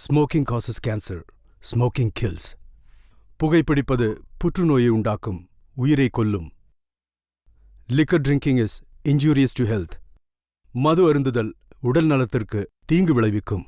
Smoking causes cancer. Smoking kills. புகைப்பிடிப்பது புற்றுநோயை உண்டாக்கும், உயிரை கொல்லும். Liquor drinking is injurious to health. மது அருந்துதல் உடல் நலத்திற்கு தீங்கு விளைவிக்கும்.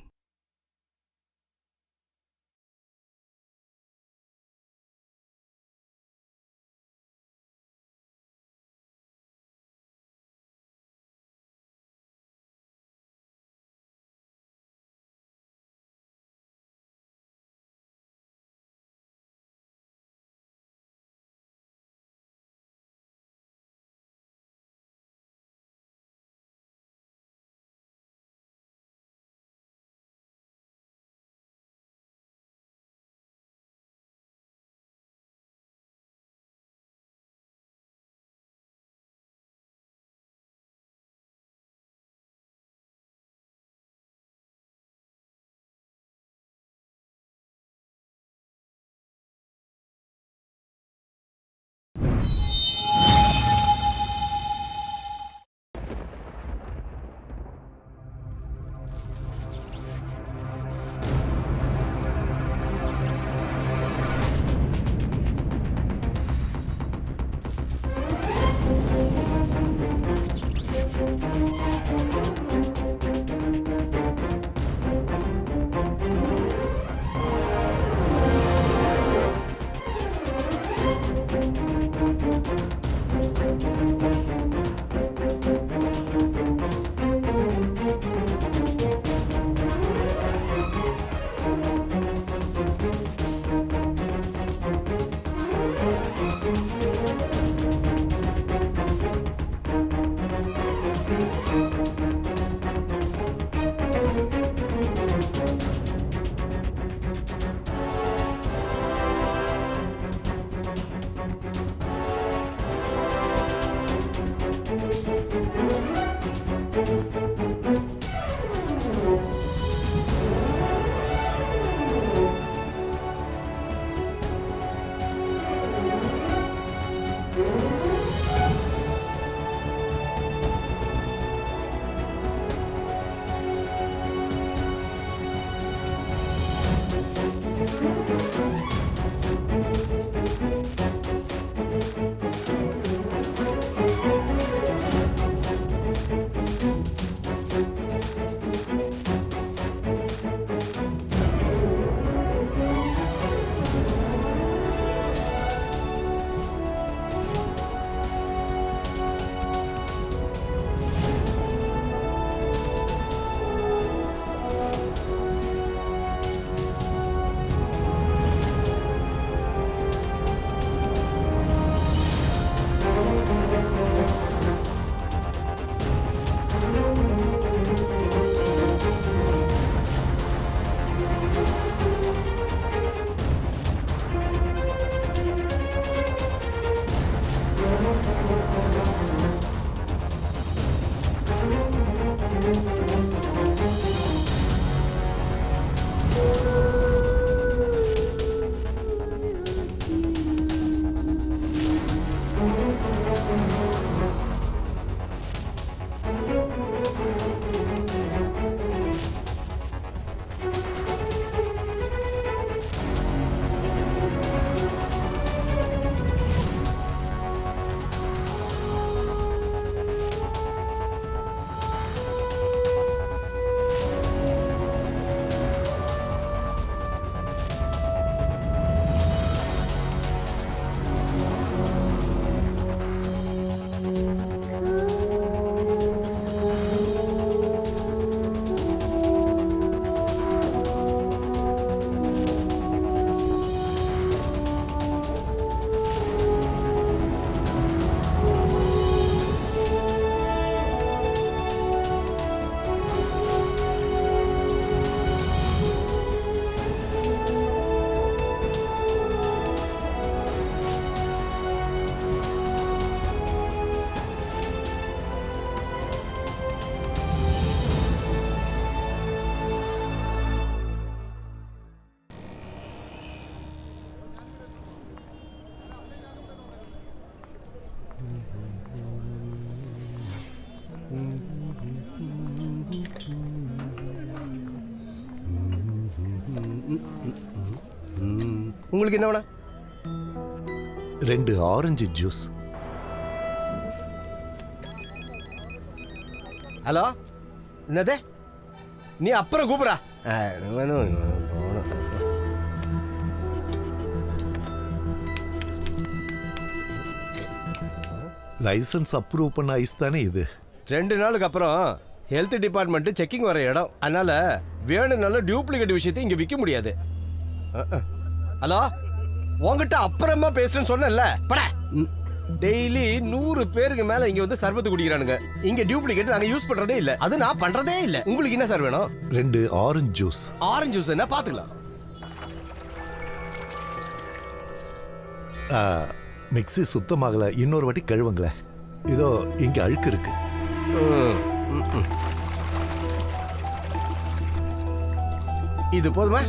உங்களுக்கு என்ன வேணும்? 2 ஆரஞ்சு ஜூஸ். ஹலோ, என்னது? நீ அப்புறம் கூப்பிடா. லைசன்ஸ் அப்ரூவ் பண்ண ஐஸ் தானே இது? 2 நாளுக்கு அப்புறம் ஹெல்த் டிபார்ட்மெண்ட் செக்கிங் வர இடம், அதனால வேணும்னாலும் டூப்ளிகேட் விஷயத்தை இங்க விற்க முடியாது. ஹலோ, உங்ககிட்ட அப்புறமா பேசுறேன்னு சொன்னேன்ல, பட. டெய்லி 100 பேருக்கு மேல இங்க வந்து சர்பத்து குடிக்கிறானுங்க. இங்க டூப்ளிகேட் நாங்க யூஸ் பண்றதே இல்ல, அது நான் பண்றதே இல்ல. உங்களுக்கு என்ன சார் வேணும்? 2 ஆரஞ்சு ஜூஸ். ஆரஞ்சு ஜூஸ் என்ன பாத்துக்கலாம். மிக்ஸி சுத்தமாகல, இன்னொரு வாட்டி கழுவுங்களேன். இதோ இங்க அழுக்கு இருக்கு. இது போதுமா?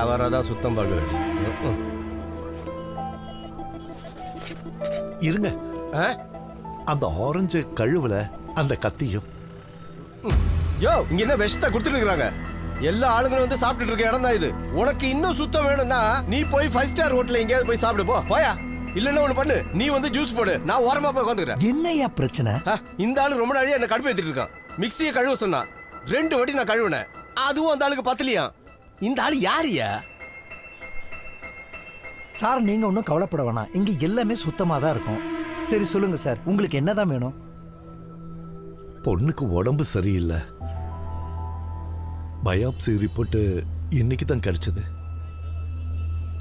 வரதான் சுத்தம் பார்க்குறேன். இருங்க, அந்த ஆரஞ்சு கழுவுல அந்த கத்தியும். யோ, இங்க என்ன விஷத்தை கொடுத்துட்டு இருக்காங்க? எல்லா ஆளுங்களும் வந்து சாப்பிட்டுட்டு இருக்க இடம் தான் இது. உனக்கு இன்னும் சுத்தம் வேணும்னா நீ போய் 5 ஸ்டார் ஹோட்டல்ல எங்கேயாவது போய் சாப்பிடு போ. போயா, இல்லன்னா ஒண்ணு பண்ணு, நீ வந்து ஜூஸ் போடு, நான் ஓரமா போய் உட்காந்துக்கிறேன். என்னையா பிரச்சனை? இந்த ஆளு ரொம்ப நாளையா என்ன கடுப்பு ஏத்திட்டு இருக்கான். மிக்ஸியை கழுவ சொன்னா 2 வாட்டி நான் கழுவுனேன், அதுவும் அந்த ஆளுக்கு பத்தலையா. இந்த ஆளு யாரியா? சார், நீங்க ஒன்றும் கவலைப்பட வேணாம், இங்க எல்லாமே சுத்தமா தான் இருக்கும். சரி சொல்லுங்க சார், உங்களுக்கு என்னதான் வேணும்? பொண்ணுக்கு உடம்பு சரியில்லை. பயாப்சி ரிப்போர்ட் இன்னைக்கு தான் கிடைச்சது.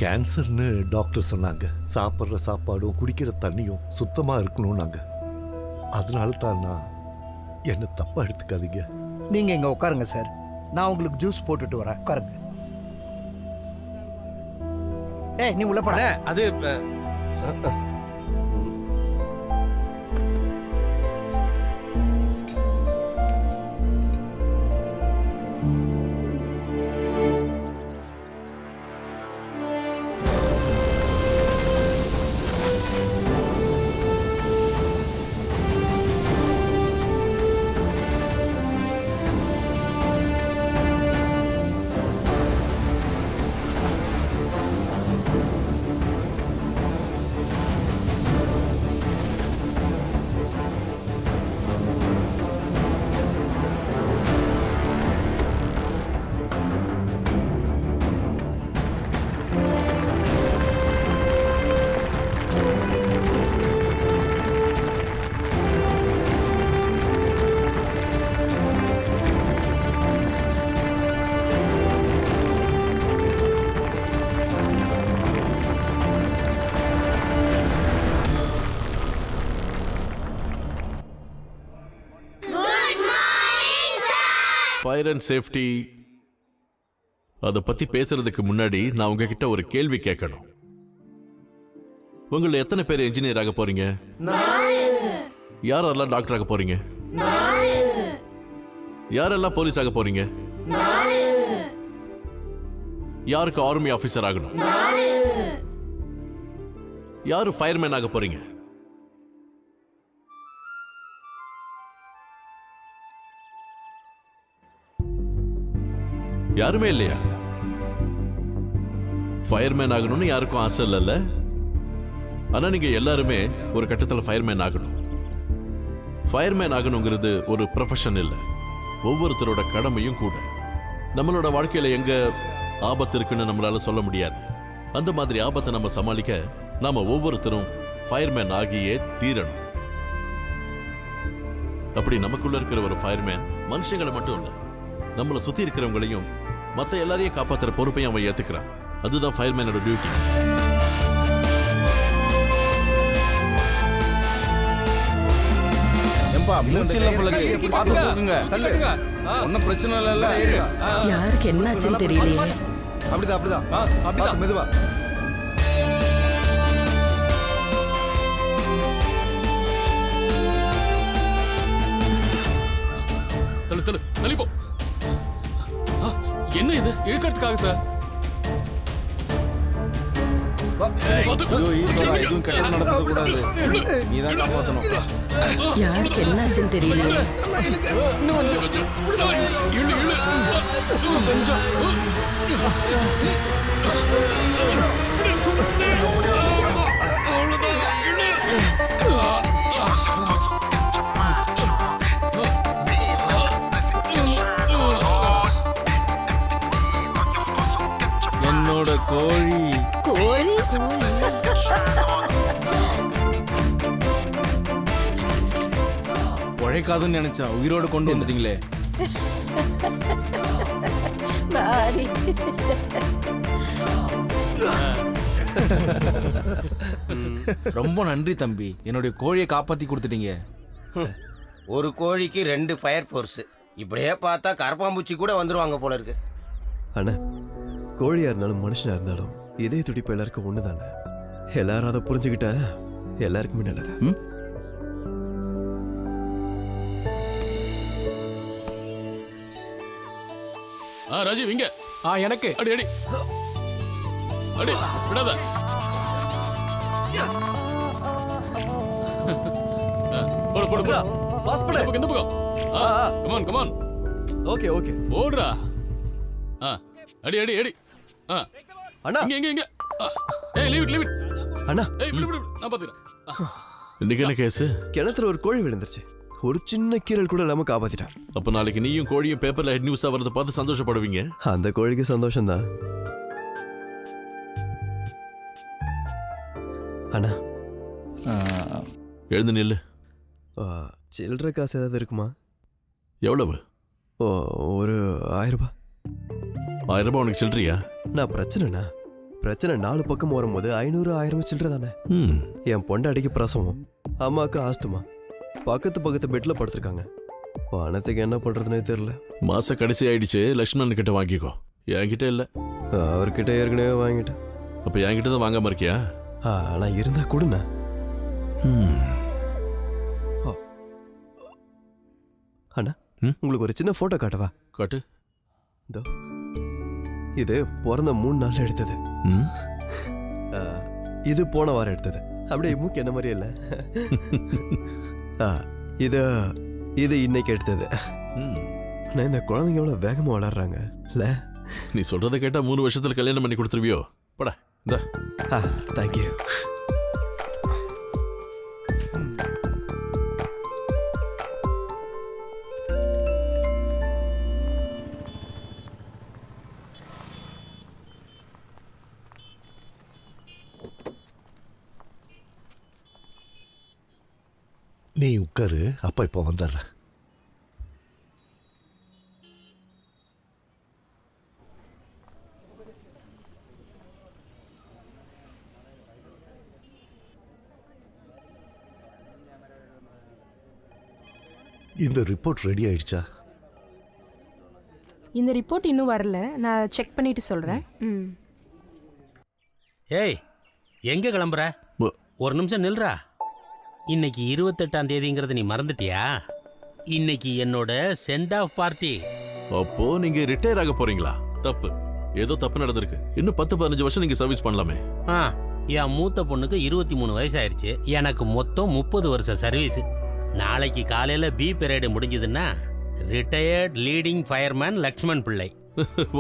கேன்சர்னு டாக்டர் சொன்னாங்க. சாப்பிட்ற சாப்பாடும் குடிக்கிற தண்ணியும் சுத்தமா இருக்கணும்னாங்க. அதனால தான் நான், என்ன தப்பா எடுத்துக்காதீங்க. நீங்க இங்க உட்காருங்க சார், நான் உங்களுக்கு ஜூஸ் போட்டுட்டு வரேன். உட்காருங்க. ஏய், நீ உள்ள போட. அது ஃபயர் அண்ட் சேஃப்டி அதை பத்தி பேசுறதுக்கு முன்னாடி நான் உங்ககிட்ட ஒரு கேள்வி கேட்கணும். உங்களை எத்தனை பேர் இன்ஜினியர் ஆக போறீங்க? யாரெல்லாம் டாக்டர் ஆக போறீங்க? யாரெல்லாம் போலீஸ் ஆக போறீங்க? யாருக்கு ஆர்மி ஆபீசர் ஆகணும்? யாரு ஃபயர்மேன் ஆக போறீங்க? யாருமே இல்லையா? ஃபயர்மேன் ஆகணும்னு யாருக்கும் ஆசை இல்லைல்ல? ஆனா நீங்க எல்லாருமே ஒரு கட்டத்தில் ஃபயர்மேன் ஆகணும். ஃபயர்மேன் ஆகணுங்கிறது ஒரு ப்ரொஃபஷன் இல்லை, ஒவ்வொருத்தரோட கடமையும் கூட. நம்மளோட வாழ்க்கையில எங்க ஆபத்து இருக்குன்னு நம்மளால சொல்ல முடியாது. அந்த மாதிரி ஆபத்தை நம்ம சமாளிக்க நாம ஒவ்வொருத்தரும் ஃபயர்மேன் ஆகியே தீரணும். அப்படி நமக்குள்ள இருக்கிற ஒரு ஃபயர்மேன் மனுஷங்களை மட்டும் இல்ல, நம்மளை சுத்தி இருக்கிறவங்களையும் மற்ற எல்லாரையும் காப்பாற்றுற பொறுப்பையும் அவன் ஏத்துக்கிறான். அதுதான் ஃபயர்மேனோட டியூட்டி. ஒன்னும் பிரச்சனை இல்ல. யாருக்கு என்னாச்சுன்னு தெரியலையே. அப்படிதான் மெதுவா. தள்ளிப்போ. என்ன இது? இழுக்கிறதுக்காக சார். ஐயோ ஈஸ்வரா எதுவும் கெட்டது நடந்தது கூடாது நீ தான் காப்பாற்றணும் யாருக்கு என்னாச்சுன்னு தெரியலையே. என்னோட கோழி கோழி உழைக்காதுன்னு நினைச்சா உயிரோடு கொண்டு வந்துட்டீங்களே பாரி. ரொம்ப நன்றி தம்பி என்னுடைய கோழியை காப்பாத்தி கொடுத்துட்டீங்க ஒரு கோழிக்கு 2 ஃபயர் ஃபோர்ஸ். இப்படியே பார்த்தா கரப்பாம்பூச்சி கூட வந்துருவாங்க போல இருக்கு. அண்ணா கோழியா இருந்தாலும் மனுஷனா இருந்தாலும் இதே துடிப்பு எல்லாருக்கும் ஒன்று தானே. எல்லாரும் அதை புரிஞ்சுக்கிட்டா எல்லாருக்குமே நல்லது. ராஜீவ் இங்க. எனக்கு அடி அடி அடி விடாத. போடு போடு போடு. பாஸ் இந்த பக்கம், இந்த பக்கம். Come on come on. ஓகே ஓகே ஓடுறா. அடி அடி அடி. அண்ணா இங்க இங்க இங்க. ஏய் லீவ் இட் லீவ் இட். அண்ணா ஏய் விடு விடு நான் பாத்துக்கிறேன். இன்னைக்கு என்ன கேஸ்? கிணத்துல ஒரு கோழி விழுந்துருச்சு. ஒரு சின்ன கீரல் கூட இல்லாம காப்பாத்திட்டான். அப்ப நாளைக்கு நீயும் கோழியும் பேப்பர்ல ஹெட் நியூஸா வரத பார்த்து சந்தோஷப்படுவீங்க. அந்த கோழிக்கு சந்தோஷம்தான். அண்ணா எழுந்து நில்லு. சில்லற காசு ஏதாவது இருக்குமா? எவ்வளவு? ஒரு 1000 ரூபாய். 1000 ரூபாய் உனக்கு சில்லறியா? நான் பிரச்சனை 4 பக்கம் வரும்போது 500 1000 சில்லற தானே. என் பொண்டாட்டிக்கு பிரசவம், அம்மாவுக்கு ஆஸ்துமா, பக்கத்து பெட்ல படுத்திருக்காங்க. பணத்துக்கு என்ன பண்றதுனே தெரியல. மாச கடைசி ஆயிடுச்சு. லட்சுமணன் கிட்ட வாங்கிக்கோ. என்கிட்ட இல்ல. அவர்கிட்ட ஏற்கனவே வாங்கிட்டேன். அப்ப என்கிட்ட தான் வாங்காம இருக்கியா? ஆனா இருந்தா கொடுண்ணா. அண்ணா உங்களுக்கு ஒரு சின்ன போட்டோ காட்டவா? காட்டு. இதோ இது பிறந்த 3 நாள்ல எடுத்தது. இது போன வாரம் எடுத்தது. அப்படியே மூக்கு என்ன மாதிரியே இல்ல. இது இன்னைக்கு எடுத்தது. இந்த குழந்தைங்க எவ்வளவு வேகமா வளர்றாங்க இல்ல? நீ சொல்றதை கேட்டா 3 வருஷத்துல கல்யாணம் பண்ணி கொடுத்துருவியோ? பட இந்த. தேங்க்யூ. நீ உட்காரு, அப்பா இப்போ வந்துடுறேன். இந்த ரிப்போர்ட் ரெடி ஆயிடுச்சா? இந்த ரிப்போர்ட் இன்னும் வரல, நான் செக் பண்ணிட்டு சொல்றேன். ஏய் எங்க கிளம்புற? ஒரு நிமிஷம் நில்றா. இன்னைக்கு 28ஆம் தேதிங்கிறது நீ மறந்துட்டியா? இன்னைக்கு என்னோட சென்ட் ஆஃப் பார்ட்டி. அப்போ நீங்க ரிட்டையர் ஆக போறீங்களா? தப்பு, ஏதோ தப்பு நடந்திருக்கு. இன்னும் 10-15 வருஷம் நீங்க சர்வீஸ் பண்ணலாமே. என் மூத்த பொண்ணுக்கு 23 வயசு ஆயிடுச்சு. எனக்கு மொத்தம் 30 வருஷம் சர்வீஸ். நாளைக்கு காலையில பி பீரியட் முடிஞ்சதுன்னா ரிட்டையர்ட் லீடிங் ஃபயர்மேன் லக்ஷ்மண் பிள்ளை.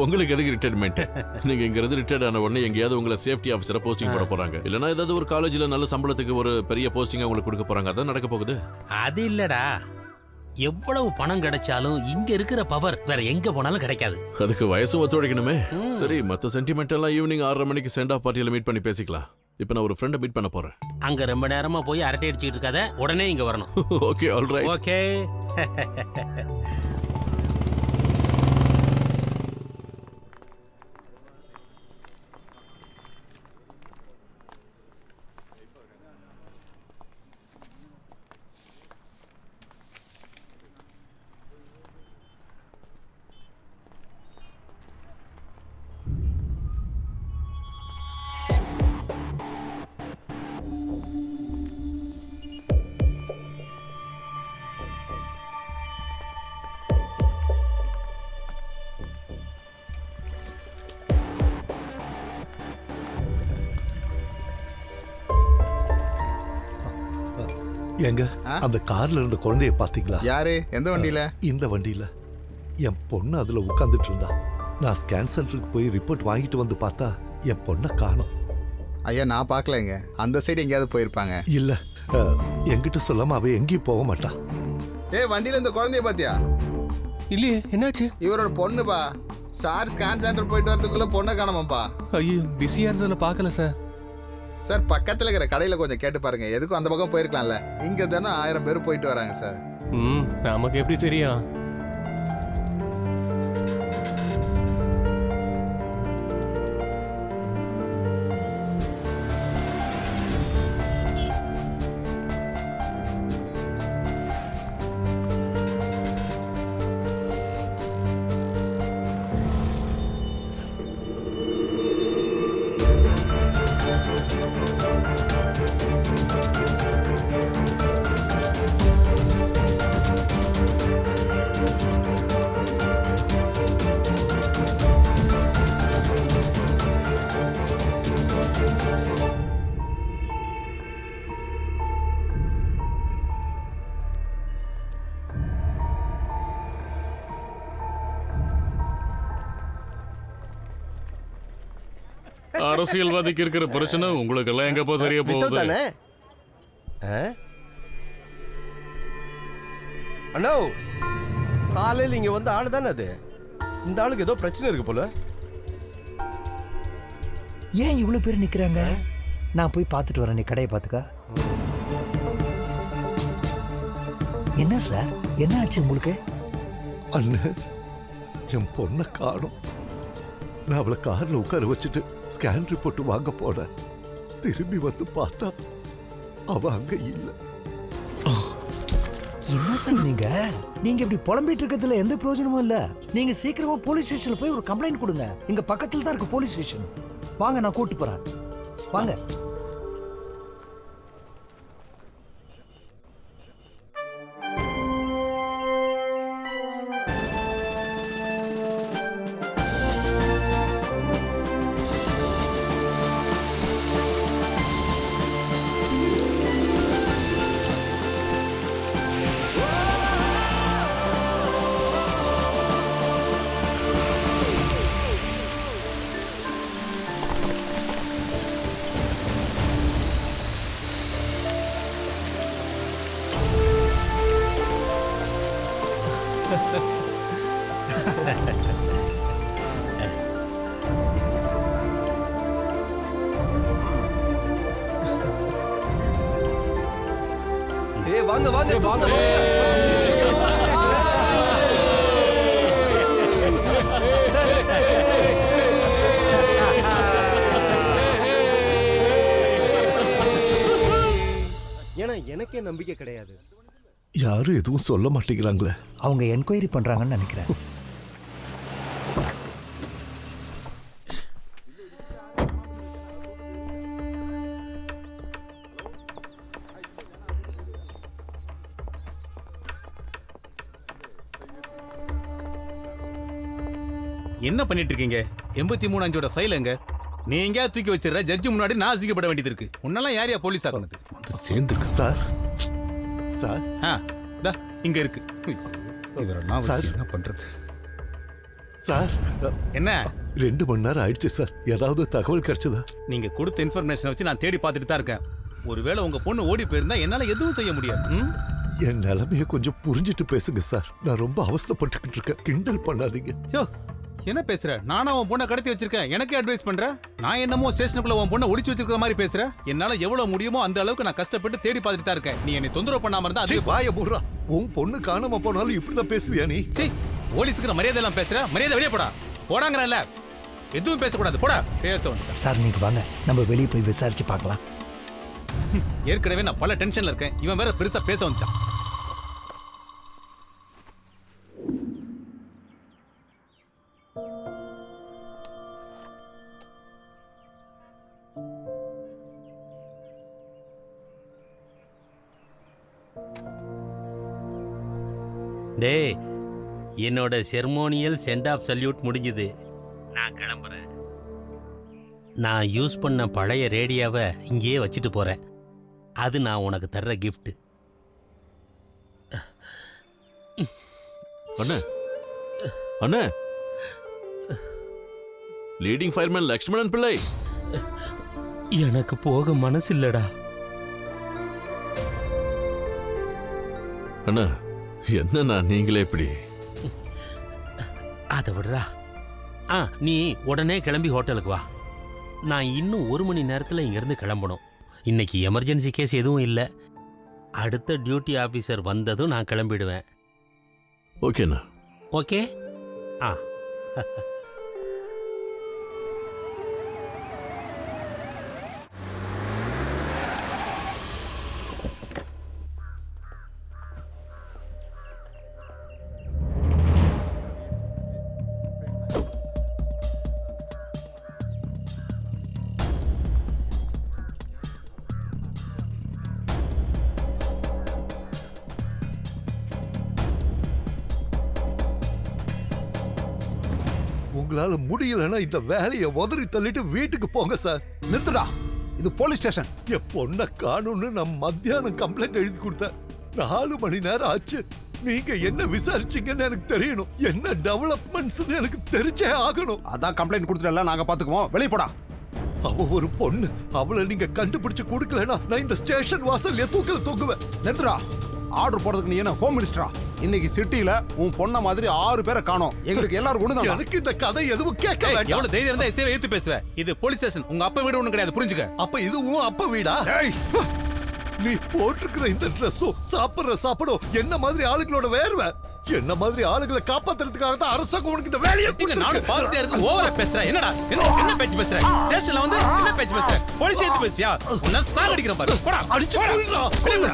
உங்களுக்கு எதுக்கு ரிட்டையர்மெண்ட்? நீங்க இங்க இருந்து ரிட்டையர்ட் ஆன உடனே எங்கேயாவது உங்களை சேஃப்டி ஆஃபீஸரா போஸ்டிங் போட போறாங்க. இல்லனா ஏதாவது ஒரு காலேஜ்ல நல்ல சம்பளத்துக்கு ஒரு பெரிய போஸ்டிங் உங்களுக்கு கொடுக்க போறாங்க. அதான் நடக்க போகுது. அது இல்லடா, எவ்வளவு பணம் கிடைச்சாலும் இங்க இருக்கிற பவர் வேற எங்க போனாலும் கிடைக்காது. அதுக்கு வயசும் ஒத்துழைக்கணுமே. சரி, மத்த சென்டிமெண்ட் எல்லாம் ஈவினிங் 6:30 மணிக்கு சென்ட் ஆஃப் பார்ட்டியில மீட் பண்ணி பேசிக்கலாம். இப்போ நான் ஒரு ஃப்ரெண்டை மீட் பண்ண போறேன். அங்க ரொம்ப நேரமா போய் அரட்டை அடிச்சிட்டு இருக்காத, உடனே இங்க வரணும். Okay, alright. ஓகே. எங்க அந்த கார்ல இருந்த குழந்தைய பாத்தீங்களா? யாரு? எந்த வண்டியில? இந்த வண்டியில. என் பொண்ணு அதுல உட்கார்ந்துட்டு இருந்தா. நான் ஸ்கேன் சென்டருக்கு போய் ரிப்போர்ட் வாங்கிட்டு வந்து பார்த்தா என் பொண்ணை காணோம். ஐயா நான் பார்க்கலங்க. அந்த சைடு எங்கேயாவது போயிருப்பாங்க. இல்ல, என்கிட்ட சொல்லாம அவ எங்கேயும் போக மாட்டா. வண்டியில இந்த குழந்தைய பாத்தியா? இல்லையே, என்னாச்சு? இவரோட பொண்ணுப்பா. சார் ஸ்கேன் சென்டர் போயிட்டு வரதுக்குள்ள பொண்ணை காணாமப்பா. ஐயோ, பிஸியா இருந்ததுல பார்க்கல சார். சார் பக்கத்துல இருக்கிற கடையில கொஞ்சம் கேட்டு பாருங்க. எதுக்கும் அந்த பக்கம் போயிருக்கலாம்ல. இங்க தானே 1000 பேர் போயிட்டு வராங்க சார். நமக்கு எப்படி தெரியும்? அரசியல்வாதிக்கு இருக்கிற பிரச்சனை உங்களுக்கு எல்லாம் எங்கப்பா சரியா போகுது? தானே அண்ணா, காலையில் இங்க வந்த ஆளு தானே அது. இந்த ஆளுக்கு ஏதோ பிரச்சனை இருக்கு போல. ஏன் இவ்வளவு பேர் நிக்கிறாங்க? நான் போய் பார்த்துட்டு வரேன், நீ கடையை பார்த்துக்க. என்ன சார், என்ன ஆச்சு உங்களுக்கு? அண்ணன், என் பொண்ணை காணோம். நான் அவளை கார்ல உட்கார வச்சுட்டு ஸ்கேன் ரிப்போர்ட் வாங்க போனேன். திரும்பி வந்து பார்த்தா அவ அங்க இல்ல. என்ன சார் நீங்க இப்படி புலம்பிட்டு இருக்கிறதுல எந்த பிரயோஜனமும் இல்ல. நீங்க சீக்கிரமா போலீஸ் ஸ்டேஷன்ல போய் ஒரு கம்ப்ளைண்ட் கொடுங்க. இங்க பக்கத்துல தான் இருக்கு போலீஸ் ஸ்டேஷன். வாங்க, நான் கூட்டிட்டு போறேன். வாங்க. வாங்க வாங்க வாங்க. ஏன்னா எனக்கே நம்பிக்கை கிடையாது. யாரும் எதுவும் சொல்ல மாட்டேங்கிறாங்களே. அவங்க என்கொயரி பண்றாங்கன்னு நினைக்கிறேன். என்ன பண்ணிட்டு இருக்கீங்க? 83 அஞ்சோட ஃபைல் எங்க? நீ எங்கேயாவது தூக்கி வச்சிடற. ஜட்ஜி முன்னாடி நான் அசிங்கப்பட வேண்டியது இருக்கு. உன்னெல்லாம் யாரையா போலீஸ் ஆக்குனது? வந்து சேர்ந்துருக்க சார், சார், இங்க இருக்கு. இவரெல்லாம் சார். வச்சு என்ன பண்றது? சார், என்ன 2 மணி நேரம் ஆயிடுச்சு சார். ஏதாவது தகவல் கிடைச்சதா? நீங்க கொடுத்த இன்ஃபர்மேஷனை வச்சு நான் தேடி பார்த்துட்டு தான் இருக்கேன். ஒருவேளை உங்க பொண்ணு ஓடி போயிருந்தா என்னால எதுவும் செய்ய முடியாது. என் நிலைமைய கொஞ்சம் புரிஞ்சிட்டு பேசுங்க சார். நான் ரொம்ப அவஸ்தைப்பட்டுக்கிட்டு இருக்கேன். கிண்டல் பண்ணாதீங்க. என்ன பேசுற? நானும் உன் பொண்ணை கடத்தி வச்சிருக்கேன். எனக்கு அட்வைஸ் பண்ற? நான் என்னமோ ஸ்டேஷனுக்குள்ள உன் பொண்ணை ஒளிச்சு வச்சிருக்கிற மாதிரி பேசுற? என்னால எவ்வளவு முடியுமோ அந்த அளவுக்கு நான் கஷ்டப்பட்டு தேடி பார்த்துட்டு தான் இருக்கேன். நீ என்னை தொந்தரவு பண்ணாம இருந்தா சீ, வாய மூடுறா. உன் பொண்ணு காணாம போனாலும் இப்படிதான் பேசுவியா நீ? போலீஸுக்கு மரியாதை எல்லாம் பேசுற? மரியாதை வெளியே போடா. போடாங்கறல்ல. எதுவும் பேசக்கூடாது. போடா. பேச வந்து சார், நீங்க வாங்க, நம்ம வெளியே போய் விசாரிச்சு பார்க்கலாம். ஏற்கனவே நான் பல டென்ஷன்ல இருக்கேன். இவன் வேற பெருசா பேச வந்துட்டான். டேய், என்னோட செர்மோனியல் சென்ட் ஆஃப் சல்யூட் முடிஞ்சுது. நான் கிளம்புறேன். நான் யூஸ் பண்ண பழைய ரேடியோவை இங்கேயே வச்சுட்டு போகிறேன். அது நான் உனக்கு தர்ற கிஃப்ட். அண்ணே அண்ணே லீடிங் ஃபயர்மேன் லக்ஷ்மணன் பிள்ளை. எனக்கு போக மனசு இல்லடா. அண்ணா என்னண்ணா நீங்களே இப்படி? அதை விடுறா. நீ உடனே கிளம்பி ஹோட்டலுக்கு வா. நான் இன்னும் 1 மணி நேரத்தில் இங்கேருந்து கிளம்பணும். இன்னைக்கு எமர்ஜென்சி கேஸ் எதுவும் இல்லை. அடுத்த டியூட்டி ஆஃபீஸர் வந்ததும் நான் கிளம்பிடுவேன். ஓகேண்ணா. ஓகே. உங்களால முடியலன்னா இந்த வேலையை உதறி தள்ளிட்டு வீட்டுக்கு போங்க சார். நிறுத்துடா, இது போலீஸ் ஸ்டேஷன். என் பொண்ணை காணும்னு நான் மத்தியானம் கம்ப்ளைண்ட் எழுதி கொடுத்தேன். 4 மணி நேரம் ஆச்சு. நீங்க என்ன விசாரிச்சீங்கன்னு எனக்கு தெரியணும். என்ன டெவலப்மெண்ட்ஸ் எனக்கு தெரிஞ்சே ஆகணும். அதான் கம்ப்ளைண்ட் கொடுத்துட்டல, நாங்க பாத்துக்குவோம். வெளிய போடா. அவ ஒரு பொண்ணு. அவளை நீங்க கண்டுபிடிச்சு கொடுக்கலனா நான் இந்த ஸ்டேஷன் வாசல்ல தூக்கல தூக்குவேன். நிறுத்துடா. ஆர்டர் போடுறதுக்கு நீ என்ன ஹோம் மினிஸ்டரா? இன்னைக்கு சிட்டில உன் பொண்ண மாதிரி 6 பேரை காணோம். எங்களுக்கு எல்லாரும் ஒண்ணுதான். எனக்கு இந்த கதை எதுவும் கேட்க வேண்டாம். எவ்வளவு தைரியம் இருந்தா எஸ்ஏவை எடுத்து பேசுவேன். இது போலீஸ் ஸ்டேஷன். உங்க அப்பா வீடு ஒண்ணு கிடையாது, புரிஞ்சுக்க. அப்ப இது உன் அப்பா வீடா? நீ போட்டுக்கிற இந்த ட்ரெஸ்ஸும் சாப்பிடுற சாப்பிடும் என்ன மாதிரி ஆளுங்களோட வேர்வை. என்ன மாதிரி ஆளுங்களை காப்பாத்துறதுக்காக தான் அரசாங்கம் உனக்கு இந்த வேலையை கொடுத்திருக்கு. நானும் பார்த்துட்டே இருக்கு. ஓவரா பேசுற. என்னடா என்ன பேச்சு பேசுற? ஸ்டேஷன்ல வந்து என்ன பேச்சு பேசுற? போலீஸ் ஏத்து பேசுறியா? உன்ன சாக அடிக்கிறேன் பாரு. போடா, அடிச்சு கொல்றா. ஐயோ.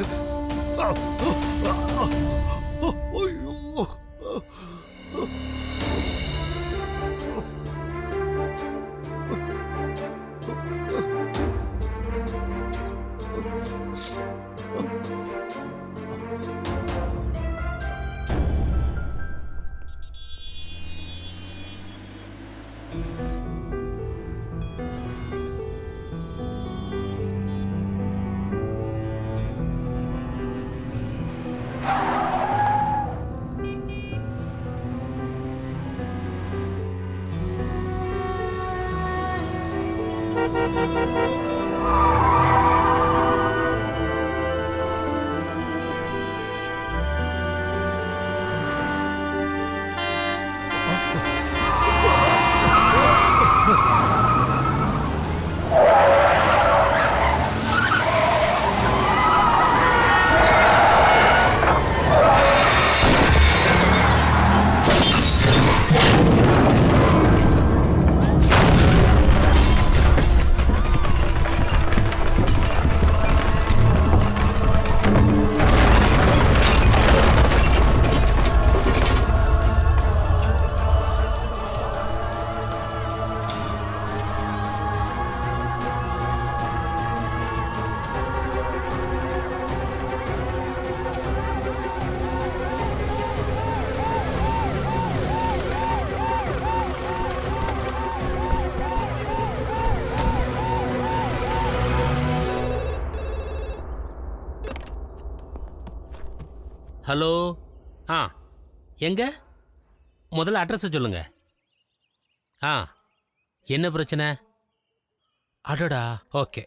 ஹலோ. எங்க? முதல்ல அட்ரஸ் சொல்லுங்க. என்ன பிரச்சனை? அடடா. ஓகே.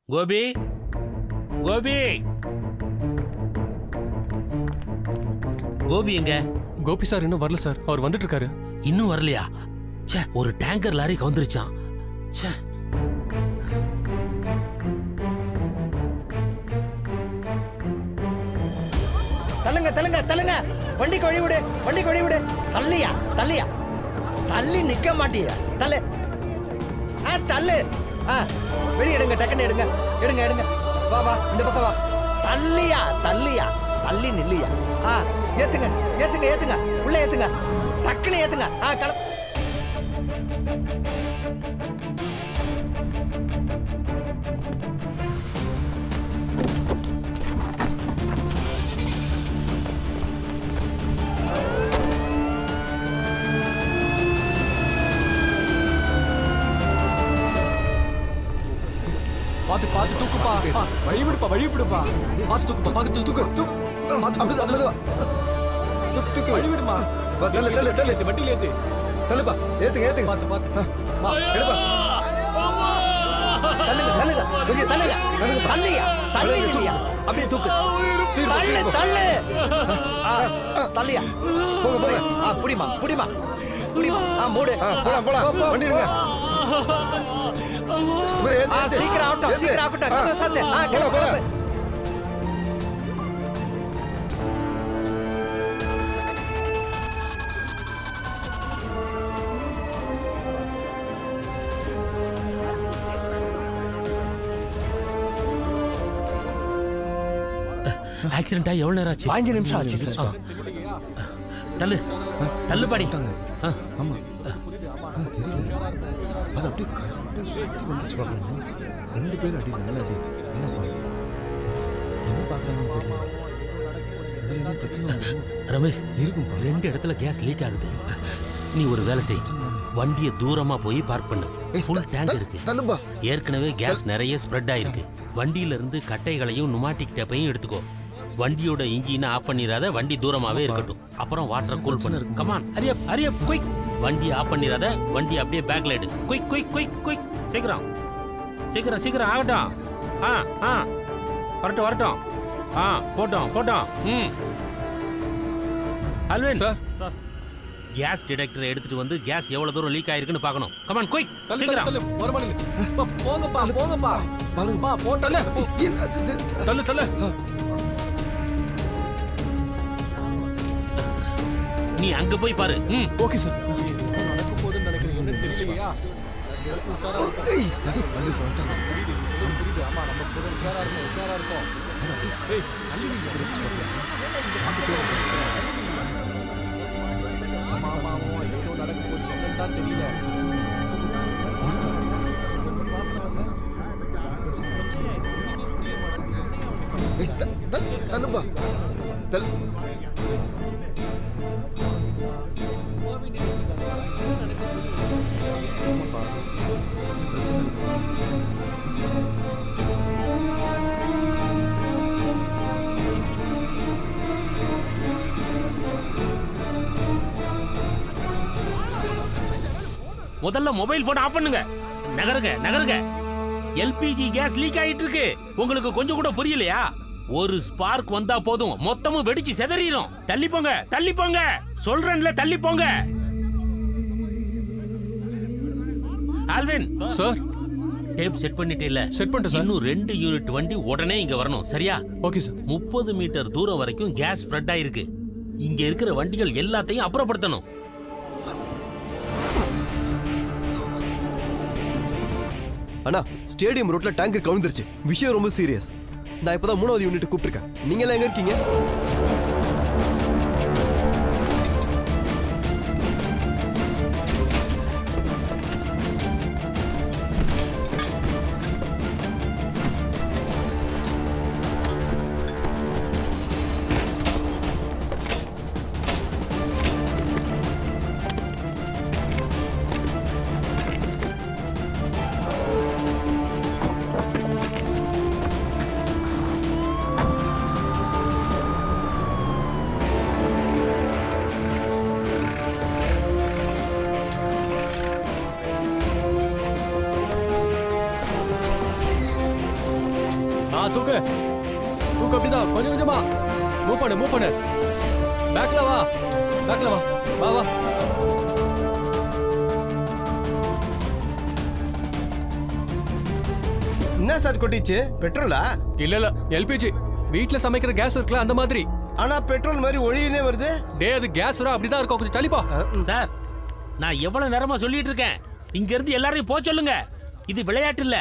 கோபி, கோபி, கோபி எங்க? கோபி சார் இன்னும் வரல சார். அவர் வந்துட்டு இருக்காரு. இன்னும் வரலையா? ச்சே, ஒரு டேங்கர் லாரி கவுந்துருச்சான். ச்சே. தள்ளுங்க தள்ளுங்க தள்ளுங்க. வண்டிக்கு வழி விடு, வண்டிக்கு வழி விடு. தள்ளியா தள்ளியா. தள்ளி நிக்க மாட்டியா? தள்ளு. தள்ளு. வெளியே எடுங்க, டக்குன்னு எடுங்க. எடுங்க எடுங்க. வா வா, இந்த பக்கம் வா. தள்ளியா தள்ளியா. தள்ளி நில்லியா. ஏத்துங்க ஏத்துங்க ஏத்துங்க. உள்ள ஏத்துங்க. டக்குன்னு ஏத்துங்க. பாத்து பாத்து தூக்குப்பா. வழி விடுப்பா, வழி விடுப்பா. பாத்து தூக்குப்பா, பாத்து தூக்கு தூக்கு. அப்படி தூக்கு தூக்கு வழி விடுமா. வா, தள்ளு தள்ளு தள்ளு வண்டியில ஏத்து. தள்ளுப்பா ஏத்துங்க ஏத்துங்க பாத்து பாத்து. வா, எடுப்பா தள்ளுங்க தள்ளுங்க கொஞ்சம் தள்ளுங்க தள்ளுங்கப்பா. தள்ளியா தள்ளியா அப்படியே தூக்கு தள்ளு தள்ளு தள்ளியா போங்க போங்க புடிமா புடிமா புடிமா மூடு போலாம் போலாம் வண்டி எடுங்க இவரை ஏத்து, ஏத்து. சீக்கிரம் ஆகட்டும் ஏத்து. சீக்கிரம் ஆகட்டும் கதவை சாத்து போலாம், கிளம்பு போலாம். கிளம்பு ஆக்சிடென்ட் ஆகி எவ்வளவு நேரம் ஆச்சு? 5 நிமிஷம் ஆச்சு சார் தள்ளு தள்ளு பாடி ஆமா அது அப்படியே கரெக்டா சுத்தி வந்துச்சு பாக்கணும் 2 பேர் அடி நல்ல அடி என்ன பாக்குறாங்கன்னு தெரியல இதுல என்ன பிரச்சனை வந்துரும் ரமேஷ் இருக்கும் 2 இடத்துல கேஸ் லீக் ஆகுது. நீ ஒரு வேலை செய், வண்டியை தூரமா போய் பார்க் பண்ணு. ஃபுல் டேங்க் இருக்கு. தள்ளுப்பா ஏற்கனவே கேஸ் நிறைய ஸ்ப்ரெட் ஆயிருக்கு. வண்டியில இருந்து கட்டைகளையும் நுமாட்டிக் டேப்பையும் எடுத்துக்கோ. வண்டியோட இன்ஜினை ஆஃப் பண்ணிராத, வண்டி தூரமாவே இருக்கட்டும். அப்புறம் வாட்டரை கூல் பண்ணு. Come on ஹரியப் ஹரியப் quick. வண்டி ஆஃப் பண்ணிராத, வண்டி அப்படியே பேக்ல எடு. குயிக் குயிக் குயிக் குயிக் சீக்கிரம் சீக்கிரம் சீக்கிரம் ஆகட்டும். வரட்டும் வரட்டும். போட்டோம் போட்டோம். அல்வின் சார் கேஸ் டிடெக்டரை எடுத்துட்டு வந்து கேஸ் எவ்வளவு தூரம் லீக் ஆயிருக்குன்னு பார்க்கணும். கமான் குயிக் தள்ளு சீக்கிரம். தள்ளு ஒரு மணி. போங்கப்பா போங்கப்பா. பா போட்டல. என்னாச்சு இது? தள்ளு தள்ளு. நீ அங்க போய் பாரு. Okay sir. நடக்க போகுதுன்னு நினைக்கிறேன். என்னன்னு தெரியலையா? உஷாரா இருக்கணும். புரியுது. ஆமா நம்ம கூட உஷாரா இருக்கும். ஏய் அள்ளி ஆமா ஆமா ஆமா ஏதோ நடக்க போகுது. என்னன்னு தான் தெரியல. ஏய், தள்ளுப்பா தள்ளு முதல்ல மொபைல் போன் ஆஃப் பண்ணுங்க. நகருங்க நகருங்க. எல்பிஜி கேஸ் லீக் ஆயிட்டு இருக்கு. உங்களுக்கு கொஞ்சம் கூட புரியலையா? ஒரு ஸ்பார்க் வந்தா போதும், மொத்தமும் வெடிச்சு சிதறிடும். தள்ளி போங்க தள்ளி போங்க சொல்றேன்ல, தள்ளி போங்க. ஆல்வின் சார் டேப் செட் பண்ணிட்டேல? செட் பண்ணிட்டேன் சார். இன்னும் 2 யூனிட் வண்டி உடனே இங்க வரணும், சரியா? Okay sir. 30 மீட்டர் தூரம் வரைக்கும் கேஸ் ஸ்ப்ரெட் ஆயிருக்கு. இங்க இருக்கிற வண்டிகள் எல்லாத்தையும் அப்புறப்படுத்தணும். அண்ணா ஸ்டேடியம் ரோட்ல டேங்கர் கவுந்துருச்சு. விஷயம் ரொம்ப சீரியஸ். நான் இப்பதான் 3வது யூனிட் கூப்பிட்டுருக்கேன். நீங்க எல்லாம் எங்க இருக்கீங்க? தூக்கு தூக்கு அப்படிதான் கொஞ்சம் கொஞ்சமா மூவ் பண்ணு. பேக்ல வா வா வா. என்ன சார் கொட்டிச்சு? பெட்ரோலா? இல்ல எல்பிஜி வீட்ல சமைக்கிற கேஸ் இருக்குல்ல அந்த மாதிரி. ஆனா பெட்ரோல் மாதிரி ஒழியினே வருது. டே அது கேஸ் அப்படிதான் இருக்கும். கொஞ்சம் தள்ளிப்பா. சார் நான் எவ்வளவு நேரமா சொல்லிட்டு இருக்கேன், இங்க இருந்து எல்லாரையும் போக சொல்லுங்க. இது விளையாட்டு இல்ல.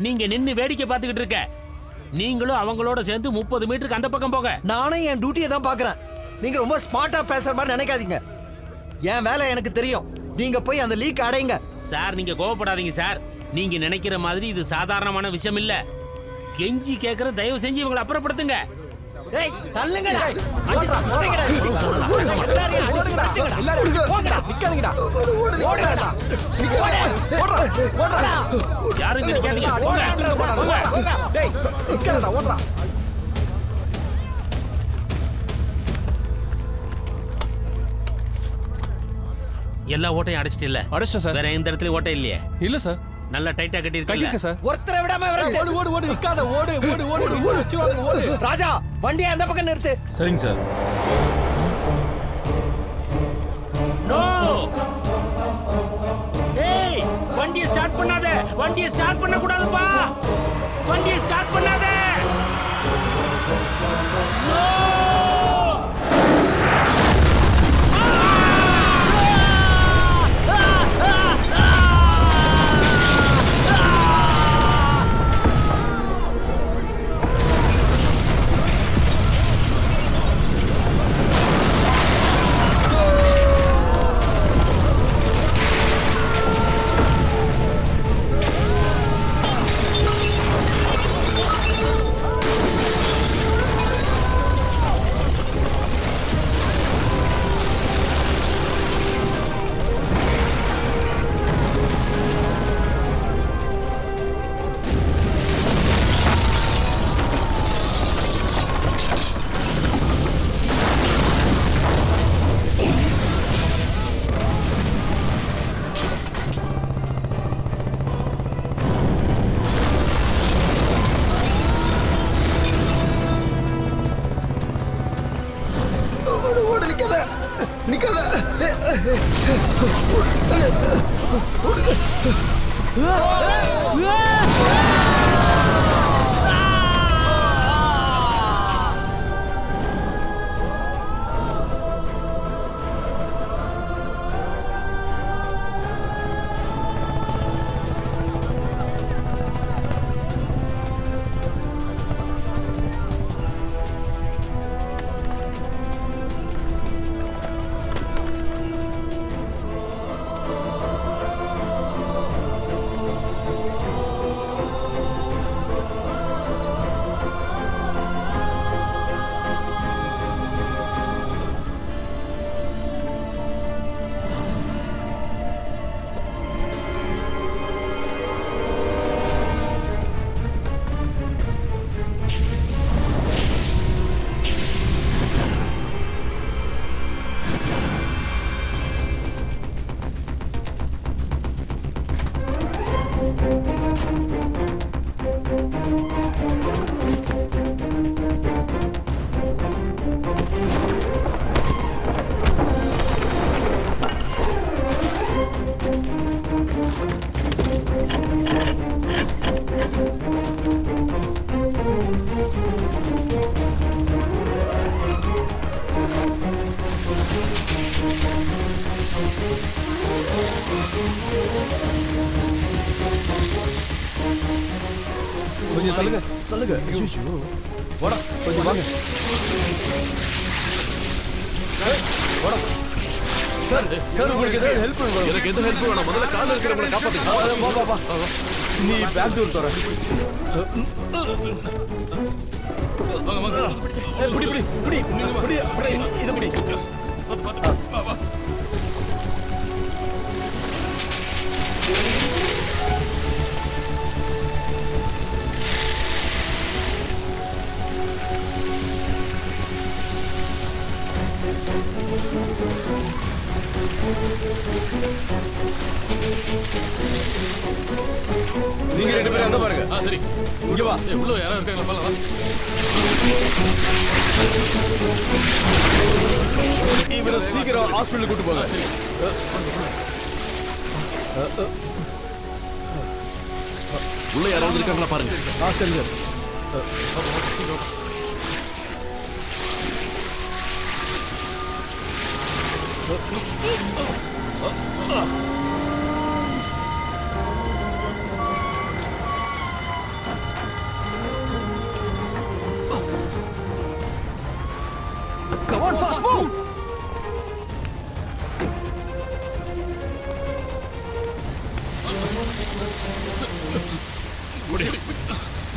நீங்க நின்னு வேடிக்கை பார்த்துக்கிட்டு இருக்க. நீங்களும் அவங்களோட சேர்ந்து 30 மீட்டருக்கு அந்த பக்கம் போக. நானும் என் டியூட்டியை தான் பாக்குறேன். நீங்க ரொம்ப ஸ்மார்ட்டா பேசுற மாதிரி நினைக்காதீங்க. என் வேலை எனக்கு தெரியும். நீங்க போய் அந்த லீக் அடைங்க. சார் நீங்க கோவப்படாதீங்க சார். நீங்க நினைக்கிற மாதிரி இது சாதாரணமான விஷயம் இல்ல. கெஞ்சி கேக்குற, தயவு செஞ்சு இவங்களை அப்புறப்படுத்துங்க. ஏய் தள்ளுங்கடா. அடிச்சு போடுங்கடா. எல்லாரையும் அடிச்சு பறச்சுங்கடா. எல்லாரும் போங்கடா. நிக்காதீங்கடா. ஓடுங்கடா. ஓடுடா. யாரும் இங்க நிக்காதீங்க. போங்க. டேய் நிக்காதடா. ஓடுடா. எல்லா ஓட்டையும் அடைச்சிட்டு இல்ல? அடைச்சிட்டேன் சார். வேற எந்த இடத்துலயும் ஓட்டை இல்லையே? இல்ல சார். நல்லா டைட்டா கட்டியிருக்கீங்க கட்டிருக்கேன் சார். ஒருத்தரை விடாம ஓடு ஓடு ஓடு நிக்காத ஓடு ஓடு ஓடு ஓடு ஓடு ராஜா வண்டியை அந்த பக்கம் நிறுத்து. சரிங்க சார். நோ ஏய் வண்டியை ஸ்டார்ட் பண்ணாத. வண்டியை ஸ்டார்ட் பண்ண கூடாதுப்பா. வண்டியை ஸ்டார்ட் பண்ணாத. நோ ஓடு ஓடு நிக்காத நிக்காத. கொஞ்சம் தள்ளுங்க தள்ளுங்க. ஐயோ வாடா கொஞ்சம் வாங்க. வாடா சார். சார் உங்களுக்கு ஏதாவது ஹெல்ப் வேணும்? எனக்கு எந்த ஹெல்ப் வேணாம். முதல்ல கால்ல இருக்கிறவங்கள காப்பாத்துங்க. வா வா வா. நீ பேக் டோர் தர. வாங்க வாங்க. புடி புடி புடி புடி புடி இது புடி. வா வா. நீங்க ரெண்டு பேரும் அங்க பாருங்க. சரி இங்க வா. உள்ள யாரோ இருக்காங்க பாருங்க. இவரை சீக்கிரம் ஹாஸ்பிடல் கூட்டு போங்க. உள்ள யாராவது இருக்காங்களா பாருங்க. சரி sir. Come on, fast move!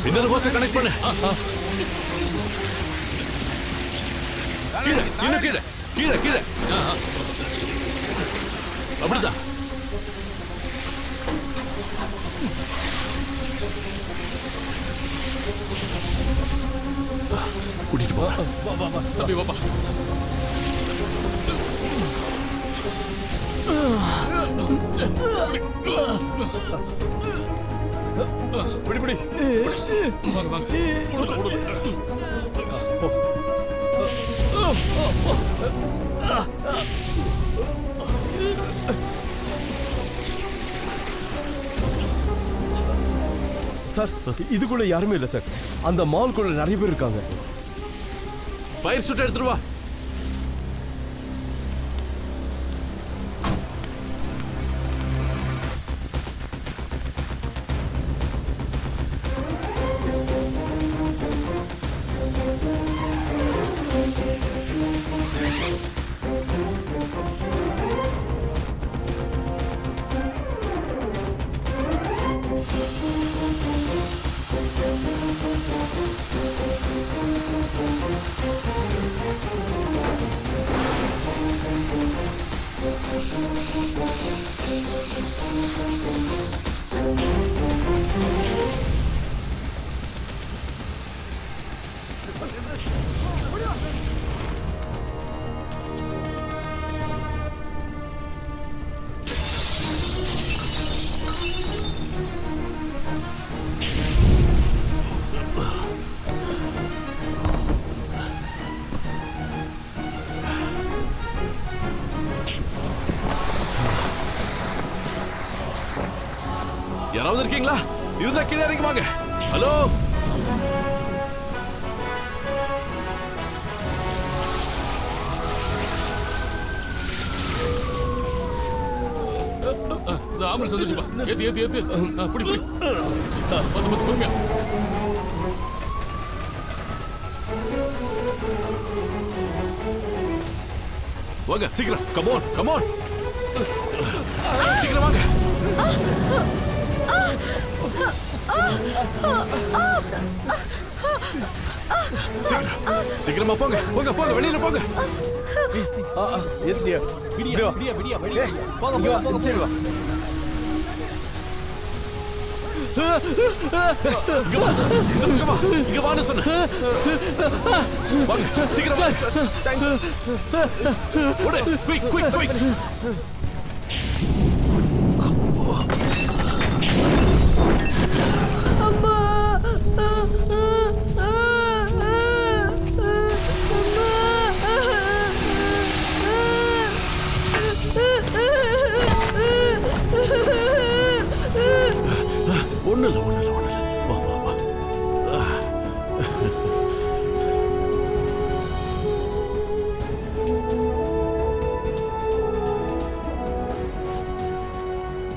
இன்னொரு ஹோஸை கனெக்ட் பண்ணு. கீழே இன்னும் கீழே கீழே கீழே. அப்படிதான். கூட்டிட்டு போ. வா வா வா. தம்பி வாப்பா. பிடி பிடி. வாங்க வாங்க. கொடுங்க கொடுங்க. சார் இதுக்குள்ள யாருமே இல்ல சார். அந்த மால்குள்ள நிறைய பேர் இருக்காங்க. ஃபயர் சூட் எடுத்துட்டு வா. யாராவது இருக்கீங்களா? இருந்தா கீழே இறங்கி வாங்க. ஹலோ, இந்த ஆம்புலன்ஸ் வந்துருச்சுப்பா. ஏத்து ஏத்து ஏத்து. புடி புடி. வந்து பொறுமையா. வாங்க சீக்கிரம். Come on come on. சீக்கிரம் வாங்க. சீக்கிரமா போங்க போங்க போங்க, வெளியில போங்க. ஏத்துடியா? விடியா விடியா விடியா விடியா. போங்க போங்க போங்க. சரி வா. இங்க வான்னு சொன்ன. வாங்க சீக்கிரம் வாங்க. தேங்க்ஸ். ஓடு குயிக் குயிக் குயிக். அம்மா. ஒண்ணு இல்ல ஒண்ணு இல்ல ஒண்ணு இல்ல. வா வா வா.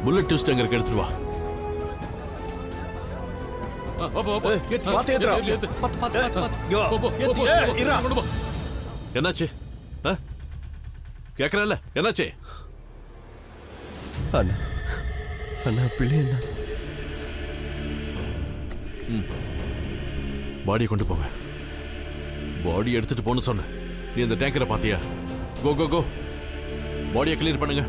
புல்லட் ட்விஸ்ட் அங்க இருக்கு, எடுத்துட்டு வா. பாத்து ஏத்துறா. ஏத்து. பாத்து பாத்து பாத்து. இங்க வா. போ போ போ. இருடா. கொண்டு போ. என்னாச்சு? கேக்குறல்ல, என்னாச்சு? அண்ணா அண்ணா பிள்ளை அண்ணா. பாடியை கொண்டு போங்க. பாடி எடுத்துட்டு போன்னு சொன்ன. நீ இந்த டேங்கரை பாத்தியா? கோ கோ கோ. பாடியை கிளியர் பண்ணுங்க.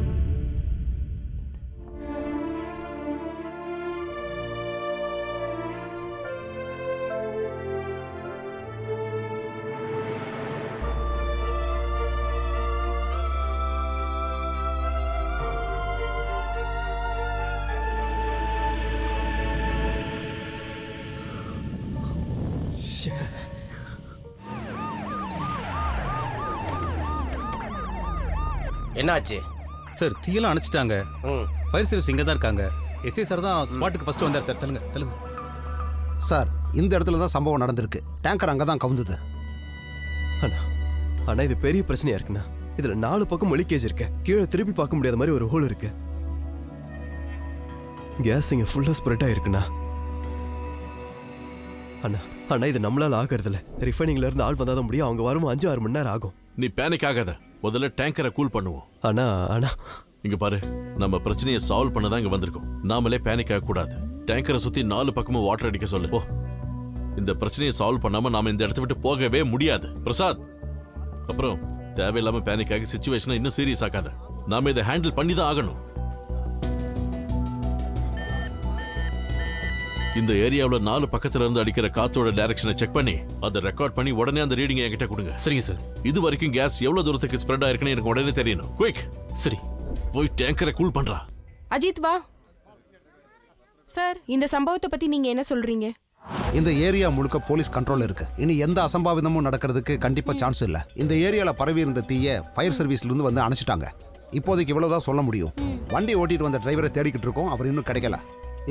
என்னாச்சு சார்? தீயெல்லாம் அணைச்சிட்டாங்க. ஃபயர் சர்வீஸ் இங்கே தான் இருக்காங்க. எஸ்ஐ சார் தான் ஸ்பாட்டுக்கு ஃபர்ஸ்ட் வந்தார் சார். தள்ளுங்க தள்ளுங்க. சார் இந்த இடத்துல தான் சம்பவம் நடந்திருக்கு. டேங்கர் அங்கே தான் கவுந்தது. அண்ணா அண்ணா இது பெரிய பிரச்சனையா இருக்குண்ணா. இதுல 4 பக்கம் லீக்கேஜ் இருக்கு. கீழே திருப்பி பார்க்க முடியாத மாதிரி ஒரு ஹோல் இருக்கு. கேஸ் இங்க ஃபுல்லா ஸ்ப்ரெட் ஆயிருக்குண்ணா. அண்ணா அண்ணா இது நம்மளால ஆகிறதுல. ரிஃபைனிங்ல இருந்து ஆள் வந்தாதான் முடியும். அவங்க வரும் 5-6 மணி நேரம் ஆகும். நீ பேனிக் ஆகாத. முதல்ல டேங்கரை கூல் பண்ணுவோம். அண்ணா அண்ணா இங்க பாரு, நம்ம பிரச்சனையை சால்வ் பண்ண தான் இங்க வந்திருக்கோம். நாமளே பேனிக் ஆக கூடாது. டேங்கரை சுத்தி 4 பக்கமும் வாட்டர் அடிக்க சொல்லு. போ. இந்த பிரச்சனையை சால்வ் பண்ணாம நாம இந்த இடத்தை விட்டு போகவே முடியாது. பிரசாத், அப்புறம் தேவையில்லாம பேனிக் ஆகி சிச்சுவேஷனை இன்னும் சீரியஸ் ஆகாத. நாம இதை ஹேண்டில் பண்ணி தான் ஆகணும். இந்த ஏரியாவில் 4 பக்கத்துல இருந்து அடிக்கிற காத்தோட டைரக்ஷனை செக் பண்ணி அதை ரெக்கார்ட் பண்ணி உடனே அந்த ரீடிங் என்கிட்ட கொடுங்க. சரிங்க சார். இது வரைக்கும் கேஸ் எவ்வளவு தூரத்துக்கு ஸ்ப்ரெட் ஆயிருக்குன்னு எனக்கு உடனே தெரியணும். குயிக். சரி. போய் டேங்கரை கூல் பண்றா. அஜித் வா. சார், இந்த சம்பவத்தை பத்தி நீங்க என்ன சொல்றீங்க? இந்த ஏரியா முழுக்க போலீஸ் கண்ட்ரோல் இருக்கு. இனி எந்த அசம்பாவிதமும் நடக்கிறதுக்கு கண்டிப்பா சான்ஸ் இல்ல. இந்த ஏரியால பரவி இருந்த தீய ஃபயர் சர்வீஸ்ல இருந்து வந்து அணைச்சிட்டாங்க. இப்போதைக்கு இவ்வளவுதான் சொல்ல முடியும். வண்டி ஓட்டிட்டு வந்த டிரைவரை தேடிக்கிட்டு இருக்கோம். அவர் இன்னும் கிடைக்கல.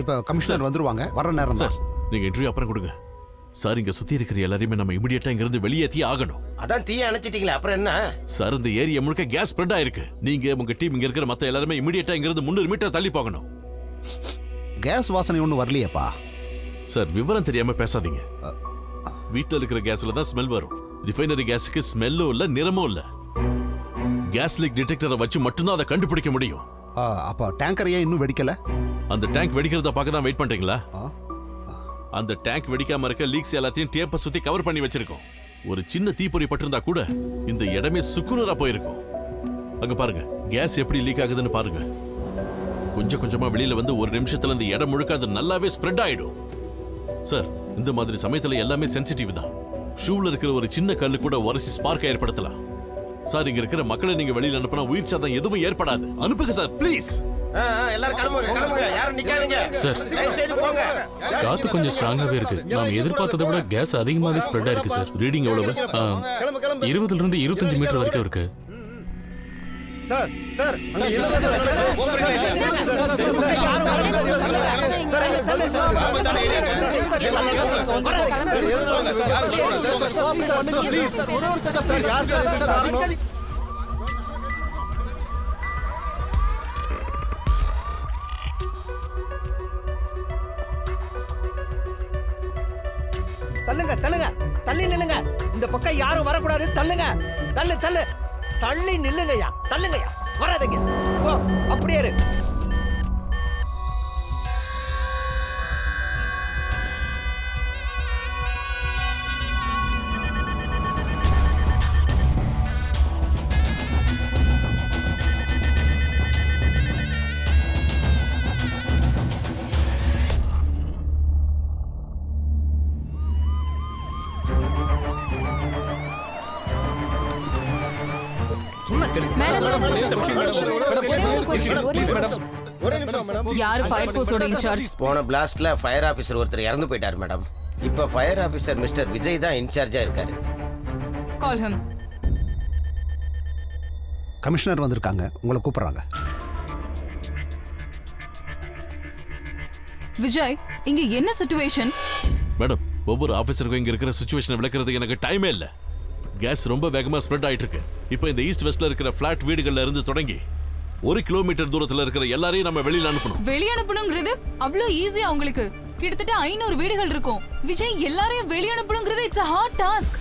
இப்ப கமிஷனர் வந்துருவாங்க. வர நேரம் சார், தான். நீங்க இன்டர்வியூ அப்புறம் கொடுங்க. சார், இங்க சுத்தி இருக்கிற எல்லாரையுமே நம்ம இமிடியேட்டா இங்க இருந்து வெளியேத்தி ஆகணும். அதான் தீய அணைச்சிட்டீங்களே, அப்புறம் என்ன? சார், இந்த ஏரியா முழுக்க கேஸ் ஸ்ப்ரெட் ஆயிருக்கு. நீங்க உங்க டீம் இங்க இருக்கிற மத்த எல்லாருமே இமிடியேட்டா இங்க இருந்து 300 மீட்டர் தள்ளி போகணும். கேஸ் வாசனை ஒன்றும் வரலையேப்பா. சார், விவரம் தெரியாம பேசாதீங்க. வீட்டுல இருக்கிற கேஸ்ல தான் ஸ்மெல் வரும். ரிஃபைனரி கேஸுக்கு ஸ்மெல்லும் இல்ல, நிறமும் இல்ல. கேஸ் லீக் டிடெக்டரை வச்சு மட்டும்தான் அதை கண்டுபிடிக்க முடியும். அப்ப டேங்கர் ஏன் இன்னும் வெடிக்கல? அந்த டேங்க் வெடிக்கிறத பார்க்க தான் வெயிட் பண்றீங்களா? அந்த டேங்க் வெடிக்காம இருக்க லீக்ஸ் எல்லாத்தையும் டேப்பை சுத்தி கவர் பண்ணி வச்சிருக்கோம். ஒரு சின்ன தீப்பொறி பட்டிருந்தா கூட இந்த இடமே சுக்குநூறா போயிருக்கும். அங்க பாருங்க, கேஸ் எப்படி லீக் ஆகுதுன்னு பாருங்க. கொஞ்சம் கொஞ்சமா வெளியில வந்து ஒரு நிமிஷத்துல இந்த இடம் முழுக்க அது நல்லாவே ஸ்ப்ரெட் ஆயிடும். சார், இந்த மாதிரி சமயத்துல எல்லாமே சென்சிட்டிவ் தான். ஷூல இருக்கிற ஒரு சின்ன கல்லு கூட உரசி ஸ்பார்க் ஏற்படுத்தலாம். சார், இங்க இருக்கிற மக்களை நீங்க வெளியில அனுப்பினா உயிர் சாதம் எதுவும் ஏற்படாது. அனுப்புங்க சார், ப்ளீஸ். எல்லாரும் கிளம்புங்க. யாரும் நிக்காதீங்க சார். போங்க. காத்து கொஞ்சம் ஸ்ட்ராங்காவே இருக்கு. நாம எதிர்பார்த்ததை விட கேஸ் அதிகமாவே ஸ்ப்ரெட் ஆயிருக்கு சார். ரீடிங் எவ்வளவு? 20 இருந்து 25 மீட்டர் வரைக்கும் இருக்கு. சார் சார் தள்ளுங்க தள்ளுங்க, தள்ளி நில்லுங்க. இந்த பக்கம் யாரும் வரக்கூடாது. தள்ளுங்க, தள்ளு தள்ளு, தள்ளி நில்லுங்கய்யா, தள்ளுங்கய்யா, வராதீங்க. ஓ, அப்படியே இரு. யாரு ஃபயர் ஃபோர்ஸோட இன்சார்ஜ்? போன பிளாஸ்ட்ல ஃபயர் ஆபீசர் ஒருத்தர் இறந்து போயிட்டார் மேடம். இப்ப ஃபயர் ஆபீசர் மிஸ்டர் விஜய் தான் இன்சார்ஜா இருக்காரு. Call him. கமிஷனர் வந்திருக்காங்க, உங்களை கூப்பிடுறாங்க. விஜய், இங்க என்ன சிச்சுவேஷன்? மேடம், ஒவ்வொரு ஆபீசருக்கும் இங்க இருக்கிற சிச்சுவேஷனை விளக்குறதுக்கு எனக்கு டைமே இல்ல. கேஸ் ரொம்ப வேகமா ஸ்ப்ரெட் ஆயிட்டு இருக்கு. இப்போ இந்த ஈஸ்ட் வெஸ்ட்ல இருக்கிற பிளாட் வீடுகள்ல இருந்து தொடங்கி 1 கிலோமீட்டர் தூரத்துல இருக்கிற எல்லாரையும் நம்ம வெளியில அனுப்பணும். வெளிய அனுப்பணும்ங்கிறது அவ்வளவு ஈஸியா உங்களுக்கு? கிட்டத்தட்ட 500 வீடுகள் இருக்கும். விஜய், எல்லாரையும் வெளிய அனுப்பணும்ங்கிறது it's a hard task.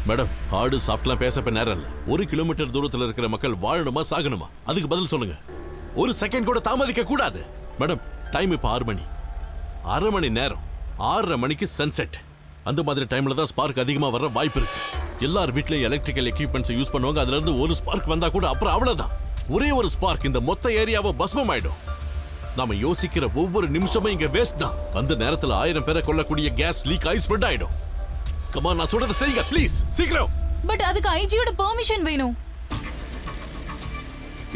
Madam, hard சாஃப்ட்லாம் பேசப்ப நேரம் இல்ல. 1 கிலோமீட்டர் தூரத்துல இருக்கிற மக்கள் வாழணுமா சாகணுமா, அதுக்கு பதில் சொல்லுங்க. ஒரு செகண்ட் கூட தாமதிக்க கூடாது. மேடம், டைம் இப்ப 6 மணி. 1/2 மணி நேரம், 6:30 மணிக்கு சன்செட். அந்த மாதிரி டைம்ல தான் ஸ்பார்க் அதிகமா வர வாய்ப்பு இருக்கு. எல்லார் வீட்லயும் எலக்ட்ரிக்கல் எக்யூப்மெண்ட்ஸ் யூஸ் பண்ணுவாங்க. அதுல இருந்து ஒரு ஸ்பார்க் வந்தா கூட அப்புறம் அவ்வளவுதான். ஒரே ஒரு ஸ்பார்க் இந்த மொத்த ஏரியாவை பஸ்மம் ஆயிடும். நாம யோசிக்கிற ஒவ்வொரு நிமிஷமும் இங்க வேஸ்ட் தான். அந்த நேரத்துல 1000 பேரை கொல்லக்கூடிய கேஸ் லீக் ஆகி ஸ்ப்ரெட் ஆயிடும். கமா, நான் சொல்றத செய்யுங்க ப்ளீஸ், சீக்கிரம். பட் அதுக்கு ஐஜியோட பெர்மிஷன் வேணும்.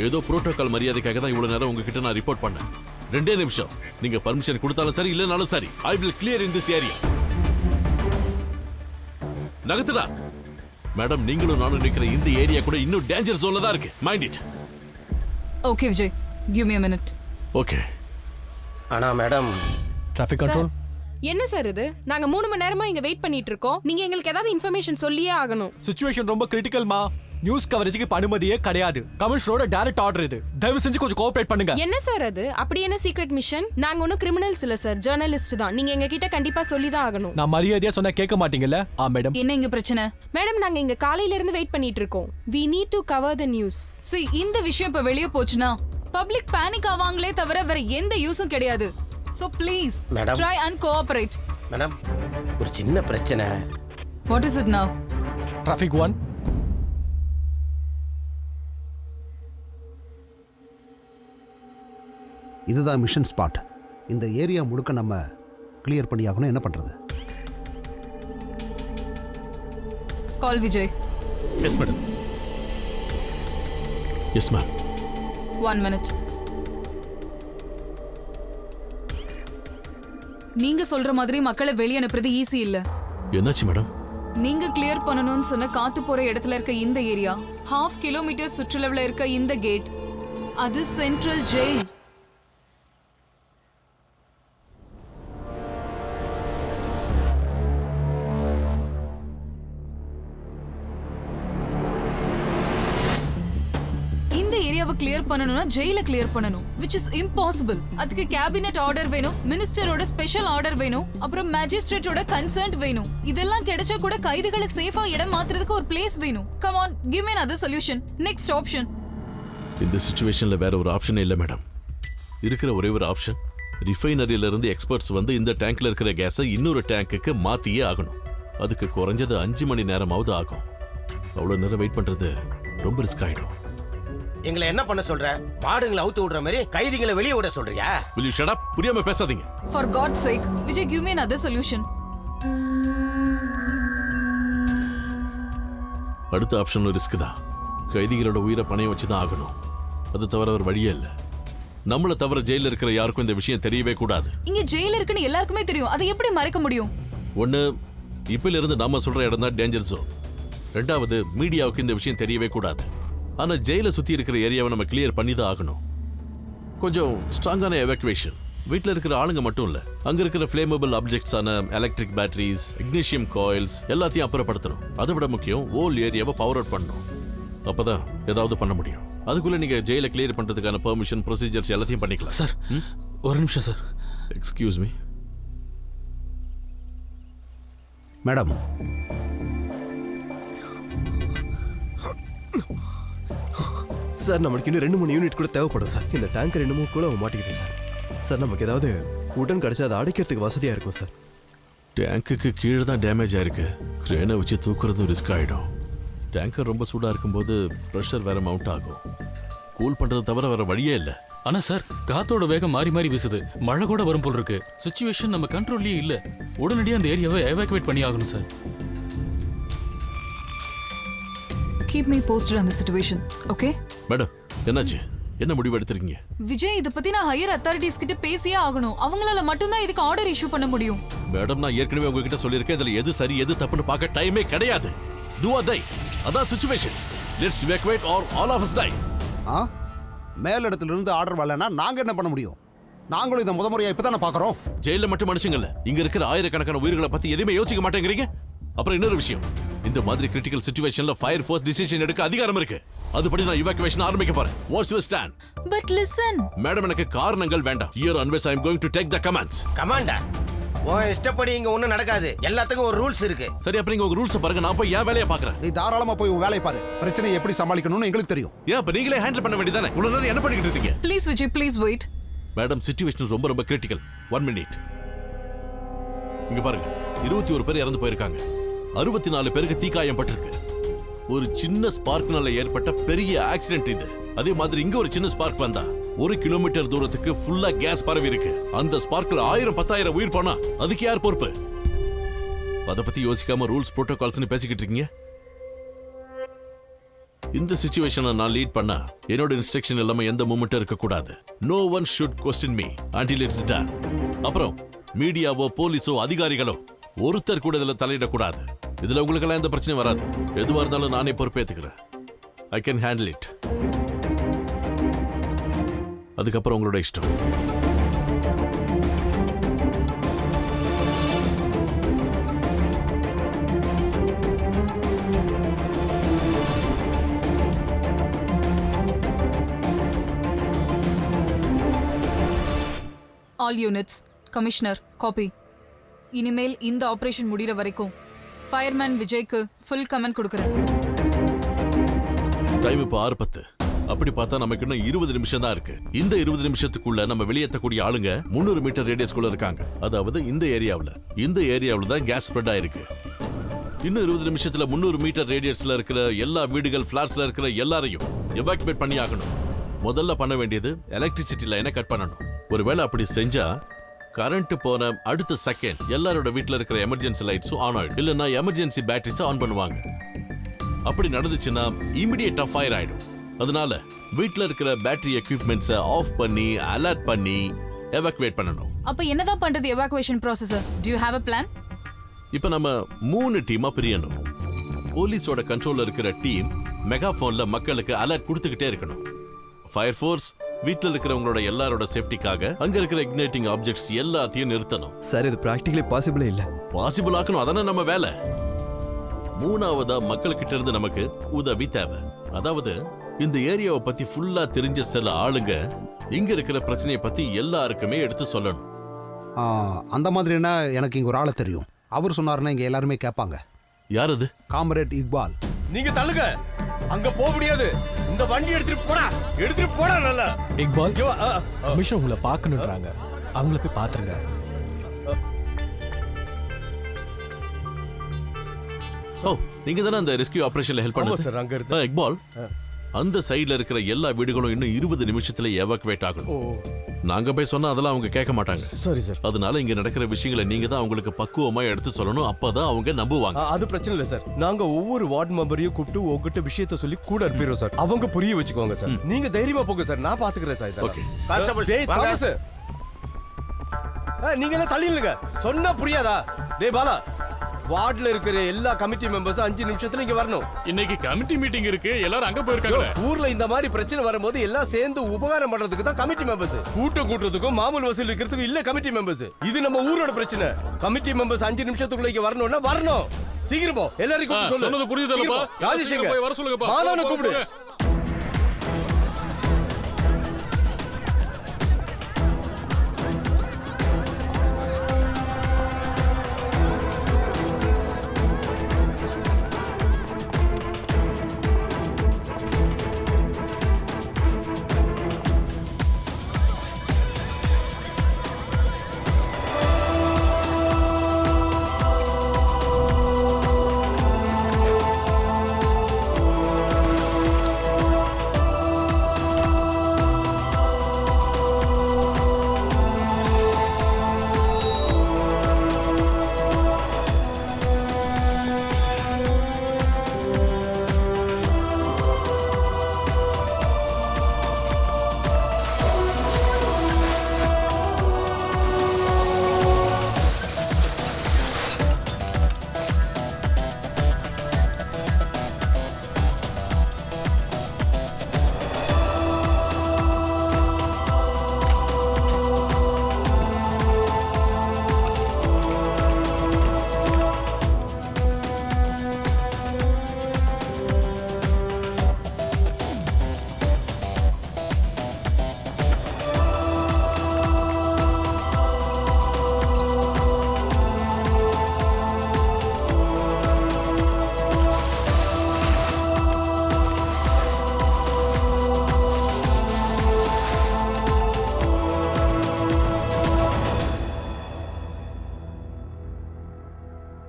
ஏதோ புரோட்டோகால் மரியாதைக்காக தான் இவ்வளவு நேரம் உங்ககிட்ட நான் ரிப்போர்ட் பண்ணேன். 2 நிமிஷம். நீங்க பர்மிஷன் கொடுத்தாலும் சரி, இல்லனாலும் சரி, I will clear in this area. நகத்துடா. மேடம், நீங்களும் நானும் நிக்கிற இந்த ஏரியா கூட இன்னும் டேஞ்சர் ஜோன்ல தான் இருக்கு. Mind it. Okay Vijay, give me a minute. Okay. ஆனா மேடம், டிராஃபிக் கண்ட்ரோல். என்ன சார் இது? நாங்க 3 மணி நேரமா இங்க வெயிட் பண்ணிட்டு இருக்கோம். நீங்க எங்களுக்கு ஏதாவது இன்ஃபர்மேஷன் சொல்லியே ஆகணும். சிச்சுவேஷன் ரொம்ப கிரிட்டிக்கல்மா. நியூஸ் கவரேஜ்க்கு அனுமதியே கிடையாது. கமிஷனரோட டைரக்ட் ஆர்டர் இது. தயவு செஞ்சு கொஞ்சம் கோஆபரேட் பண்ணுங்க. என்ன சார் அது? அப்படி என்ன சீக்ரெட் மிஷன்? நாங்க ஒன்னும் கிரிமினல்ஸ் இல்ல சார், ஜர்னலிஸ்ட் தான். நீங்க எங்க கிட்ட கண்டிப்பா சொல்லி தான் ஆகணும். நான் மரியாதையா சொன்னா கேட்க மாட்டீங்கல்ல? மேடம். என்ன இங்க பிரச்சனை? மேடம், நாங்க இங்க காலையில இருந்து வெயிட் பண்ணிட்டு இருக்கோம். we need to cover the news. see இந்த விஷயம் இப்ப வெளிய போச்சுனா பப்ளிக் பேனிக் ஆவாங்களே தவிர வேற எந்த யூஸும் கிடையாது. so please try and cooperate. Madam, ஒரு சின்ன பிரச்சனை. what is it now? Traffic 1. இதுதான் மிஷன் ஸ்பாட். இந்த ஏரியா முழுக்க நம்ம கிளியர் பண்ணியாகணும். என்ன பண்றது? Call Vijay. Yes madam. Yes ma'am. 1 minute. நீங்க சொல்ற மாதிரி மக்களை வெளிய அனுப்புறது ஈஸி இல்ல. என்னாச்சு மேடம்? நீங்க கிளியர் பண்ணணும்னு சொன்ன காத்து போற இடத்துல இருக்க இந்த ஏரியா, 1/2 கிலோமீட்டர் சுற்றளவுல இருக்க இந்த கேட், அது சென்ட்ரல் ஜெயில். இந்த ஏரியாவை கிளியர் பண்ணனும்னா ஜெயில கிளியர் பண்ணனும், which is impossible. அதுக்கு கேபினட் ஆர்டர் வேணும், மினிஸ்டரோட ஸ்பெஷல் ஆர்டர் வேணும், அப்புறம் மேஜிஸ்ட்ரேட்டோட கன்சர்ன் வேணும். இதெல்லாம் கிடைச்சா கூட கைதிகளை சேஃபா இடம் மாத்துறதுக்கு ஒரு பிளேஸ் வேணும். Come on, give me another solution. Next option. இந்த சிச்சுவேஷன்ல வேற ஒரு ஆப்ஷனே இல்ல மேடம். இருக்கிற ஒரே ஒரு ஆப்ஷன், ரிஃபைனரியில இருந்து எக்ஸ்பர்ட்ஸ் வந்து இந்த டேங்க்ல இருக்கிற கேஸை இன்னொரு டேங்குக்கு மாத்தியே ஆகணும். அதுக்கு குறைஞ்சது 5 மணி நேரமாவது ஆகும். அவ்வளவு நேரம் வெயிட் பண்றது ரொம்ப ரிஸ்க் ஆயிடும். எங்களை என்ன பண்ண சொல்ற? மாடுங்களை அவுத்து விடுற மாதிரி கைதிகளை வெளியே விட சொல்றியா? Will you shut up? புரியாம பேசாதீங்க. For God's sake, Vijay, give me another solution. அடுத்த ஆப்ஷனும் ரிஸ்க் தான். கைதிகளோட உயிரை பணையம் வச்சு தான் ஆகணும். அது தவிர ஒரு வழியே இல்லை. நம்மளை தவிர ஜெயில இருக்கிற யாருக்கும் இந்த விஷயம் தெரியவே கூடாது. இங்க ஜெயில் இருக்குன்னு எல்லாருக்குமே தெரியும். அதை எப்படி மறைக்க முடியும்? ஒண்ணு, இப்பல இருந்து நாம சொல்ற இடம் தான் டேஞ்சர் ஜோன். ரெண்டாவது, மீடியாவுக்கு இந்த விஷயம் தெரியவே கூடாது. ஆனா ஜெயில சுத்தி இருக்கிற ஏரியாவை நம்ம கிளியர் பண்ணி தான் ஆகணும். கொஞ்சம் ஸ்ட்ராங்கான எவாக்குவேஷன். வீட்டில் இருக்கிற ஆளுங்க மட்டும் இல்ல, அங்க இருக்கிற ஃபிளேமபிள் ஆப்ஜெக்ட்ஸான எலக்ட்ரிக் பேட்டரிஸ், இக்னிஷியம் காயில்ஸ் எல்லாத்தையும் அப்புறப்படுத்தணும். அதை விட முக்கியம், ஓல் ஏரியாவை பவர் அவுட் பண்ணணும். அப்பதான் ஏதாவது பண்ண முடியும். அதுக்குள்ள நீங்க ஜெயில கிளியர் பண்றதுக்கான பெர்மிஷன், ப்ரொசீஜர்ஸ் எல்லாத்தையும் பண்ணிக்கலாம். சார், ஒரு நிமிஷம் sir. Excuse me madam. Sir, நமக்கு இன்னும் 2-3 யூனிட் கூட தேவைப்படும் சார். இந்த டேங்கர் இன்னமும் கூட மாட்டேங்குது சார். சார், நமக்கு ஏதாவது உடன் கிடைச்சா அதை அடைக்கிறதுக்கு வசதியா இருக்கும் சார். டேங்குக்கு கீழே தான் டேமேஜ் ஆயிருக்கு. கிரேனை வச்சு தூக்குறதும் ரிஸ்க் ஆயிடும். டேங்கர் ரொம்ப சூடா இருக்கும்போது ப்ரெஷர் வேற மவுண்ட் ஆகும். கூல் பண்றது தவிர வேற வழியே இல்லை. ஆனா சார், காத்தோட வேகம் மாறி மாறி வீசுது. மழை கூட வரும் போல் இருக்கு. சிச்சுவேஷன் நம்ம கண்ட்ரோல்லயே இல்ல. உடனடியாக அந்த ஏரியாவை எவாக்குவேட் பண்ணி ஆகணும் sir. Keep me posted on the situation, okay? Madam, என்னாச்சு? என்ன முடிவு எடுத்துருக்கீங்க? விஜய், இத பத்தி நான் ஹையர் அத்தாரிட்டிஸ் கிட்ட பேசியே ஆகணும். அவங்களால மட்டும்தான் இதுக்கு ஆர்டர் இஷ்யூ பண்ண முடியும். மேடம், நான் ஏற்கனவே உங்ககிட்ட சொல்லியிருக்கேன், இதுல எது சரி எது தப்புன்னு பார்க்க டைமே கிடையாது. Do or die. அதான் situation. Let's evacuate or all of us die. மேலிடத்துல இருந்து ஆர்டர் வரலன்னா நாங்க என்ன பண்ண முடியும்? நாங்களும் இந்த முறையா இப்பதானே பாக்குறோம். ஜெயில மட்டும் மனுஷங்கல்ல, இங்க இருக்கிற ஆயிரக்கணக்கான உயிர்களை பத்தி எதுவுமே யோசிக்க மாட்டேங்கிறீங்க. அப்புறம் இன்னொரு விஷயம், இந்த மாதிரி கிரிட்டிக்கல் சிச்சுவேஷன்ல ஃபயர் ஃபோர்ஸ் டிசிஷன் எடுக்க அதிகாரம் இருக்கு. அதுபடி நான் இவாக்குவேஷன் ஆரம்பிக்க போறேன். What's your stand? But listen madam, எனக்கு காரணங்கள் வேண்டாம். Here unless I am going to take the commands. Commander, உன் இஷ்டப்படி இங்க ஒண்ணும் நடக்காது. எல்லாத்துக்கும் ஒரு ரூல்ஸ் இருக்கு. சரி, அப்ப நீங்க உங்க ரூல்ஸ் பாருங்க, நான் போய் என் வேலையை பாக்குறேன். நீ தாராளமா போய் உன் வேலையை பாரு. பிரச்சனையை எப்படி சமாளிக்கணும்னு எங்களுக்கு தெரியும். ஏன் அப்ப நீங்களே ஹேண்டில் பண்ண வேண்டியதானே? இவ்வளவு நேரம் என்ன பண்ணிக்கிட்டு இருக்கீங்க? Please Vijay, please wait. Madam, situation ரொம்ப ரொம்ப கிரிட்டிக்கல். 1 minute. இங்க பாருங்க, 21 பேர் இறந்து போயிருக்காங்க. 64 பேருக்கு தீக்காயம் பட்டிருக்கு. ஒரு சின்ன ஸ்பார்க்னால ஏற்பட்ட பெரிய ஆக்சிடென்ட் இது. அதே மாதிரி இங்க ஒரு சின்ன ஸ்பார்க் வந்தா 1 கிலோமீட்டர் தூரத்துக்கு ஃபுல்லா கேஸ் பரவி இருக்கு. அந்த ஸ்பார்க்ல 1000-10,000 உயிர் போனா அதுக்கு யார் பொறுப்பு? அத பத்தி யோசிக்காம ரூல்ஸ் புரோட்டோகால்ஸ்னு பேசிக்கிட்டு இருக்கீங்க. இந்த சிச்சுவேஷனை நான் லீட் பண்ணா என்னோட இன்ஸ்ட்ரக்ஷன் எல்லாமே எந்த மூமெண்ட்டும் இருக்க கூடாது. No one should question me until it's done. அப்புறம் மீடியாவோ போலீஸோ அதிகாரிகளோ ஒருத்தர் கூட இதுல தலையிடக்கூடாது. இதுல உங்களுக்கெல்லாம் எந்த பிரச்சனையும் வராது. எதுவா இருந்தாலும் நானே பொறுப்பேத்துக்கிறேன். I can handle it. அதுக்கப்புறம் உங்களோட இஷ்டம். All units, commissioner, copy. இனிமேல் இந்த ஆபரேஷன் முடிகிற வரைக்கும் ஃபயர்மேன் விஜய்க்கு ஃபுல் கமெண்ட் கொடுக்குறேன். டைம் இப்போ 6:10. அப்படி பார்த்தா நமக்கு இன்னும் 20 நிமிஷம் தான் இருக்கு. இந்த 20 நிமிஷத்துக்குள்ள நம்ம வெளியேற்றக்கூடிய ஆளுங்க 300 மீட்டர் ரேடியஸ்குள்ள இருக்காங்க. அதாவது இந்த ஏரியாவுல தான் கேஸ் ஸ்ப்ரெட் ஆயிருக்கு. இன்னும் 20 நிமிஷத்துல 300 மீட்டர் ரேடியஸ்ல இருக்கிற எல்லா வீடுகள், பிளாட்ஸ்ல இருக்கிற எல்லாரையும் எவாக்குவேட் பண்ணி ஆகணும். முதல்ல பண்ண வேண்டியது எலக்ட்ரிசிட்டி லைனை கட் பண்ணணும். ஒருவேளை அப்படி செஞ்சா கரண்ட் போன அடுத்த செகண்ட் எல்லாரோட வீட்டுல இருக்கிற எமர்ஜென்சி லைட்ஸும் ஆன் ஆயிடும். இல்லைன்னா எமர்ஜென்சி பேட்டரிஸ் ஆன் பண்ணுவாங்க. அப்படி நடந்துச்சுன்னா இமிடியேட்டா ஃபயர் ஆயிடும். அதனால வீட்டுல இருக்கிற பேட்டரி எக்யூப்மெண்ட்ஸை ஆஃப் பண்ணி அலர்ட் பண்ணி எவாக்குவேட் பண்ணணும். அப்ப என்னதான் பண்றது evacuation process? To you have a plan? இப்ப நம்ம 3 டீமா பிரியணும். போலீஸோட கண்ட்ரோல்ல இருக்கிற டீம் மெகாஃபோன்ல மக்களுக்கு அலர்ட் கொடுத்துக்கிட்டே இருக்கணும். ஃபயர் ஃபோர்ஸ் வீட்டில் இருக்கிறவங்களோட எல்லாரோட சேஃப்டிக்காக அங்க இருக்கிற இக்னைட்டிங் ஆப்ஜெக்ட்ஸ் எல்லாத்தையும் நிறுத்தணும். சார் இது பிராக்டிகலி பாசிபிளே இல்ல. பாசிபிள் ஆக்கணும், அதானே நம்ம வேலை. 3ஆவதா மக்கள்கிட்ட இருந்து நமக்கு உதவி தேவை. அதாவது இந்த ஏரியாவை பத்தி ஃபுல்லா தெரிஞ்ச சில ஆளுங்க இங்க இருக்கிற பிரச்சனையை பத்தி எல்லாருக்குமே எடுத்து சொல்லணும். அந்த மாதிரினா எனக்கு இங்க ஒரு ஆளை தெரியும். அவர் சொன்னாருன்னா இங்க எல்லாருமே கேட்பாங்க. யார் அது? காம்ரேட் இக்பால். நீங்க தள்ளுங்க, அங்க போக முடியாது. இந்த வண்டி எடுத்துட்டு போடா நல்லா. இக்பால் கமிஷன் உங்களை பார்க்கணுன்றாங்க, அவங்கள போய் பாத்துருங்க. ஓ, நீங்க தானே அந்த ரெஸ்கியூ ஆபரேஷன்ல ஹெல்ப் பண்ணது? சார் அங்க இருந்து இக்பால், அந்த சைடுல இருக்கிற எல்லா வீடுகளும் இன்னும் 20 நிமிஷத்துல எவாக்குவேட் ஆகணும். நாங்க போய் சொன்னா அதெல்லாம் அவங்க கேட்க மாட்டாங்க. சரி சார். அதனால இங்க நடக்கிற விஷயங்களை நீங்க தான் அவங்களுக்கு பக்குவமா எடுத்து சொல்லணும். அப்பதான் அவங்க நம்புவாங்க. அது பிரச்சனை இல்ல சார். நாங்க ஒவ்வொரு வார்டு மெம்பரையும் கூப்பிட்டு உங்ககிட்ட விஷயத்த சொல்லி கூட அனுப்பிடுறோம் சார். அவங்க புரிய வச்சுக்கோங்க சார். நீங்க தைரியமா போங்க சார், நான் பாத்துக்கிறேன் சார். ஓகே. டேய் தாமஸ், நீங்க என்ன தள்ளி நில்லுங்க, சொன்னா புரியாதா? டேய் பாலா, வார்டுல இருக்கிற எல்லா கமிட்டி மெம்பர்ஸ் 5 நிமிஷத்துல இங்க வரணும். இன்னைக்கு கமிட்டி மீட்டிங் இருக்கு, எல்லாரும் அங்க போயிருக்காங்க. ஊர்ல இந்த மாதிரி பிரச்சனை வரும்போது எல்லாம் சேர்ந்து உபகாரம் பண்றதுக்கு தான் கமிட்டி மெம்பர்ஸ். கூட்டம் கூட்டுறதுக்கும் மாமூல் வசூல் வைக்கிறதுக்கும் இல்ல கமிட்டி மெம்பர்ஸ். இது நம்ம ஊரோட பிரச்சனை. கமிட்டி மெம்பர்ஸ் 5 நிமிஷத்துக்குள்ள இங்க வரணும்னா வரணும். சீக்கிரம் போ, எல்லாரையும் கூப்பிட்டு சொல்லு. சொன்னது புரியுதல்லப்பா? ராஜேஷ் போய் வர சொல்லுங்கப்பா. மாதவனை கூப்பிடு.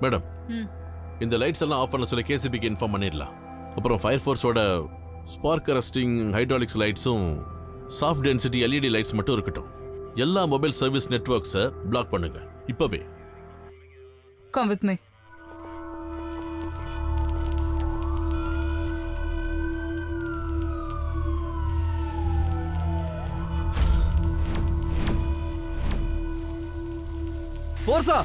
மேடம், இந்த லைட்ஸ் எல்லாம் ஆஃப் பண்ண சொல்லி கேசிபிக்கு இன்ஃபார்ம் பண்ணிடலாம். அப்புறம் ஃபயர் ஃபோர்ஸோட ஸ்பார்க் அரெஸ்டிங் ஹைட்ராலிக்ஸ் லைட்ஸும் சாஃப்ட் டென்சிட்டி எல்இடி லைட்ஸ் மட்டும் இருக்கட்டும். எல்லா மொபைல் சர்வீஸ் நெட்வொர்க்ஸை பிளாக் பண்ணுங்க இப்பவே. Come with me. போர்ஸா,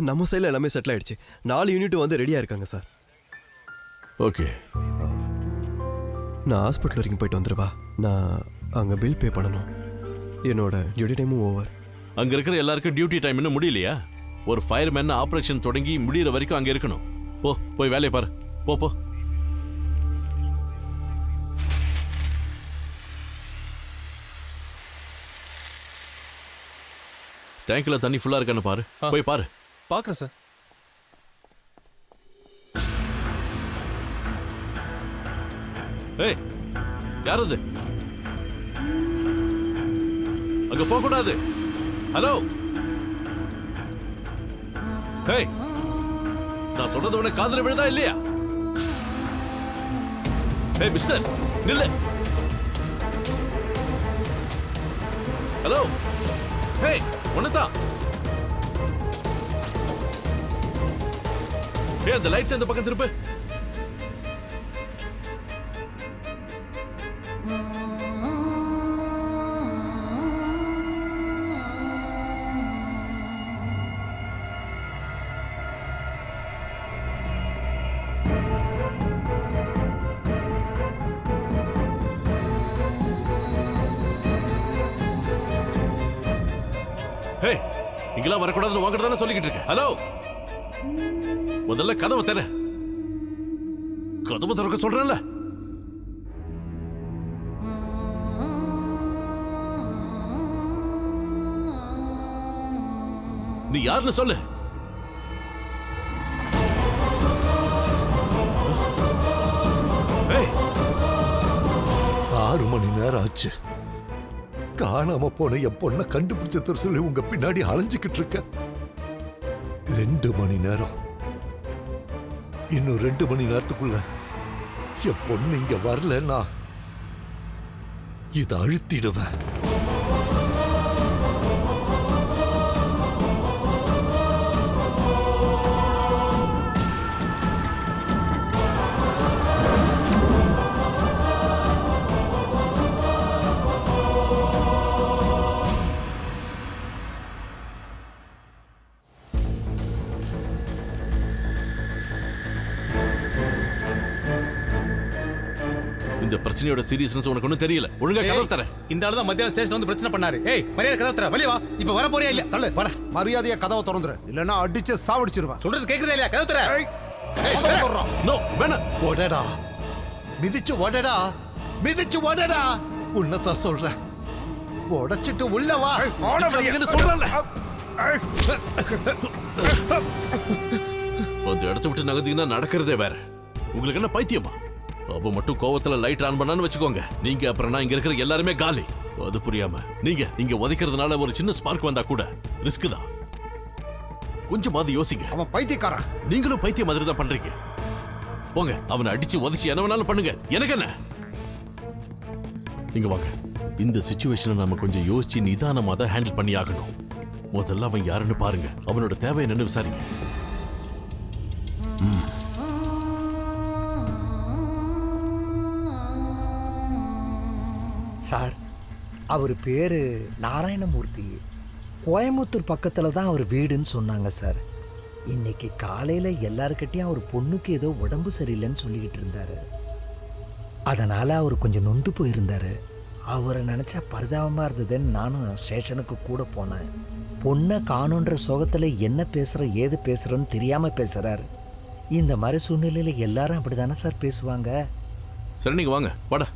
நம்ம சைடில் எல்லாமே செட்டில் ஆயிடுச்சு. 4 யூனிட் வந்து ரெடியாக இருக்காங்க சார். ஓகே, நான் ஹாஸ்பிட்டல் வரைக்கும் போயிட்டு வந்துடுவா. நான் அங்கே பில் பே பண்ணணும். என்னோட டியூட்டி டைமும் ஓவர். அங்க இருக்கிற எல்லாருக்கும் டியூட்டி டைம் இன்னும் முடியலையா? ஒரு ஃபயர்மேன் ஆபரேஷன் தொடங்கி முடிகிற வரைக்கும் அங்க இருக்கணும். போய் வேலையை பாரு. போ. டேங்க்ல தண்ணி ஃபுல்லா இருக்கான்னு பாரு. போய் பாரு. பாக்குறேன் சார். ஏய், யார் அது? அங்க போக கூடாது. ஹலோ, ஏய், நான் சொல்றது உனக்கு காதுல விழுதா இல்லையா? ஏய் மிஸ்டர், நில்லு. ஹலோ, ஏய், ஒண்ணுதான். ஏய், அந்த லைட்ஸ் அந்த பக்கம் திருப்பு. ஹே, இங்கெல்லாம் வரக்கூடாதுன்னு உங்ககிட்ட தானே சொல்லிக்கிட்டு இருக்கேன். ஹலோ, முதல்ல கதவை தர. கதவை திறக்க சொல்றேன்ல. நீ யாருன்னு சொல்லு. ஏய், 6 மணி நேரம் ஆச்சு. காணாம போன என் பொண்ணை கண்டுபிடிச்ச சொல்லி உங்க பின்னாடி அலைஞ்சுக்கிட்டு இருக்க. 2 மணி நேரம். இன்னும் 2 மணி நேரத்துக்குள்ள என் பொண்ணு இங்க வரலன்னா இதை அழுத்திடுவேன். இந்த பிரச்சனையோட சீரியஸ்னஸ் உனக்கு ஒன்றும் தெரியல. ஒழுங்கா கதவை தர. இந்த ஆளு தான் மத்தியான ஸ்டேஷன் வந்து பிரச்சனை பண்ணாரு. ஏய், மரியாதை கதவை தர. வெளிய வா. இப்ப வர போறியா இல்ல? தள்ளு வாடா. மரியாதையா கதவை திறந்துரு, இல்லன்னா அடிச்சு சாவடிச்சிருவேன். சொல்றது கேக்குதா இல்லையா? கதவை தர. நோ, வேணாம். ஓடடா, மிதிச்சு ஓடடா, மிதிச்சு ஓடடா. உன்னதான் சொல்றேன். உடைச்சிட்டு உள்ள வா. சொல்றல. அந்த இடத்த விட்டு நகர்ந்தீங்கன்னா நடக்கிறதே வேற. உங்களுக்கு என்ன பைத்தியமா? அவ மட்டும் கோவத்துல லைட் ஆன் பண்ணான்னு வச்சுக்கோங்க, நீங்க அப்புறம் நான் இங்க இருக்கிற எல்லாருமே காலி. அது புரியாம நீங்க இங்க உதைக்கிறதுனால ஒரு சின்ன ஸ்பார்க் வந்தா கூட ரிஸ்க் தான். கொஞ்சமாவது யோசிங்க. அவன் பைத்தியக்காரன். நீங்களும் பைத்தியம் மாதிரி தான் பண்றீங்க. போங்க, அவனை அடிச்சு உதைச்சு என்ன வேணாலும் பண்ணுங்க, எனக்கு என்ன. நீங்க வாங்க. இந்த சிச்சுவேஷனை நாம கொஞ்சம் யோசிச்சு நிதானமா தான் ஹேண்டில் பண்ணி ஆகணும். முதல்ல அவன் யாருன்னு பாருங்க, அவனோட தேவை என்னன்னு விசாரிங்க. சார், அவர் பேரு நாராயணமூர்த்தி. கோயம்புத்தூர் பக்கத்தில் தான் அவர் வீடுன்னு சொன்னாங்க சார். இன்னைக்கு காலையில் எல்லாருக்கிட்டையும் அவர் பொண்ணுக்கு ஏதோ உடம்பு சரியில்லைன்னு சொல்லிக்கிட்டு இருந்தாரு. அதனால் அவர் கொஞ்சம் நொந்து போயிருந்தார். அவரை நினச்சா பரிதாபமாக இருந்ததுன்னு நானும் ஸ்டேஷனுக்கு கூட போனேன். பொண்ணை காணுன்ற சோகத்தில் என்ன பேசுகிற ஏது பேசுகிறோன்னு தெரியாமல் பேசுகிறாரு. இந்த மாதிரி சூழ்நிலையில் எல்லாரும் அப்படி தானே சார் பேசுவாங்க. சரி, நீங்க வாங்க. வாடா.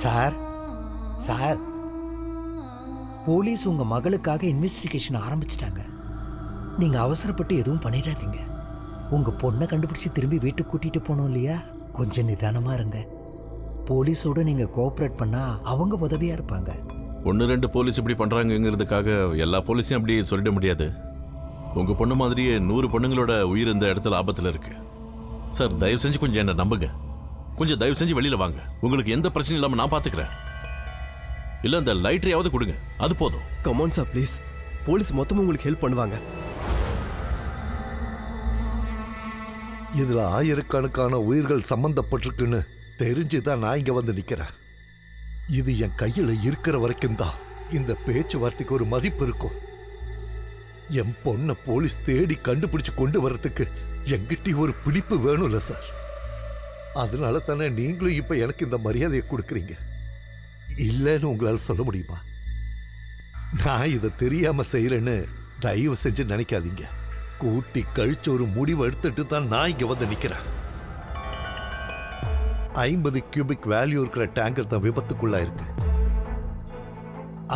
சார், சார், போலீஸ் உங்க மகளுக்காக இன்வெஸ்டிகேஷன் ஆரம்பிச்சிட்டாங்க. நீங்க அவசரப்பட்டு எதுவும் பண்ணிடாதீங்க. உங்க பொண்ணை கண்டுபிடிச்சு திரும்பி வீட்டுக்கு கூட்டிட்டு போனோம் இல்லையா, கொஞ்சம் நிதானமா இருங்க. போலீஸோட நீங்க கோஆபரேட் பண்ணா அவங்க உதவியா இருப்பாங்க. 1-2 போலீஸ் இப்படி பண்றாங்கிறதுக்காக எல்லா போலீஸையும் அப்படி சொல்லிட முடியாது. உங்க பொண்ணு மாதிரியே 100 பொண்ணுங்களோட உயிர் இந்த இடத்துல ஆபத்துல இருக்கு. சார், தயவு செஞ்சு கொஞ்சம் என்ன நம்புங்க. கொஞ்சம் தயவு செஞ்சு வெளியில வாங்க. உங்களுக்கு எந்த பிரச்சனையும் இல்லாம நான் பாத்துக்கிறேன். இல்ல அந்த லைட்டரையாவது கொடுங்க, அது போதும். Come on sir, please. போலீஸ் மொத்தமும் உங்களுக்கு ஹெல்ப் பண்ணுவாங்க. இதுல ஆயிரக்கணக்கான உயிர்கள் சம்பந்தப்பட்டிருக்குன்னு தெரிஞ்சுதான் நான் இங்க வந்து நிக்கிறேன். இது என் கையில இருக்கிற வரைக்கும் தான் இந்த பேச்சுவார்த்தைக்கு ஒரு மதிப்பு இருக்கும். என் பொண்ணை போலீஸ் தேடி கண்டுபிடிச்சு கொண்டு வர்றதுக்கு என்கிட்ட ஒரு பிடிப்பு வேணும்ல சார். அதனால தானே நீங்களும் இப்ப எனக்கு இந்த மரியாதையை கொடுக்குறீங்க. இல்லைன்னு உங்களால சொல்ல முடியுமா? நான் இதை தெரியாம செய்யறேன்னு தயவு செஞ்சு நினைக்காதீங்க. கூட்டி கழிச்சு ஒரு முடிவு எடுத்துட்டு தான் நான் இங்க வந்து நிக்கிறேன். 50 கியூபிக் வேல்யூ இருக்கிற டேங்கர் தான் விபத்துக்குள்ளா இருக்கு.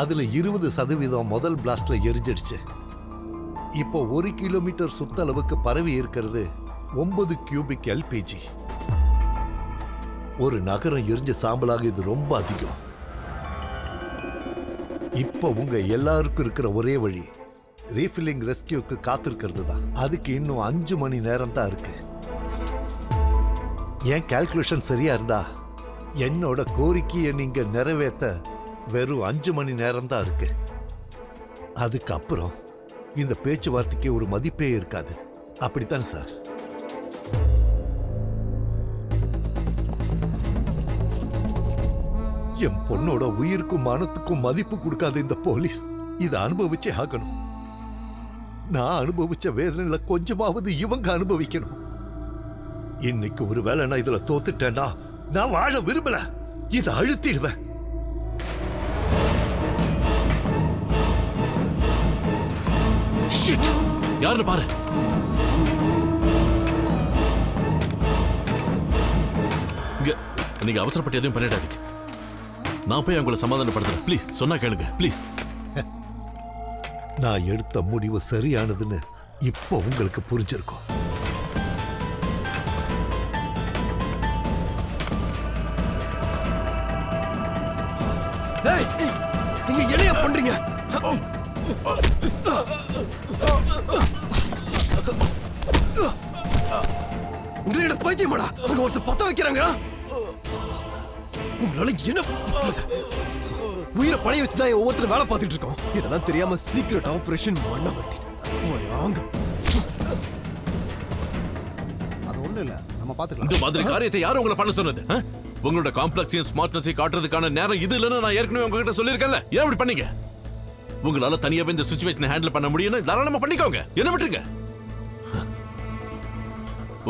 அதுல 20% முதல் பிளாஸ்ட்ல எரிஞ்சிடுச்சு. இப்போ 1 கிலோமீட்டர் சுத்தளவுக்கு பரவி இருக்கிறது 9 கியூபிக் எல்பிஜி. ஒரு நகரம் எரிஞ்ச சாம்பலாக இது ரொம்ப அதிகம். இப்போ உங்க எல்லாருக்கும் இருக்கிற ஒரே வழி ரீஃபில்லிங் ரெஸ்கியூக்கு காத்திருக்கிறது தான். அதுக்கு இன்னும் 5 மணி நேரம் தான் இருக்கு. என் கால்குலேஷன் சரியா இருந்தா என்னோட கோரிக்கையை நீங்க நிறைவேற்ற வெறும் 5 மணி நேரம் தான் இருக்கு. அதுக்கப்புறம் இந்த பேச்சுவார்த்தைக்கு ஒரு மதிப்பே இருக்காது. அப்படித்தானே சார்? என் பொண்ணோட உயிருக்கும் மானத்துக்கும் மதிப்பு கொடுக்காத இந்த போலீஸ் இதை அனுபவிச்சே ஆகணும். நான் அனுபவிச்ச வேதனையில கொஞ்சமாவது இவங்க அனுபவிக்கணும். இன்னைக்கு ஒருவேளை நான் இதுல தோத்துட்டேன்னா நான் வாழ விரும்பல. இதை அழுத்திடுவேன். யாருன்னு பாரு. நீங்க அவசரப்பட்டு எதுவும் பண்ணிடாதீங்க. நான் போய் உங்களை சமாதானப்படுத்துறேன். ப்ளீஸ் சொன்னா கேளுங்க ப்ளீஸ். நான் எடுத்த முடிவு சரியானதுன்னு இப்போ உங்களுக்கு புரிஞ்சிருக்கும். நீங்க என்னையா பண்றீங்க? உங்களோட பைத்தியமாடா? அங்க ஒருத்தர் பத்த வைக்கிறாங்க. உங்களால என்ன உயிரை பணைய வச்சுதான் ஒவ்வொருத்தரும் வேலை பார்த்துட்டு இருக்கோம். இதெல்லாம் தெரியாம சீக்ரெட் ஆபரேஷன் பண்ண மாட்டேன். அது ஒண்ணு இல்ல, நம்ம பாத்துக்கலாம். இந்த மாதிரி காரியத்தை யாரும் உங்களை பண்ண சொன்னது? உங்களோட காம்ப்ளெக்ஸையும் ஸ்மார்ட்னஸையும் காட்டுறதுக்கான நேரம் இது இல்லைன்னு நான் ஏற்கனவே உங்ககிட்ட சொல்லியிருக்கேன்ல. ஏன் இப்படி பண்ணீங்க? உங்களால தனியாவே இந்த சிச்சுவேஷனை ஹேண்டில் பண்ண முடியும்னு தாராளமா பண்ணிக்கோங்க. என்ன விட்டுருங்க.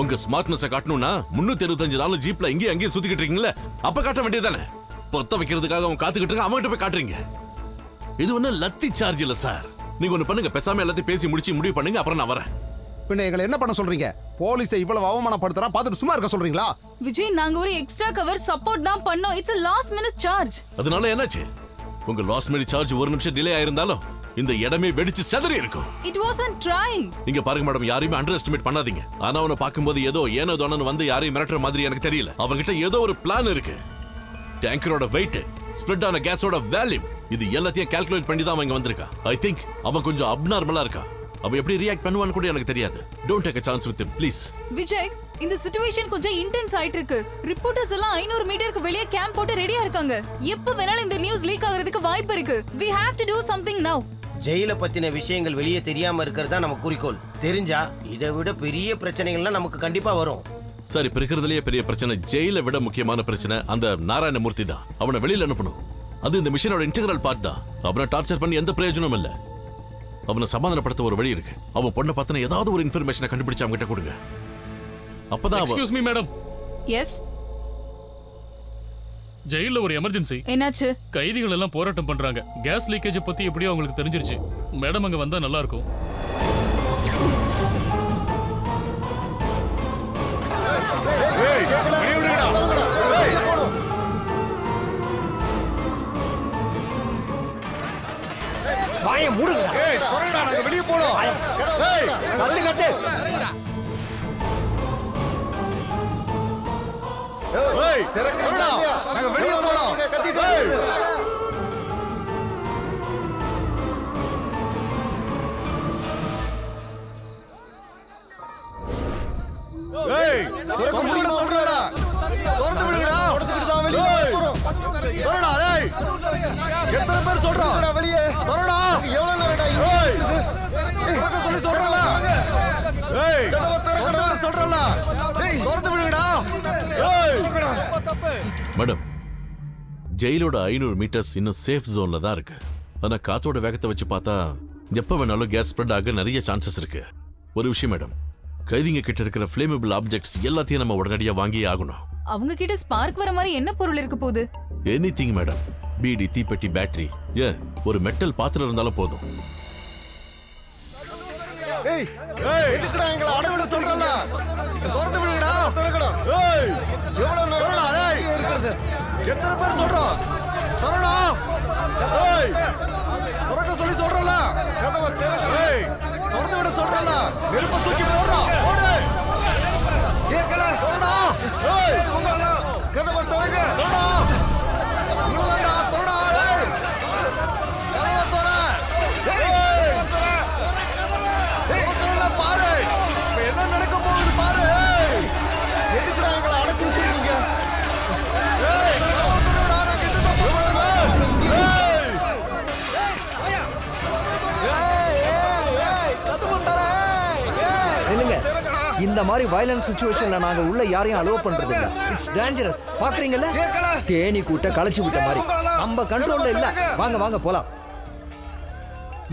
உங்க ஸ்மார்ட்னஸை காட்டணும்னா 365 நாள் ஜீப்ல இங்கேயும் அங்கேயும் சுத்திக்கிட்டு இருக்கீங்களே, அப்ப காட்ட வேண்டியதானே? பொத்த வைக்கிறதுக்காக அவன் காத்துக்கிட்டு இருக்க, அவன்கிட்ட போய் காட்டுறீங்க. இது ஒண்ணு லத்தி சார்ஜ் இல்ல சார். நீங்க ஒண்ணு பண்ணுங்க, பேசாம எல்லாத்தையும் பேசி முடிச்சு முடிவு பண்ணுங்க, அப்புறம் நான் வரேன். பின்ன எங்களை என்ன பண்ண சொல்றீங்க? போலீஸை இவ்வளவு அவமானப்படுத்துறா பார்த்துட்டு சும்மா இருக்க சொல்றீங்களா? விஜய், நாங்க ஒரு எக்ஸ்ட்ரா கவர் சப்போர்ட் தான் பண்ணோம். It's a last minute charge. அதனால என்னாச்சு? உங்க லாஸ்ட் மினிட் சார்ஜ் ஒரு நிமிஷம் டிலே ஆயிருந்தாலும் இந்த இடமே வெடிச்சு செதறி இருக்கும். It wasn't try. இங்க பாருங்க மேடம், யாரையுமே அண்டர் எஸ்டிமேட் பண்ணாதீங்க. ஆனா அவனை பார்க்கும்போது ஏதோ ஏனோ தானோன்னு வந்து யாரையும் மிரட்டுற மாதிரி எனக்கு தெரியல. அவன்கிட்ட ஏதோ ஒரு பிளான் இருக்கு. டேங்கரோட வெயிட், ஸ்ப்ரெட் ஆன கேஸோட வேல்யூ, இது எல்லாத்தையும் கால்குலேட் பண்ணி தான் அவன் இங்க வந்திருக்கான். ஐ திங்க் அவன் கொஞ்சம் அப்நார்மலா இருக்கான். அவன் எப்படி ரியாக்ட் பண்ணுவான்னு கூட எனக்கு தெரியாது. Don't take a chance with him please. Vijay, இந்த சிச்சுவேஷன் கொஞ்சம் இன்டென்ஸ் ஆயிட்டு இருக்கு. ரிப்போர்ட்டர்ஸ் எல்லாம் 500 மீட்டருக்கு வெளியே கேம்ப் போட்டு ரெடியா இருக்காங்க. எப்ப வேணாலும் இந்த நியூஸ் லீக் ஆகிறதுக்கு வாய்ப்பு இருக்கு. We have to do something now. ஜெயில பத்தின விஷயங்கள் வெளியே தெரியாம இருக்கிறதா நம்ம குறிக்கோள். தெரிஞ்சா இதை விட பெரிய பிரச்சனைகள்லாம் நமக்கு கண்டிப்பா வரும். சரி, இருக்கிறதுலயே பெரிய பிரச்சனை, ஜெயில விட முக்கியமான பிரச்சனை அந்த நாராயணமூர்த்தி தான். அவனை வெளியில அனுப்பணும். அது இந்த மிஷனோட இன்டெகிரல் பார்ட் தான். அவனை டார்ச்சர் பண்ணி எந்த பிரயோஜனமும் இல்ல. அவனை சமாதானப்படுத்த ஒரு வழி இருக்கு. அவன் பொண்ணை பத்தின ஏதாவது ஒரு இன்ஃபர்மேஷனை கண்டுபிடிச்சு அவங்க கிட்ட கொடுங்க. அப்பதான் எக்ஸ்கியூஸ் மீ மேடம். எஸ். ஜெயில ஒரு எமர்ஜென்சி. என்னாச்சு? கைதிகள் எல்லாம் போராட்டம் பண்றாங்க. கேஸ் லீக்கேஜ் பத்தி எப்படியோ அவங்களுக்கு தெரிஞ்சிருச்சு. மேடம் அங்க வந்தா நல்லா இருக்கும். வாயை மூடுங்க. ஏய், போறடா, நாங்க வெளிய போறோம். ஏய், கட்டு கட்டு. ஏய், திறக்கடா. நாங்க வெளிய போறோம். கட்டிட்டு. ஏய், திறந்து விட சொல்றடா. திறந்து விடுடா. உடைச்சிட்டு தான் வெளிய போறோம். போறடா டேய். எத்தனை பேர் சொல்றா? வெளிய. போறடா. எவ்வளவு நேரடா இருக்குது? திறக்க சொல்லி சொல்றல. ஏய், திறக்க சொல்றல. டேய், திறந்து விடுடா. ஏய். மேடம், ஜெயிலோட 500 மீட்டர்ஸ் இன்னும் சேஃப் ஜோன்ல தான் இருக்கு. ஆனா காத்தோட வேகத்தை வச்சு பார்த்தா எப்ப வேணாலும் கேஸ் ஸ்ப்ரெட் ஆக நிறைய சான்சஸ் இருக்கு. ஒரு விஷயம் மேடம், கைதிங்க கிட்ட இருக்கிற ஃப்ளேமபிள் ஆப்ஜெக்ட்ஸ் எல்லாத்தையும் நம்ம உடனடியா வாங்கியே ஆகணும். அவங்க கிட்ட ஸ்பார்க் வர மாதிரி என்ன பொருள் இருக்க போகுது? Anything madam. பீடி, தீப்பெட்டி, பேட்டரி, ஒரு மெட்டல் பாத்திரம் இருந்தாலும் போதும். ஏய், ஏய், எதுக்குடா எங்களை அட விட சொல்றல? திறந்து விடுடா. திறக்கடா. ஏய், எவ்வளவு நேரம்டா டேய் இருக்குது? எத்தனை பேர் சொல்றோம்? திறடா. ஏய், திறக்க சொல்லி சொல்றல. கதவை திறக்க. ஏய், திறந்து விட சொல்றல. நெருப்பு தூக்கி போடுறா. போடு. கேக்கல. திறடா. ஏய், கதவை திறங்க. திறடா. இவ்வளவுதான்டா. திறடா. ஏய், கதவை திற. ஏய், திற. பாரு, என்ன நடக்க போகுது பாரு. எதுக்குடா எங்களை அடைச்சு வச்சிருக்கீங்க? ஏய், நாங்க கிட்ட இந்த மாதிரி வயலன்ஸ் சிச்சுவேஷன்ல நாங்க உள்ள யாரையும் அலோவ் பண்றது இல்ல. It's dangerous. பாக்குறீங்கல்ல, தேனி கூட்ட களைச்சு விட்ட மாதிரி. நம்ம கண்ட்ரோல்ல இல்ல. வாங்க வாங்க போலாம்.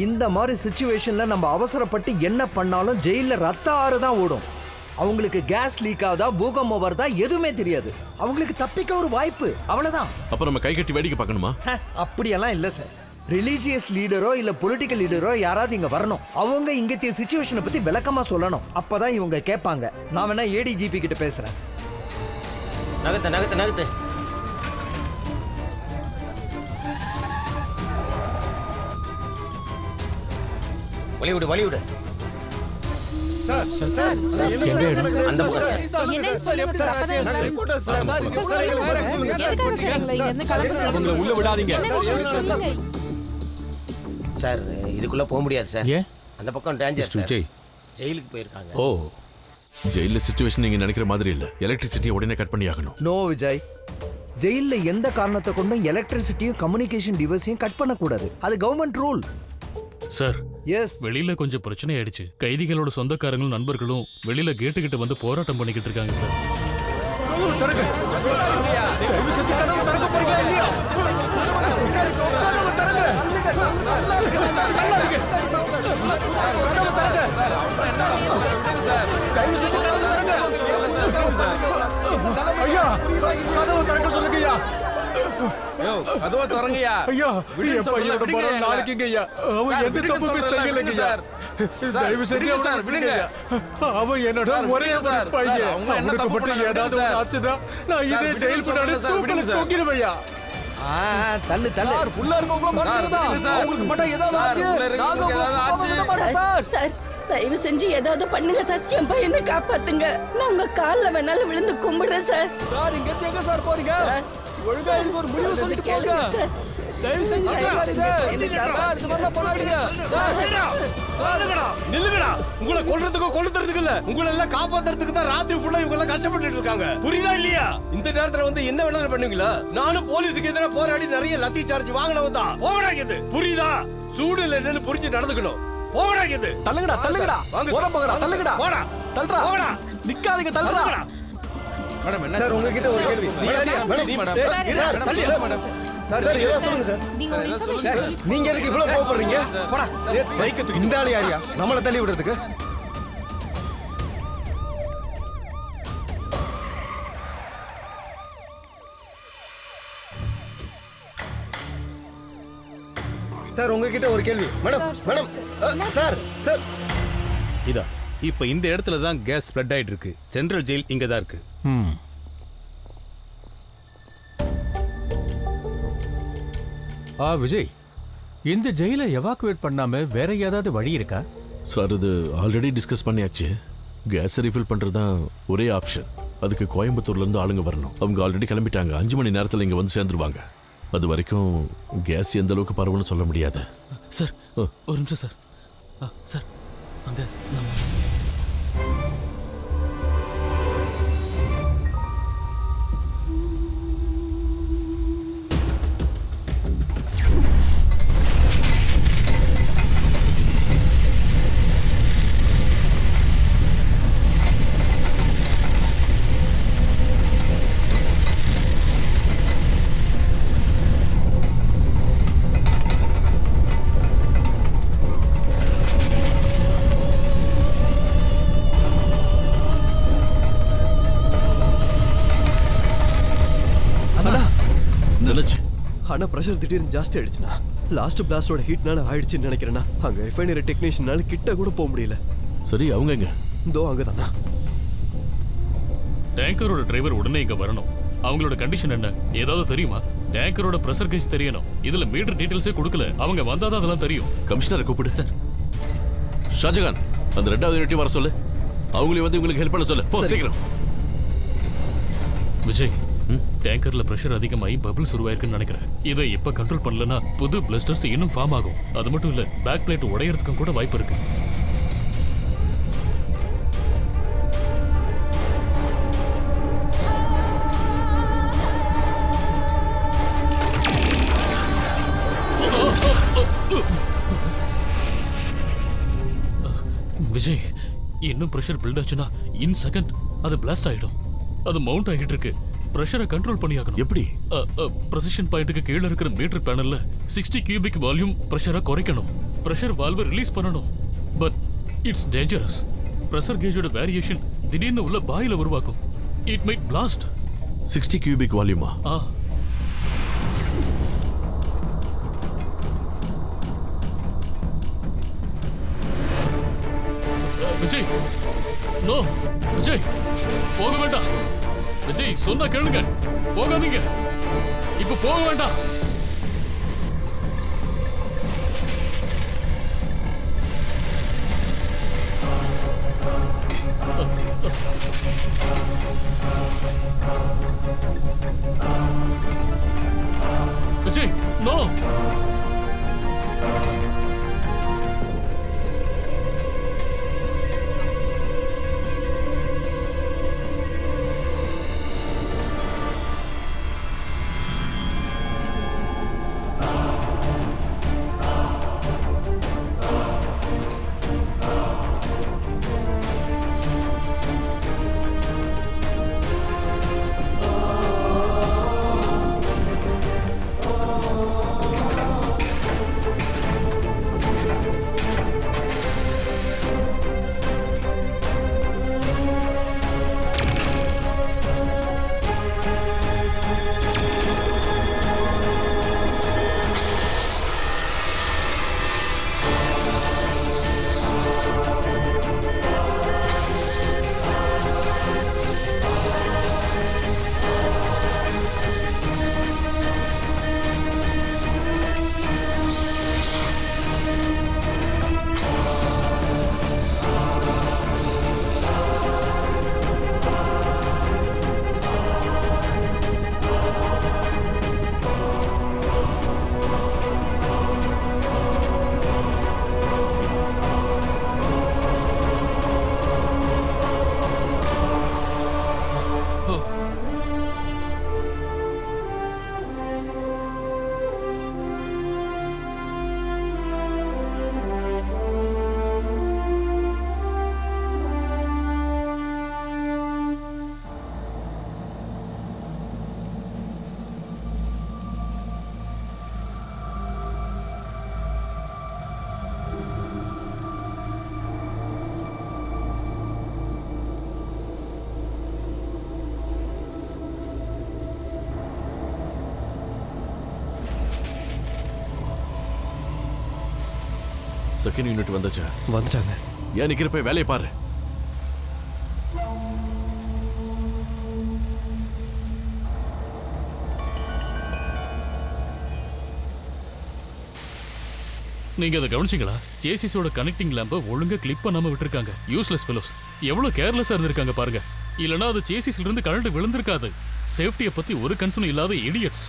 இந்த மாதிரி சிச்சுவேஷன்ல நம்ம அவசரப்பட்டு என்ன பண்ணாலும் ஜெயில ரத்த ஆறு தான் ஓடும். அவங்களுக்கு கேஸ் லீக் ஆகுதா, பூகம்பம் வருதா எதுவுமே தெரியாது. அவங்களுக்கு தப்பிக்க ஒரு வாய்ப்பு, அவ்வளவுதான். அப்ப நம்ம கை கட்டி வேடிக்கை பார்க்கணுமா? அப்படியெல்லாம் இல்ல சார். ரிலீஜியஸ் லீடரோ இல்ல பொலிட்டிக்கல் லீடரோ யாராவது இங்க வரணும். அவங்க இங்கத்திய சிச்சுவேஷனை பத்தி விளக்கமா சொல்லணும். அப்பதான் இவங்க கேட்பாங்க. நான் வேணா ஏடிஜிபி கிட்ட பேசுறேன். நகத்து நகத்து நகத்து. வழிவிடு வழிவிடு. அந்த உள்ள விடாதீங்க சார். இதுக்குள்ள போக முடியாது சார். அந்த பக்கம் டேஞ்சர் சார். ஜெய் ஜெயிலுக்கு போயிருக்காங்க. ஓ, ஜெயில சிச்சுவேஷன் நீங்க நினைக்கிற மாதிரி இல்ல. எலக்ட்ரிசிட்டியை உடனே கட் பண்ணி ஆகணும். நோ விஜய், ஜெயில எந்த காரணத்தை கொண்டும் எலக்ட்ரிசிட்டியும் கம்யூனிகேஷன் டிவைஸையும் கட் பண்ணக்கூடாது. அது கவர்மெண்ட் ரூல். சார், எஸ், வெளியில கொஞ்சம் பிரச்சனை ஆயிடுச்சு. கைதிகளோட சொந்தக்காரங்களும் நண்பர்களும் வெளியில கேட்டு கிட்ட வந்து போராட்டம் பண்ணிக்கிட்டு இருக்காங்க சார். ஐயா, கதவை திறக்க சொல்லுங்கய்யா. கதவை திறங்கய்யா. ஐயா, என் பையனோட படம் நாளைக்குங்க ஐயா. அவன் எந்த தப்புமே செய்யலைங்க ஐயா. தயவு செஞ்சு அவனை விடுங்க. அவன் என்னோட ஒரே ஒரு பையன். அவனுக்கு மட்டும் ஏதாவது ஒன்று ஆச்சுன்னா நான் இதே ஜெயில் பின்னாடி தூக்கில தூக்கிடுவையா. தள்ளு தள்ளு. உள்ள இருக்கவங்க மனுஷன்தான். உங்களுக்கு மட்டும் ஏதாவது ஆச்சு, நாங்க உங்களை சும்மா விட மாட்டோம் சார். சார், தயவு செஞ்சு ஏதாவது பண்ணுங்க சார். என் பையனை காப்பாத்துங்க. நான் உங்க கால்ல வேணாலும் விழுந்து கும்பிடுறேன் சார். சார், இங்க இருந்து எங்க சார் போறீங்க? ஒழுங்கா எனக்கு ஒரு முடிவு சொல்லிட்டு போங்க. தயவு செஞ்சு சார் இது மாதிரிலாம் பண்ணாதீங்க சார். நில்லுங்கடா. உங்களை கொல்றதுக்கு இல்ல, உங்களை எல்லாம் காப்பாத்துறதுக்கு தான் ராத்திரி ஃபுல்லா இவங்க எல்லாம் கஷ்டப்பட்டு இருக்காங்க. புரியுதா இல்லையா? இந்த நேரத்துல வந்து என்ன வேணாலும் பண்ணுவீங்களா? நானும் போலீஸுக்கு எதிராக போராடி நிறைய லத்தி சார்ஜ் வாங்கினவன் தான். போகடாது, புரியுதா? சூடுல என்னன்னு புரிஞ்சு நடந்துக்கணும். போகடாது. தள்ளுங்கடா தள்ளுங்கடா. போறப்பங்கடா தள்ளுங்கடா. போடா தள்ளுடா. போடா. நிக்காதீங்க தள்ளுங்கடா. மேடம் என்ன சார், உங்ககிட்ட ஒரு கேள்வி. நீங்க எதுக்கு இவ்வளவு கோவப்படுறீங்க? போடா. பைக்க தூக்கி இந்த ஆளு யாரியா நம்மள தள்ளி விடுறதுக்கு? சார், உங்ககிட்ட ஒரு கேள்வி. Madam madam sir sir. இதா இப்ப இந்த இடத்துல தான் கேஸ் ஸ்ப்ரெட் ஆயிட்டு இருக்கு. சென்ட்ரல் ஜெயில் இங்க தான் இருக்கு. விஜய், இந்த ஜெயிலை எவாக்குவேட் பண்ணாம வேற ஏதாவது வழி இருக்கா? சார், இது ஆல்ரெடி டிஸ்கஸ் பண்ணியாச்சு. கேஸ் ரீஃபில் பண்றது தான் ஒரே ஆப்ஷன். அதுக்கு கோயம்புத்தூர்ல இருந்து ஆளுங்க வரணும். அவங்க ஆல்ரெடி கிளம்பிட்டாங்க. 5 மணி நேரத்தில் இங்க வந்து சேர்ந்துருவாங்க. அது வரைக்கும் கேஸ் எந்த அளவுக்கு பரவுன்னு சொல்ல முடியாது. சார், ஒரு நிமிஷம் சார். சார், அங்க ஆனா பிரஷர் திடீர்னு ஜாஸ்தி ஆயிடுச்சுனா, லாஸ்ட் பிளாஸ்டோட ஹீட்னால ஆயிடுச்சுன்னு நினைக்கிறேன்னா. அங்க ரிஃபைனரி டெக்னீஷியனால கிட்ட கூட போக முடியல. சரி, அவங்க எங்க? இதோ அங்கதானா. டேங்கரோட டிரைவர் உடனே இங்க வரணும். அவங்களோட கண்டிஷன் என்ன ஏதாவது தெரியுமா? டேங்கரோட பிரஷர் கேஸ் தெரியணும். இதுல மீட்டர் டீடைல்ஸே கொடுக்கல. அவங்க வந்தாதான் அதெல்லாம் தெரியும். கமிஷனரை கூப்பிடு சார். ஷாஜகான், அந்த 2வது யூனிட்டி வர சொல்லு. அவங்களே வந்து உங்களுக்கு ஹெல்ப் பண்ண சொல்லு. போ சீக்கிரம். விஜய், டேங்கர்ல பிரஷர் அதிகமாகி பபிள்ஸ் உருவாயிருக்குன்னு நினைக்கிறேன். இதை இப்ப கண்ட்ரோல் பண்ணலனா புது பிளஸ்டர்ஸ் இன்னும் ஃபார்ம் ஆகும். அது மட்டும் இல்ல, பேக் பிளேட் உடையறதுக்கும் கூட வாய்ப்பு இருக்கு. விஜய், இன்னும் பிரஷர் பில்ட் ஆச்சுன்னா இன் செகண்ட் அது பிளாஸ்ட் ஆயிடும். அது மவுண்ட் ஆகிட்டு இருக்கு. பிரஷரை கண்ட்ரோல் பண்ணியாகணும். எப்படி? ப்ரெசிஷன் பாயிண்ட்டுக்கு கீழே இருக்கிற மீட்டர் பேனல்ல 60 கியூபிக் வால்யூம் பிரஷரை குறைக்கணும். பிரஷர் வால்வை ரிலீஸ் பண்ணணும். But it's dangerous. பிரஷர் கேஜோட வேரியேஷன் திடீர்னு உள்ள பாயில உருவாக்கும். It might blast. 60 கியூபிக் வால்யூமா? விஜய், நோ விஜய், போக வேண்டாம். விஜய் சொன்னா கேளுங்க, போகாதீங்க. இப்ப போக வேண்டாம். விஜய், நோ. செகண்ட் யூனிட் வந்தாச்சா? வந்துட்டாங்க. ஏன் நிக்கிற, போய் வேலையை பாரு. நீங்க அதை கவனிச்சீங்களா? சேசிஸோட கனெக்டிங் லேம்பை ஒழுங்கா கிளிப் பண்ணாம விட்டுருக்காங்க. Useless fellows. எவ்வளவு கேர்லெஸ்ஸா இருந்திருக்காங்க பாருங்க. இல்லனா அது சேசிஸ்ல இருந்து கரண்ட் விழுந்திருக்காது. சேஃப்டியை பத்தி ஒரு கன்சர்ன் இல்லாத இடியட்ஸ்.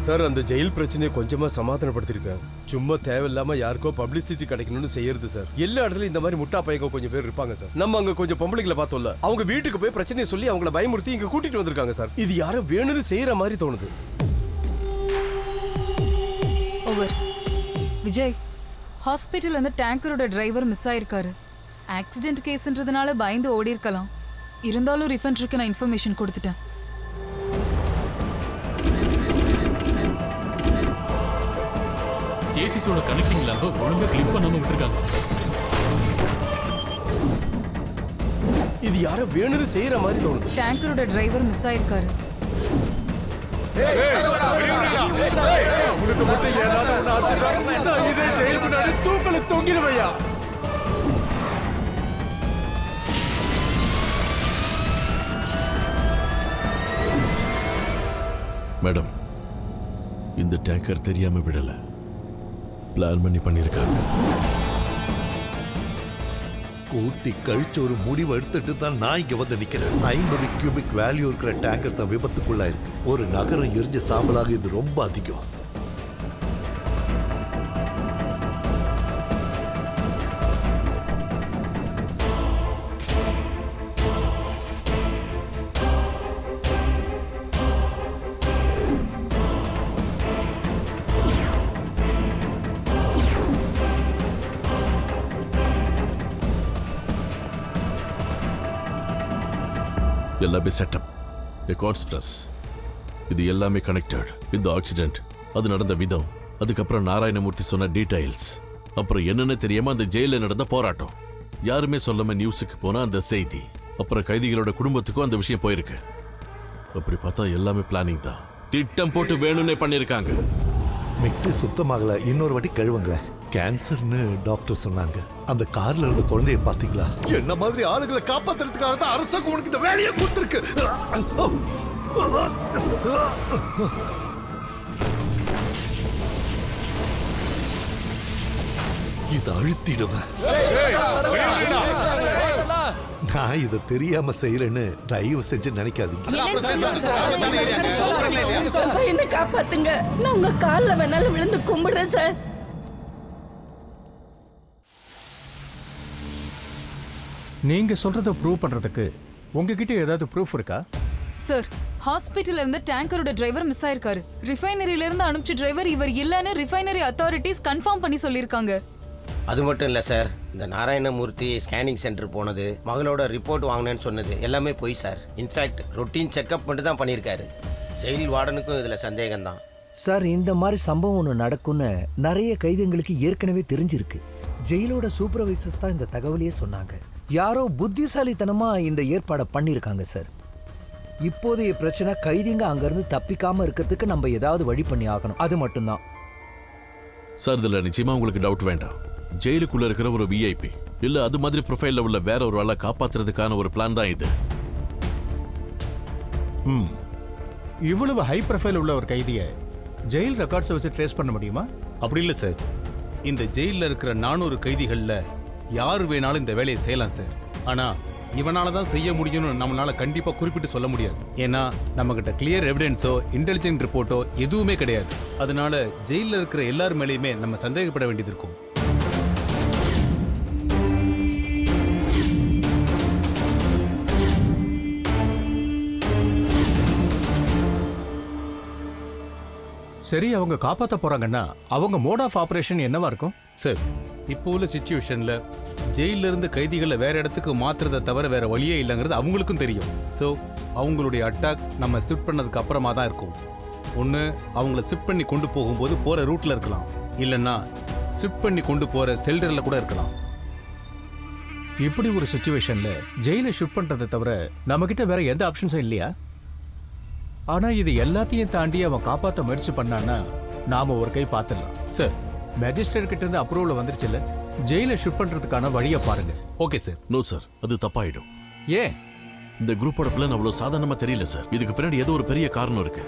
சார், அந்த ஜெயில் பிரச்சனையை கொஞ்சமா சமாதானப்படுத்திருக்கேன். சும்மா தேவையில்லாம யாருக்கோ பப்ளிசிட்டி கிடைக்கணும்னு செய்யறது சார். எல்லா இடத்துலயும் இந்த மாதிரி முட்டா பையங்க கொஞ்சம் பேர் இருப்பாங்க சார். நம்ம அங்க கொஞ்சம் பொம்பளைகளை பார்த்தோம்ல, அவங்க வீட்டுக்கு போய் பிரச்சனையை சொல்லி அவங்கள பயமுறுத்தி இங்க கூட்டிட்டு வந்திருக்காங்க சார். இது யாரும் வேணும்னு செய்யற மாதிரி தோணுது. ஓவர். விஜய், ஹாஸ்பிட்டல் அந்த டேங்கரோட டிரைவர் மிஸ் ஆயிருக்காரு. ஆக்சிடென்ட் கேஸ்ன்றதுனால பயந்து ஓடி இருக்கலாம். இருந்தாலும் ரிஃபண்டருக்கு நான் இன்ஃபர்மேஷன் கொடுத்துட்டேன். சேசிஸோட கனெக்டிங் லேம்பை ஒழுங்கா கிளிப் பண்ணாம விட்டுருக்காங்க. இது யாரும் வேணும்னு செய்யற மாதிரி தோணுது. டேங்கரோட டிரைவர் மிஸ் ஆயிருக்காரு. உனக்கு மட்டும் ஏதாவது ஒண்ணு ஆச்சுன்னா இதே ஜெயில் முன்னாடி தூக்கல தொங்கிடுவையா? மேடம், இந்த டேங்கர் தெரியாம விடல, பிளான் பண்ணிருக்காங்க. கூட்டி கழிச்சு ஒரு முடிவு எடுத்துட்டு தான் நான் இங்க வந்து நிக்கிறேன். 500 கியூபிக் வேல்யூ இருக்கிற டேங்கர் தான் விபத்துக்குள்ளா இருக்கு. ஒரு நகரம் எரிஞ்ச சாம்பலாக இது ரொம்ப அதிகம். எல்லாமே செட்டப், கான்ஸ்பிரஸ், இது எல்லாமே கனெக்டட். இந்த ஆக்சிடென்ட், அது நடந்த விதம், அதுக்கப்புறம் நாராயணமூர்த்தி சொன்ன டீடைல்ஸ், அப்புறம் என்னன்னு தெரியாம அந்த ஜெயில நடந்த போராட்டம், யாருமே சொல்லாம நியூஸுக்கு போன அந்த செய்தி, அப்புறம் கைதிகளோட குடும்பத்துக்கும் அந்த விஷயம் போயிருக்கு. அப்படி பார்த்தா எல்லாமே பிளானிங் தான். திட்டம் போட்டு வேணும்னே பண்ணிருக்காங்க. மிக்ஸி சுத்தமாகல, இன்னொரு வாட்டி கழுவுங்களேன். கேன்சர்னு டாக்டர் சொன்னாங்க. அந்த கார்ல இருந்த குழந்தைய பாத்தீங்களா? என்ன மாதிரி ஆளுகளை காப்பாத்துறதுக்காக தான் அரசாங்கம் உனக்கு இந்த வேலையை கொடுத்துருக்கு. இதை அழுத்திடுவேன். நான் இதை தெரியாம செய்யறேன்னு தயவு செஞ்சு நினைக்காதீங்க. என்ன காப்பாத்துங்க, நான் உங்க கால்ல வேணாலும் விழுந்து கும்பிடுறேன் சார். நீங்க சொல்றத ப்ரூவ் பண்றதுக்கு உங்ககிட்ட ஏதாவது ப்ரூஃப் இருக்கா? சார், ஹாஸ்பிட்டல்ல இருந்து டேங்கரோட டிரைவர் மிஸ் ஆயிருக்காரு. ரிஃபைனரியில இருந்து அனுப்பிச்ச டிரைவர் இவர் இல்லன்னு ரிஃபைனரி அத்தாரிட்டிஸ் கன்ஃபார்ம் பண்ணி சொல்லிருக்காங்க. அது மட்டும் இல்லை சார், இந்த நாராயணமூர்த்தி ஸ்கேனிங் சென்டர் போனது, மகளோட ரிப்போர்ட் வாங்கினேன்னு சொன்னது எல்லாமே போய் சார். இன்ஃபேக்ட் ரொட்டீன் செக்அப் மட்டும் தான் பண்ணியிருக்காரு. ஜெயில் வார்டனுக்கும் இதில் சந்தேகம்தான். சார், இந்த மாதிரி சம்பவம் ஒன்று நடக்கும்னு நிறைய கைதிகளுக்கு ஏற்கனவே தெரிஞ்சிருக்கு. ஜெயிலோட சூப்பர்வைசர்ஸ் தான் இந்த தகவலையே சொன்னாங்க. யாரோ புத்திசாலித்தனமா இந்த ஏற்பாடை பண்ணியிருக்காங்க சார். இப்போதைய பிரச்சனை கைதிங்க அங்கிருந்து தப்பிக்காம இருக்கிறதுக்கு நம்ம ஏதாவது வழி பண்ணி ஆகணும், அது மட்டும்தான். சார், இதுல நிச்சயமா உங்களுக்கு டவுட் வேண்டாம். ஜெயிலுக்குள்ள இருக்கிற ஒரு விஐபி இல்ல அது மாதிரி ப்ரொஃபைல்ல உள்ள வேற ஒரு ஆளை காப்பாத்துறதுக்கான ஒரு பிளான் தான் இது. இவ்வளவு ஹை ப்ரொஃபைல் உள்ள ஒரு கைதியை ஜெயில் ரெக்கார்ட்ஸை வச்சு ட்ரேஸ் பண்ண முடியுமா? அப்படி இல்லை சார். இந்த ஜெயிலில் இருக்கிற 400 கைதிகளில் யார் வேணாலும் இந்த வேலையை செய்யலாம் சார். ஆனால் இவனால தான் செய்ய முடியும்னு நம்மளால கண்டிப்பாக குறிப்பிட்டு சொல்ல முடியாது. ஏன்னா நம்மகிட்ட கிளியர் எவிடன்ஸோ இன்டெலிஜென்ட் ரிப்போர்ட்டோ எதுவுமே கிடையாது. அதனால ஜெயிலில் இருக்கிற எல்லார் மேலேயுமே நம்ம சந்தேகப்பட வேண்டியது இருக்கும். சரி, அவங்க காப்பாற்ற போறாங்கன்னா அவங்க மோட் ஆஃப் ஆபரேஷன் என்னவா இருக்கும்? சார், இப்போ உள்ள சிச்சுவேஷன்ல ஜெயில இருந்து கைதிகளை வேற இடத்துக்கு மாத்துறதை தவிர வேற வழியே இல்லைங்கிறது அவங்களுக்கும் தெரியும். ஸோ அவங்களுடைய அட்டாக் நம்ம ஷிஃப்ட் பண்ணதுக்கு அப்புறமா தான் இருக்கும். ஒன்று அவங்கள ஷிஃப்ட் பண்ணி கொண்டு போகும்போது போற ரூட்ல இருக்கலாம், இல்லைன்னா ஷிஃப்ட் பண்ணி கொண்டு போற செல்டர்ல கூட இருக்கலாம். இப்படி ஒரு சிச்சுவேஷன்ல ஜெயில ஷிஃப்ட் பண்றதை தவிர நம்ம கிட்ட வேற எந்த ஆப்ஷன்ஸும் இல்லையா? ஆனா இது எல்லாத்தையும் தாண்டி அவன் காப்பாற்ற முயற்சி பண்ணான்னா நாம ஒரு கை பார்த்துடலாம். சார், மேஜிஸ்ட்ரேட் கிட்ட இருந்து அப்ரூவல் வந்துருச்சு இல்ல, ஜெயில ஷிஃப்ட் பண்றதுக்கான வழியை பாருங்க. Okay sir. நோ சார், அது தப்பாயிடும். ஏன்? இந்த குரூப்போட பிளான் அவ்வளவு சாதாரணமா தெரியல சார். இதுக்கு பின்னாடி ஏதோ ஒரு பெரிய காரணம் இருக்கு.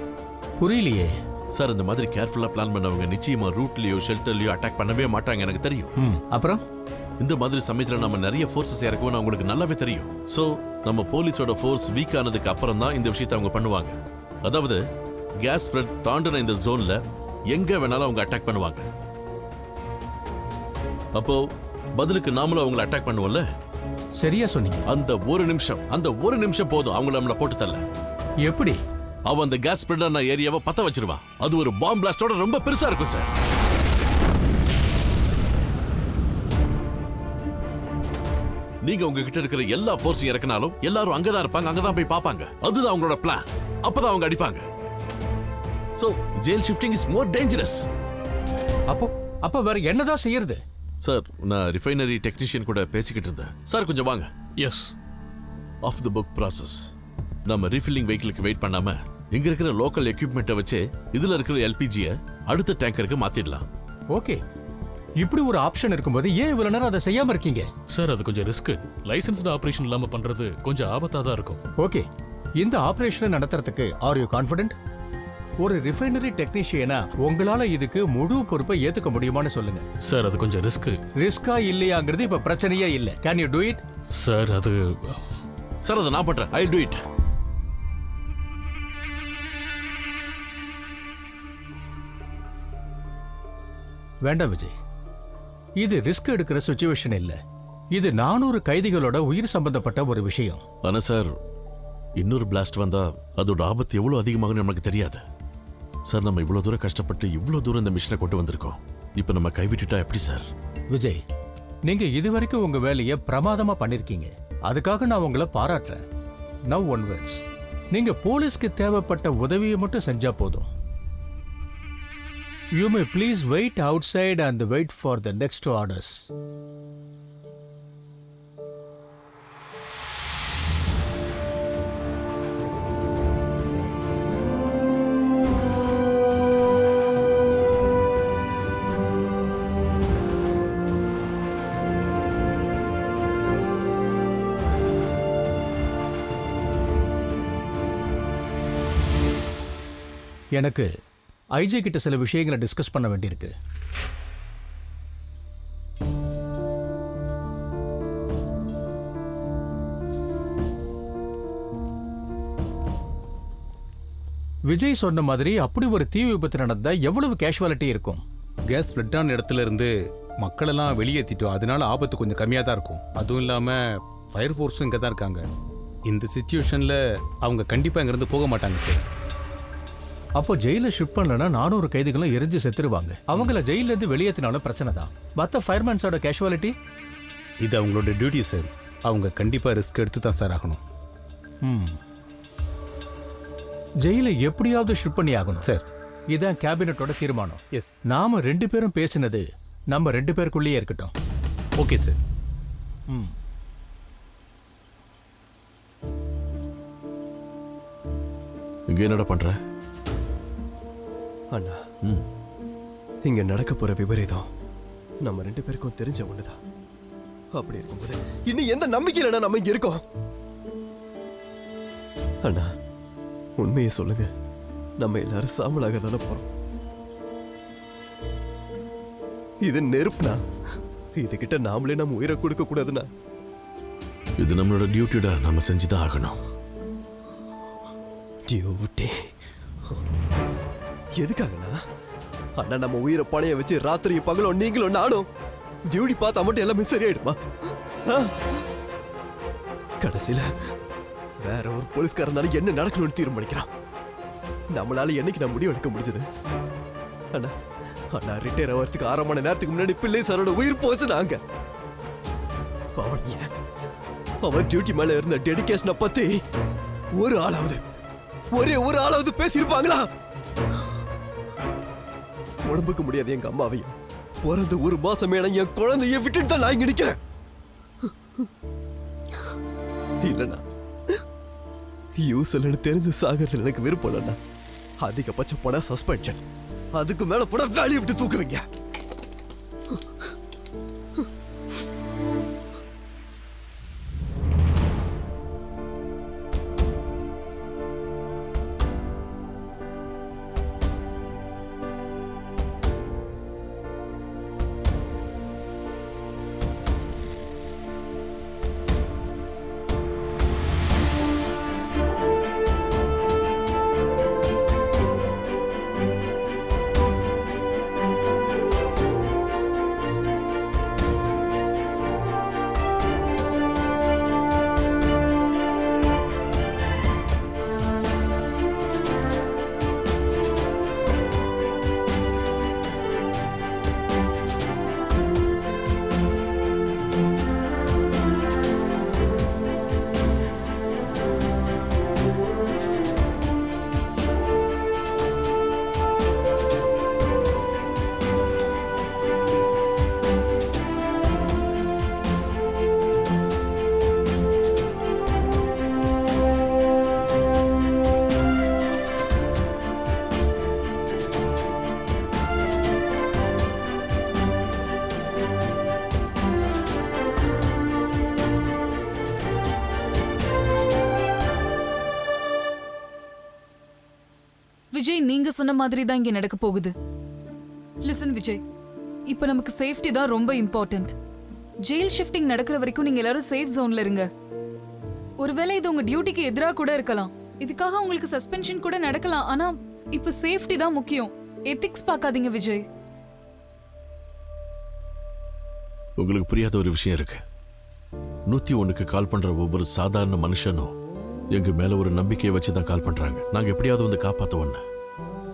புரியலையே சார். இந்த மாதிரி கேர்ஃபுல்லா பிளான் பண்ணவங்க நிச்சயமா ரூட்லயோ ஷெல்டர்லயோ அட்டாக் பண்ணவே மாட்டாங்க, எனக்கு தெரியும். அப்புறம் இந்த மாதிரி சமயத்துல நம்ம நிறைய ஃபோர்ஸஸ் இறக்குவோம் உங்களுக்கு நல்லாவே தெரியும். சோ நம்ம போலீஸோட ஃபோர்ஸ் வீக் ஆனதுக்கு அப்புறம் தான் இந்த விஷயத்தை அவங்க பண்ணுவாங்க. அதாவது கேஸ் ஸ்ப்ரெட் தாண்டின இந்த ஜோன்ல எங்க வேணாலும் அவங்க அட்டாக் பண்ணுவாங்க. அப்போ பதிலுக்கு நாமளும் அவங்களை அட்டாக் பண்ணுவோம்ல. சரியா சொன்னீங்க. அந்த ஒரு நிமிஷம் போதும் அவங்கள நம்மள போட்டு தள்ள. எப்படி? அவன் அந்த கேஸ் ஸ்ப்ரெடான ஏரியாவை பத்த வச்சிருவான். அது ஒரு பாம்பு பிளாஸ்டோட ரொம்ப பெருசா இருக்கும் சார். நீங்க உங்ககிட்ட இருக்கிற எல்லா ஃபோர்ஸையும் இறக்கினாலும் எல்லாரும் அங்கதான் இருப்பாங்க, அங்கதான் போய் பார்ப்பாங்க. அதுதான் அவங்களோட பிளான். அப்பதான் அவங்க அடிப்பாங்க. So jail shifting is more dangerous. அப்போ வேற என்னதான் செய்யறது? சார், நான் ரிஃபைனரி டெக்னீஷியன் கூட பேசிக்கிட்டு இருந்தேன். சார் கொஞ்சம் வாங்க. Yes. Off the book process. நம்ம ரீஃபில்லிங் வெஹிக்கிளுக்கு வெயிட் பண்ணாம இங்க இருக்கிற லோக்கல் எக்யூப்மெண்ட்டை வச்சு இதுல இருக்கிற எல்பிஜியை அடுத்த டேங்கருக்கு மாத்திடலாம். ஓகே, இப்படி ஒரு ஆப்ஷன் இருக்கும்போது ஏன் இவ்வளவு நேரம் அதை செய்யாம இருக்கீங்க? சார், அது கொஞ்சம் ரிஸ்க். லைசன்ஸ்டு ஆபரேஷன் இல்லாம பண்றது கொஞ்சம் ஆபத்தா தான் இருக்கும். ஓகே, இந்த ஆபரேஷனை நடத்துறதுக்கு ஆர் யூ கான்ஃபிடென்ட்? ஒரு ரிஃபைனரி டெக்னீஷியனா உங்களால இதுக்கு முழு பொறுப்பை ஏத்துக்க முடியுமான்னு சொல்லுங்க. சார், அது கொஞ்சம் ரிஸ்கா இல்லையாங்கிறது இப்ப பிரச்சனையே இல்ல. Can you to it? Sir, அது சார் அதை நான் பண்றேன். ஐ டு இட். வேண்டாம் விஜய், இது ரிஸ்க் எடுக்கிற சிச்சுவேஷன் இல்ல. இது 400 கைதிகளோட உயிர் சம்பந்தப்பட்ட ஒரு விஷயம். ஆனா சார், இன்னொரு பிளாஸ்ட் வந்தா அதோட ஆபத்து எவ்வளவு அதிகமாகும் நமக்கு தெரியாது. சார், நம்ம இவ்வளவு தூரம் கஷ்டப்பட்டு இவ்வளவு தூரம் இந்த மிஷனை கொண்டு வந்திருக்கோம். இப்ப நம்ம கைவிட்டுட்டா எப்படி சார்? விஜய், நீங்க இதுவரைக்கும் உங்க வேலையை பிரமாதமா பண்ணிருக்கீங்க. அதுக்காக நான் உங்களை பாராட்டுறேன். நவ் ஒன்வர்ட்ஸ் நீங்க போலீஸ்க்கு தேவைப்பட்ட உதவியை மட்டும் செஞ்சா போதும். You may please wait outside and wait for the next orders. எனக்கு ஐஜி கிட்ட சில விஷயங்களை டிஸ்கஸ் பண்ண வேண்டியிருக்கு. விஜய் சொன்ன மாதிரி அப்படி ஒரு தீ விபத்து நடந்தா எவ்வளவு கேஷுவாலிட்டி இருக்கும்? கேஸ் ஸ்ப்ளிட்டான இடத்துல இருந்து மக்களெல்லாம் வெளியேற்றிட்டோம், அதனால ஆபத்து கொஞ்சம் கம்மியாக தான் இருக்கும். அதுவும் இல்லாமல் ஃபயர் ஃபோர்ஸும் இங்கே தான் இருக்காங்க. இந்த சுச்சுவேஷனில் அவங்க கண்டிப்பாக இங்கேருந்து போக மாட்டாங்க சார். அப்போ ஜெயில ஷிஃப்ட் பண்ணலன்னா 400 கைதிகளும் எரிஞ்சு செத்துருவாங்க. அவங்கள ஜெயில இருந்து வெளியேற்றினாலும் பிரச்சனை தான். மற்ற ஃபயர்மேன்ஸோட கேஷுவாலிட்டி இது அவங்களோட டியூட்டி சார். அவங்க கண்டிப்பாக ரிஸ்க் எடுத்து தான் சார் ஆகணும். ஜெயில எப்படியாவது ஷிஃப்ட் பண்ணி ஆகணும் சார். இதான் கேபினட்டோட தீர்மானம். எஸ். நாம 2 பேரும் பேசினது நம்ம 2 பேருக்குள்ளேயே இருக்கட்டும். Okay sir. இங்க என்னடா பண்ற? அண்ணா, இங்க நடக்க போற விபரீதம் நம்ம 2 பேருக்கும் தெரிஞ்ச ஒண்ணுதான். அப்படி இருக்கும்போது இன்னும் எந்த நம்பிக்கையில நம்ம இங்க இருக்கோம்? அண்ணா, உண்மையை சொல்லுங்க. நம்ம எல்லாரும் சாம்பலாக தானே போறோம். இது நெருப்புனா இதுகிட்ட நாமளே நம்ம உயிரை கொடுக்க கூடாதுண்ணா. இது நம்மளோட டியூட்டிடா, நம்ம செஞ்சுதான் ஆகணும். டியூட்டி எதுக்காகண்ணா? அண்ணா, நம்ம உயிரை பணைய வச்சு ராத்திரி பகலும் நீங்களும் நானும் டியூட்டி பார்த்தா மட்டும் எல்லாமே சரியாயிடுமா? கடைசியில வேற ஒரு போலீஸ்காரனால என்ன நடக்கணும்னு தீர்மானிக்கிறான். நம்மளால என்னைக்கு நான் முடிவு எடுக்க முடிஞ்சது? அண்ணா, அண்ணா ரிட்டையர் ஆகிறதுக்கு 1/2 மணி நேரத்துக்கு முன்னாடி பிள்ளை சாரோட உயிர் போச்சு. நாங்க அவன் டியூட்டி மேல இருந்த டெடிகேஷனை பத்தி ஒரே ஒரு ஆளாவது பேசியிருப்பாங்களா? உடம்புக்கு முடியாது எங்க அம்மாவையும் பிறந்த 1 மாசம் என் குழந்தைய விட்டுட்டு தான் நான் இங்க நிக்கிறேன். இல்லண்ணா, யூஸ்லன்னு தெரிஞ்சு சாகிறதுல எனக்கு விருப்பம் இல்லைண்ணா. அதிகபட்சம் போனா சஸ்பென்ஷன், அதுக்கு மேல போனா வேலையை விட்டு தூக்குவீங்க. விஜய், நீங்க சொன்ன மாதிரி தான் இங்க நடக்க போகுது. லிசன் விஜய், இப்போ நமக்கு சேஃப்டி தான் ரொம்ப இம்பார்ட்டன்ட். ஜெயில் ஷிஃப்டிங் நடக்கிற வரைக்கும் நீங்க எல்லாரும் சேஃப் ஜோன்ல இருங்க. ஒருவேளை இது உங்க டியூட்டிக்கு எதிராக கூட இருக்கலாம். இதுக்காக உங்களுக்கு சஸ்பென்ஷன் கூட நடக்கலாம். ஆனா இப்போ சேஃப்டி தான் முக்கியம். எத்திக்ஸ் பார்க்காதீங்க விஜய். உங்களுக்கு புரியாத ஒரு விஷயம் இருக்கு. 101க்கு கால் பண்ற ஒவ்வொரு சாதாரண மனுஷனும் எங்க மேல ஒரு நம்பிக்கையை வச்சுதான் கால் பண்றாங்க. நாங்க எப்படியாவது வந்து காப்பாத்துவோன்னு.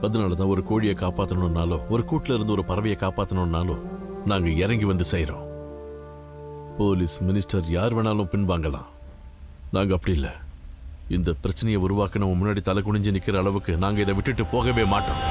அதனாலதான் ஒரு கோழியை காப்பாத்தணும்னாலும், ஒரு கூட்டுல இருந்து ஒரு பறவையை காப்பாத்தணும்னாலும் நாங்க இறங்கி வந்து செய்யறோம். போலீஸ், மினிஸ்டர் யார் வேணாலும் பின்வாங்கலாம். நாங்க அப்படி இல்லை. இந்த பிரச்சனையை உருவாக்கினவன் முன்னாடி தலை குனிஞ்சு நிக்கிற அளவுக்கு நாங்க இதை விட்டுட்டு போகவே மாட்டோம்.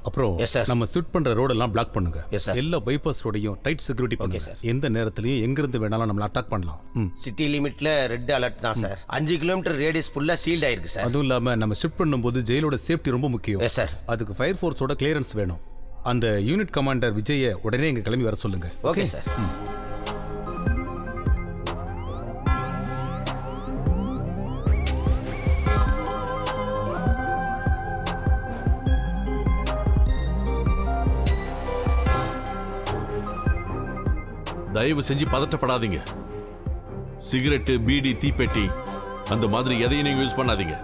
அப்புறம் நம்ம ஷூட் பண்ற ரோடெல்லாம் பிளாக் பண்ணுங்க. எல்லா பைபாஸ் ரோடையும் டைட் செக்யூரிட்டி பண்ணுங்க. எந்த நேரத்திலயும் எங்க இருந்து வேணாலும் நம்மள அட்டாக் பண்ணலாம். சிட்டி லிமிட்ல ரெட் அலர்ட் தான் சார். 5 கிலோமீட்டர் ரேடியஸ் ஃபுல்லா சீல்ட் ஆயிருக்கு சார். அதுவும் இல்லாம நம்ம ஷிஃப்ட் பண்ணும்போது ஜெயிலோட சேஃப்டி ரொம்ப முக்கியம். சார் அதுக்கு ஃபயர் ஃபோர்ஸோட கிளியரன்ஸ் வேணும். அந்த யூனிட் கமாண்டர் விஜய உடனே இங்க கிளம்பி வர சொல்லுங்க. Okay sir. தயவு செஞ்சு பதட்டப்படாதீங்க. சிகரெட்டு, பீடி, தீப்பெட்டி அந்த மாதிரி எதையும் நீங்க யூஸ் பண்ணாதீங்க.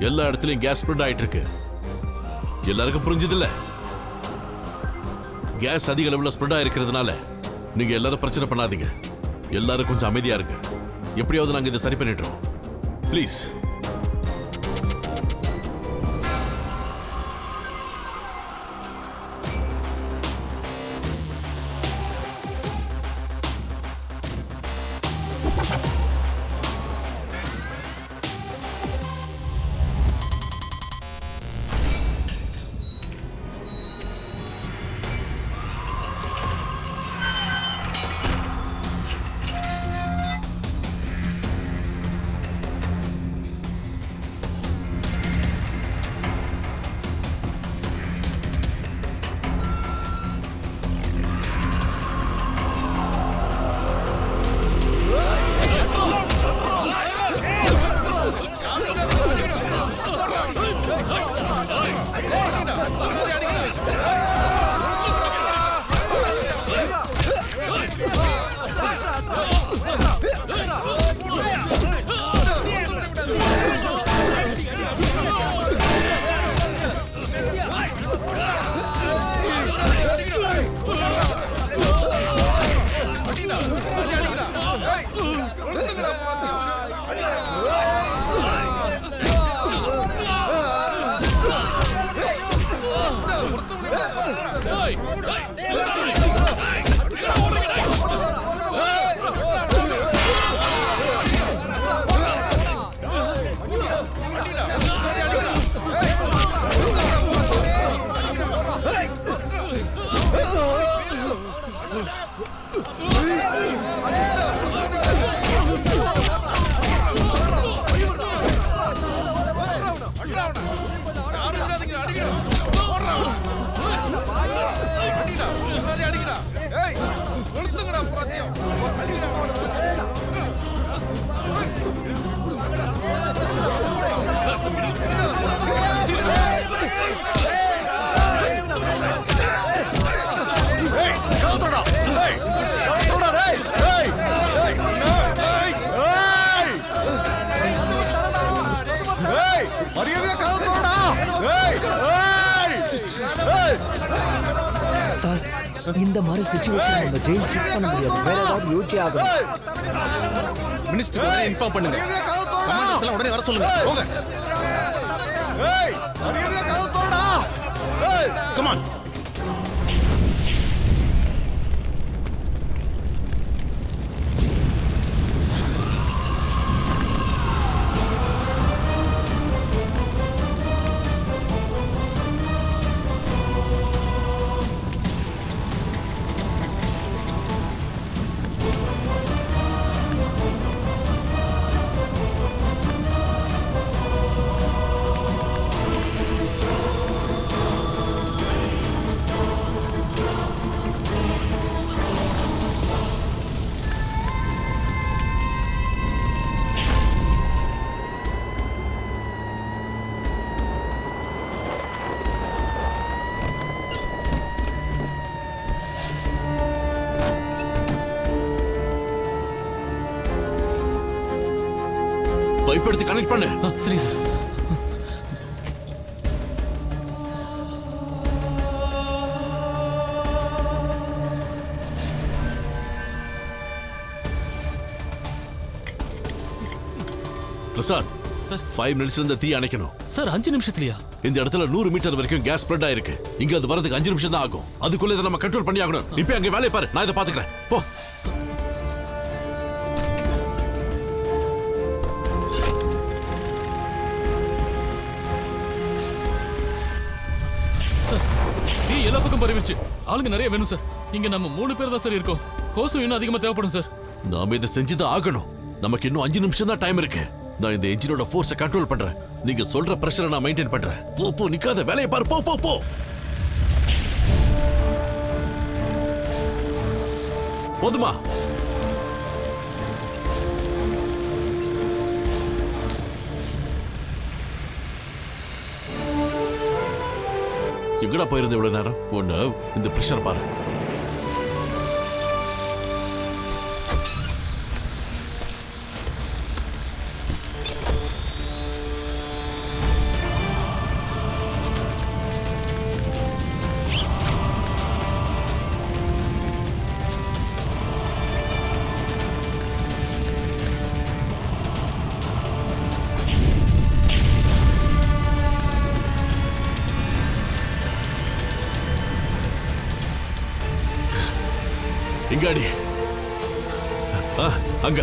எல்லா இடத்துலயும் கேஸ் ஸ்ப்ரெட் ஆயிட்டு இருக்கு. எல்லாருக்கும் புரிஞ்சதில்ல? கேஸ் அதிக அளவுல ஸ்ப்ரெட் ஆயிருக்கிறதுனால நீங்க எல்லாரும் பிரச்சனை பண்ணாதீங்க. எல்லாரும் கொஞ்சம் அமைதியா இருங்க. எப்படியாவது நாங்க இதை சரி பண்ணிடுறோம். ப்ளீஸ். சார், இந்த மாதிரி சிச்சுவேஷன் நம்ம ஜெயில் ஷிஃப்ட் பண்ண முடியாது. வேற ஏதாவது யோசிச்சே ஆகணும். மினிஸ்டர் உடனே இன்ஃபார்ம் பண்ணுங்க. கமாண்டர்ஸ் எல்லாம் உடனே வர சொல்லுங்க. போங்க. Come on. பைப்படுத்தி கனெக்ட் பண்ணு. சரி சார். பிரசாத் சார் 5 மினிட்ஸ்ல இந்த தீ அணைக்கணும். சார் 5 நிமிஷத்துலயா? இந்த இடத்துல 100 மீட்டர் வரைக்கும் கேஸ் ஸ்ப்ரெட் ஆயிருக்கு. இங்க அது வரதுக்கு 5 நிமிஷம் தான் ஆகும். அதுக்குள்ள இதை நம்ம கண்ட்ரோல் பண்ணி ஆகணும். இப்போ அங்க வேலையை பாரு, நான் இதை பாத்துக்கிறேன். போ. சார் தீ எல்லா பக்கம் பரவிடுச்சு. ஆளுங்க நிறைய வேணும் சார். இங்க நம்ம 3 பேர் தான் சார் இருக்கோம். ஹோஸும் இன்னும் அதிகமா தேவைப்படும் சார். நாம இதை செஞ்சுதான் ஆகணும். நமக்கு இன்னும் 5 நிமிஷம் தான் டைம் இருக்கு. நான் இந்த என்ஜினோட ஃபோர்ஸை கண்ட்ரோல் பண்றேன். நீங்க சொல்ற பிரஷரை நான் மெயின்டைன் பண்றேன். போ போ, நிக்காத, வேலையை பாரு. போ போ போ. போதுமா? எங்கடா போயிருந்த இவ்வளவு நேரம்? ஒண்ணு இந்த பிரஷர் பாரு. இங்காடி அங்க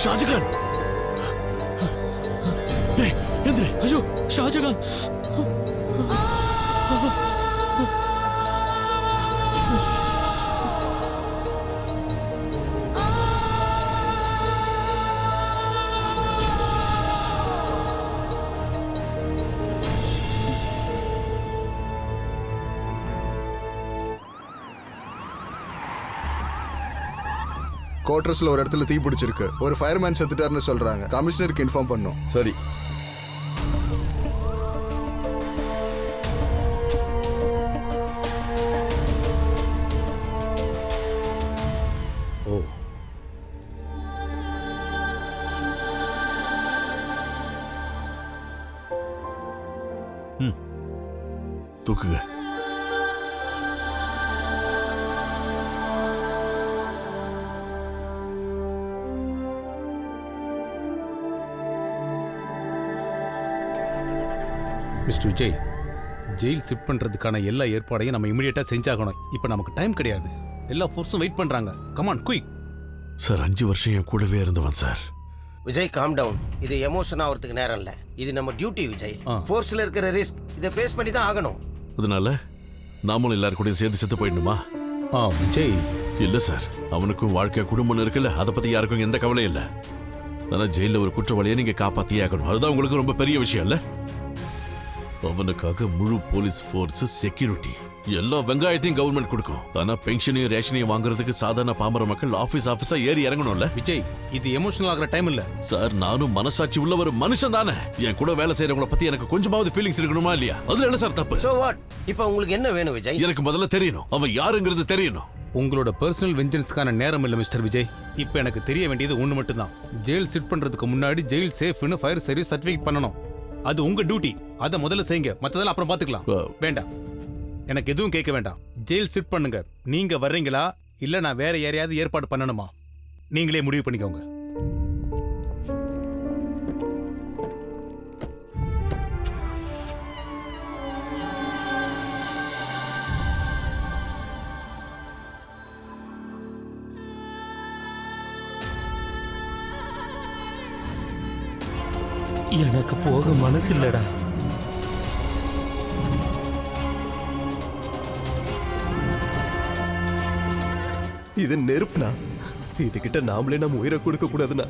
ஷாஜகான். டேய் எந்திரி. ஐயோ ஷாஜகான். குவார்டர்ஸ்ல ஒரு இடத்துல தீ பிடிச்சிருக்கு. ஒரு ஃபயர்மேன் செத்துட்டாருன்னு சொல்றாங்க. கமிஷனருக்கு இன்ஃபார்ம் பண்ணோம். சரி. ஓ, தூக்குங்க. மிஸ்டர் விஜய், ஜெயில் ஷிஃப்ட் பண்றதுக்கான எல்லா ஏற்பாடையும் நம்ம இமிடியேட்டா செஞ்சாகணும். இப்போ நமக்கு டைம் கிடையாது. எல்லா ஃபோர்ஸும் வெயிட் பண்றாங்க. Come on quick. சார் 5 வருஷம் என் கூடவே இருந்தவன் சார். Vijay calm down. இது எமோஷன் ஆகிறதுக்கு நேரம் இல்லை. இது நம்ம டியூட்டி விஜய். ஃபோர்ஸ்ல இருக்கிற ரிஸ்க் இதை ஃபேஸ் பண்ணி தான் ஆகணும். அதனால நாமளும் எல்லாரும் கூட சேர்ந்து செத்து போயிடணுமா? விஜய் இல்ல சார், அவனுக்கும் வாழ்க்கை குடும்பம் இருக்குல்ல, அதை பத்தி யாருக்கும் எந்த கவலையும் இல்ல. ஆனா ஜெயில ஒரு குற்றவாளியை நீங்க காப்பாத்தியே ஆகணும். அதுதான் உங்களுக்கு ரொம்ப பெரிய விஷயம் இல்ல? அவனுக்காக முழு போலீஸ் ஃபோர்ஸ், செக்யூரிட்டி, எல்லா வெங்காயத்தையும் கவர்மெண்ட் கொடுக்கும். ஆனா பென்ஷனையும் ரேஷனையும் வாங்குறதுக்கு சாதாரண பாமர மக்கள் ஆபீஸா ஏறி இறங்கணும்ல. விஜய், இது எமோஷனல் ஆகிற டைம் இல்ல சார். நானும் மனசாட்சி உள்ள ஒரு மனுஷன் தானே. என் கூட வேலை செய்யறவங்கள பத்தி எனக்கு கொஞ்சமாவது ஃபீலிங்ஸ் இருக்கணுமா இல்லையா? அதுல என்ன சார் தப்பு? So what? இப்போ உங்களுக்கு என்ன வேணும் விஜய்? எனக்கு முதல்ல தெரியணும், அவன் யாருங்கிறது தெரியணும். உங்களோட பர்சனல் வெஞ்சன்ஸ்க்கான நேரம் இல்ல மிஸ்டர் விஜய். இப்போ எனக்கு தெரிய வேண்டியது ஒண்ணு மட்டும் தான். ஜெயில் சிட் பண்றதுக்கு முன்னாடி ஜெயில் சேஃப்னு ஃபயர் சர்வீஸ் சர்டிஃபிகேட் பண்ணணும். அது உங்க டியூட்டி. அதை முதல்ல செய்யுங்க, மத்ததெல்லாம் அப்புறம் பாத்துக்கலாம். வேண்டாம், எனக்கு எதுவும் கேட்க வேண்டாம். ஜெயில் சிட் பண்ணுங்க. நீங்க வர்றீங்களா இல்ல நான் வேற யாரையாவது ஏற்பாடு பண்ணணுமா? நீங்களே முடிவு பண்ணிக்கோங்க. எனக்கு போக மனசு இல்லடா. இது நெருப்புனா, இதுகிட்ட நாமளே நம்ம உயிரை கொடுக்க கூடாதுண்ணா.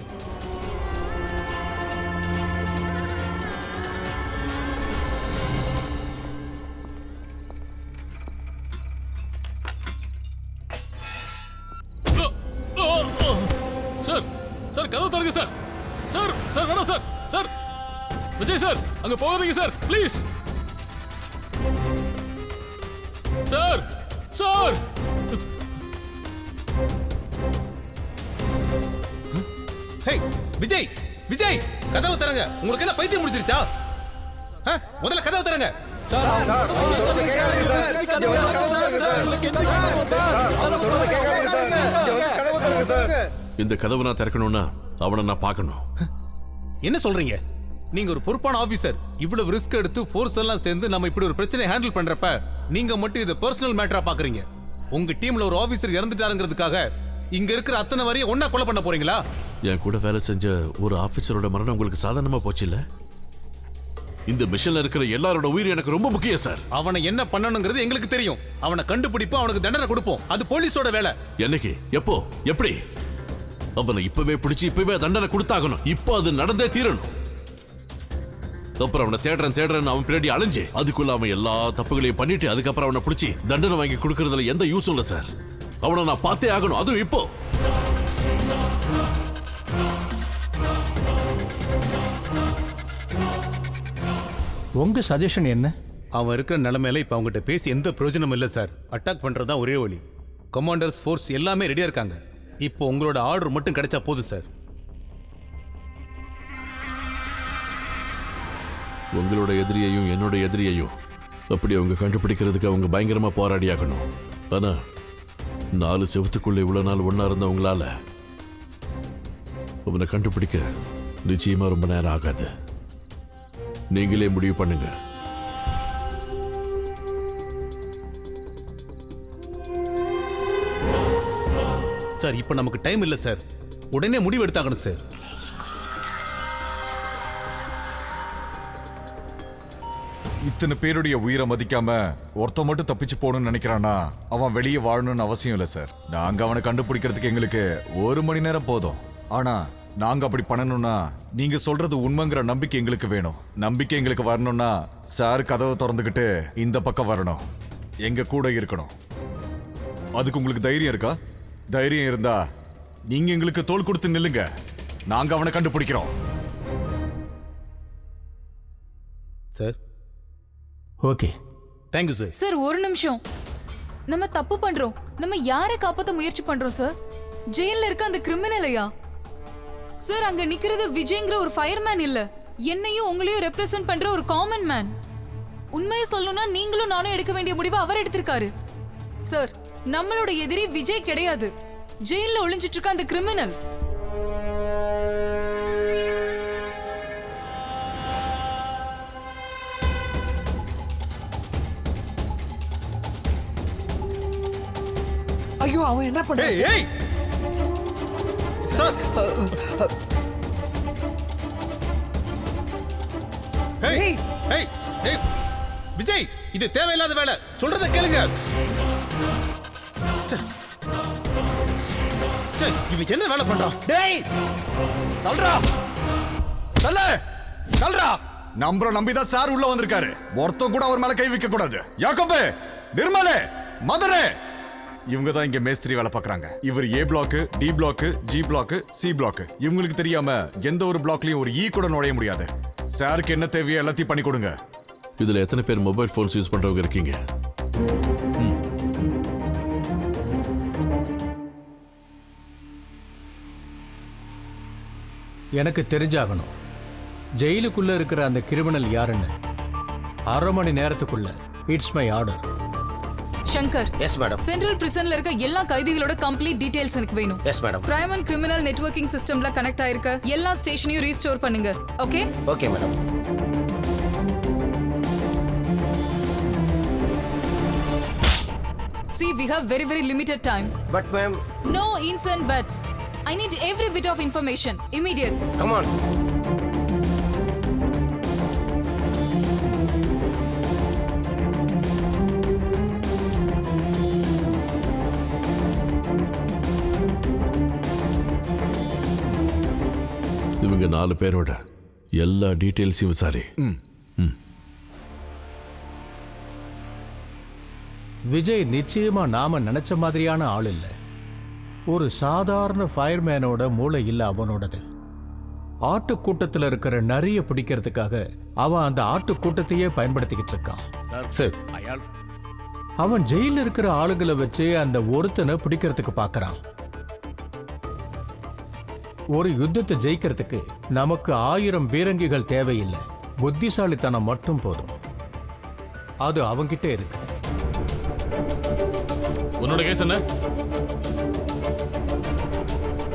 சார் சார் கதவு தருங்க சார். சார் சார் வேணாம் சார். சார் விஜய் சார் அங்க போகாதீங்க sir please. Sir sir hey Vijay, Vijay கதவு தரங்க. உங்களுக்கு என்ன பைத்தியம் முடிச்சிருச்சா? முதல்ல கதவு தரங்க. இந்த கதவை நான் திறக்கணும்னா அவனை நான் பார்க்கணும். என்ன சொல்றீங்க? நீங்க ஒரு பொறுப்பான ஆபீசர். இவ்வளவு ரிஸ்க் எடுத்து ஃபோர்ஸ் எல்லாம் சேர்ந்து நம்ம இப்படி ஒரு பிரச்சனை ஹேண்டில் பண்றப்ப நீங்க மட்டும் இதை பர்சனல் மேட்டரா பாக்குறீங்க. உங்க டீம்ல ஒரு ஆபீசர் இறந்துட்டாருங்கிறதுக்காக இங்க இருக்கிற அத்தனை வரையும் ஒன்னா கொலை பண்ண போறீங்களா? என் கூட வேலை செஞ்ச ஒரு ஆபீசரோட மரணம் உங்களுக்கு சாதாரணமா போச்சு இல்ல? இந்த மிஷன்ல இருக்கிற எல்லாரோட உயிர் எனக்கு ரொம்ப முக்கியம் சார். அவனை என்ன பண்ணணுங்கிறது எங்களுக்கு தெரியும். அவனை கண்டுபிடிப்போம், அவனுக்கு தண்டனை கொடுப்போம். அது போலீஸோட வேலை. என்னைக்கு, எப்போ, எப்படி? அவனை இப்பவே பிடிச்சு இப்பவே தண்டனை கொடுத்தாகணும். இப்போ அது நடந்தே தீரணும். அப்புறம் அவனை தேடுறேன் அவன் பின்னாடி அலைஞ்சு அதுக்குள்ள அவன் எல்லா தப்புகளையும் பண்ணிட்டு அதுக்கப்புறம் அவனை பிடிச்சி தண்டனை வாங்கி கொடுக்கறதுல எந்த யூஸும் இல்லை சார். அவனை நான் பார்த்தே ஆகணும், அதுவும் இப்போ. உங்க சஜஷன் என்ன? அவன் இருக்கிற நிலைமையில இப்ப அவங்ககிட்ட பேசி எந்த பிரயோஜனமும் இல்லை சார். அட்டாக் பண்றதா ஒரே வழி. கமாண்டர்ஸ் ஃபோர்ஸ் எல்லாமே ரெடியா இருக்காங்க. இப்போ உங்களோட ஆர்டர் மட்டும் கிடைச்சா போதும் சார். உங்களோட எதிரியையும் என்னோட எதிரியையும் அப்படி அவங்க கண்டுபிடிக்கிறதுக்கு அவங்க பயங்கரமா போராடி ஆகணும். ஆனா 4 செவத்துக்குள்ள இவ்வளவு நாள் ஒன்னா இருந்தவங்களால அவனை கண்டுபிடிக்க நிச்சயமா ரொம்ப நேரம் ஆகாது. நீங்களே முடிவு பண்ணுங்க. சார் இப்போ நமக்கு டைம் இல்லை சார். உடனே முடிவு எடுத்தாகணும் சார். இத்தனை பேருடைய உயிரை மதிக்காம ஒருத்த மட்டும் தப்பிச்சு போகணும்னு நினைக்கிறானா அவன் வெளியே வாழணும்னு அவசியம் இல்லை சார். நாங்க அவனை கண்டுபிடிக்கிறதுக்கு எங்களுக்கு 1 மணி நேரம் போதும். ஆனா நாங்க அப்படி பண்ணணும்னா நீங்க சொல்றது உண்மைங்கிற நம்பிக்கை எங்களுக்கு வேணும். நம்பிக்கை எங்களுக்கு வரணும்னா சார் கதவை திறந்துகிட்டு இந்த பக்கம் வரணும், எங்க கூட இருக்கணும். அதுக்கு உங்களுக்கு தைரியம் இருக்கா? தைரியம் இருந்தா நீங்க எங்களுக்கு தோள் கொடுத்து நில்லுங்க. நாங்க அவனை கண்டுபிடிக்கிறோம். Sir okay, thank you sir. Sir ஒரு நிமிஷம். நம்ம தப்பு பண்றோம். நம்ம யாரை காப்பாத்த முயற்சி பண்றோம் சார்? ஜெயில்ல இருக்க அந்த கிரிமினலையா? சார் அங்க நிக்கிறது விஜய்ங்கிற ஒரு ஃபயர்மேன் இல்ல, என்னையும் உங்களையும் ரெப்ரசன்ட் பண்ற ஒரு காமன் மேன். உண்மையை சொல்லணும்னா நீங்களும் நானும் எடுக்க வேண்டிய முடிவை அவர் எடுத்திருக்காரு. சார் நம்மளோட எதிரி விஜய் கிடையாது, ஜெயில்ல ஒளிஞ்சிட்டு இருக்க அந்த கிரிமினல். ஐயோ அவன் என்ன பண்றான்? சார் விஜய், இது தேவையில்லாத வேலை. சொல்றத கேளுங்க. இவன் என்ன வேலை பண்றான்? டேய் தல்றா, தல்றா. நம்மள நம்பிதான் சார் உள்ள வந்திருக்காரு. ஒருத்தன் கூட அவர் மேல கை வைக்க கூடாது. யாக்கோபே, நிர்மலே, மதரே, இவங்க தான் இங்க மேஸ்திரி வேலை பார்க்கறாங்க. இவர் A block, D block, G block, C block. இவங்களுக்கு தெரியாம எந்த ஒரு பிளாக்லயும் ஒரு ஈ கூட நுழைய முடியாது. சாருக்கு என்ன தேவையோ எல்லாத்தையும் பண்ணி கொடுங்க. இதுல எத்தனை பேர் மொபைல் போன்ஸ் யூஸ் பண்றவங்க இருக்கீங்க? எனக்கு தெரிஞ்சாகணும் ஜெயிலுக்குள்ள இருக்கிற அந்த கிரிமினல் யாருன்னு. 1/2 மணி நேரத்துக்குள்ள. It's my order. Shankar, yes madam. Central பிரிசன்ல இருக்க எல்லா கைதிகளோட கம்ப்ளீட் டீடைல்ஸ் எனக்கு வேணும். Yes madam. Crime and criminal networking சிஸ்டம்ல கனெக்ட் ஆயிருக்க எல்லா ஸ்டேஷனையும் ரீஸ்டோர் பண்ணுங்க. Okay? Okay madam. See, we have very limited time. But ma'am. No ifs and buts. I need every bit of information. Immediate. Come on. 4 பேரோட எல்லா டீட்டெயில்ஸையும் விசாரி. விஜய் நிச்சயமா நாம நினைச்ச மாதிரியான ஆள் இல்ல. ஒரு சாதாரண ஃபயர்மேனோட மூளை இல்ல அவனோடது. ஆட்டுக்கூட்டத்தில் இருக்கிற நரிய பிடிக்கிறதுக்காக அவன் அந்த ஆட்டுக்கூட்டத்தையே பயன்படுத்திக்கிட்டு இருக்கான். சார் அவன் ஜெயில இருக்கிற ஆளுகளை வச்சு அந்த ஒருத்தனை பிடிக்கிறதுக்கு பார்க்கறான். ஒரு யுத்தத்தை ஜெயிக்கிறதுக்கு நமக்கு 1000 பீரங்கிகள் தேவையில்லை, புத்திசாலித்தனம் மட்டும் போதும். அது அவங்கிட்ட இருக்கு. உன்னோட கேஸ் என்ன?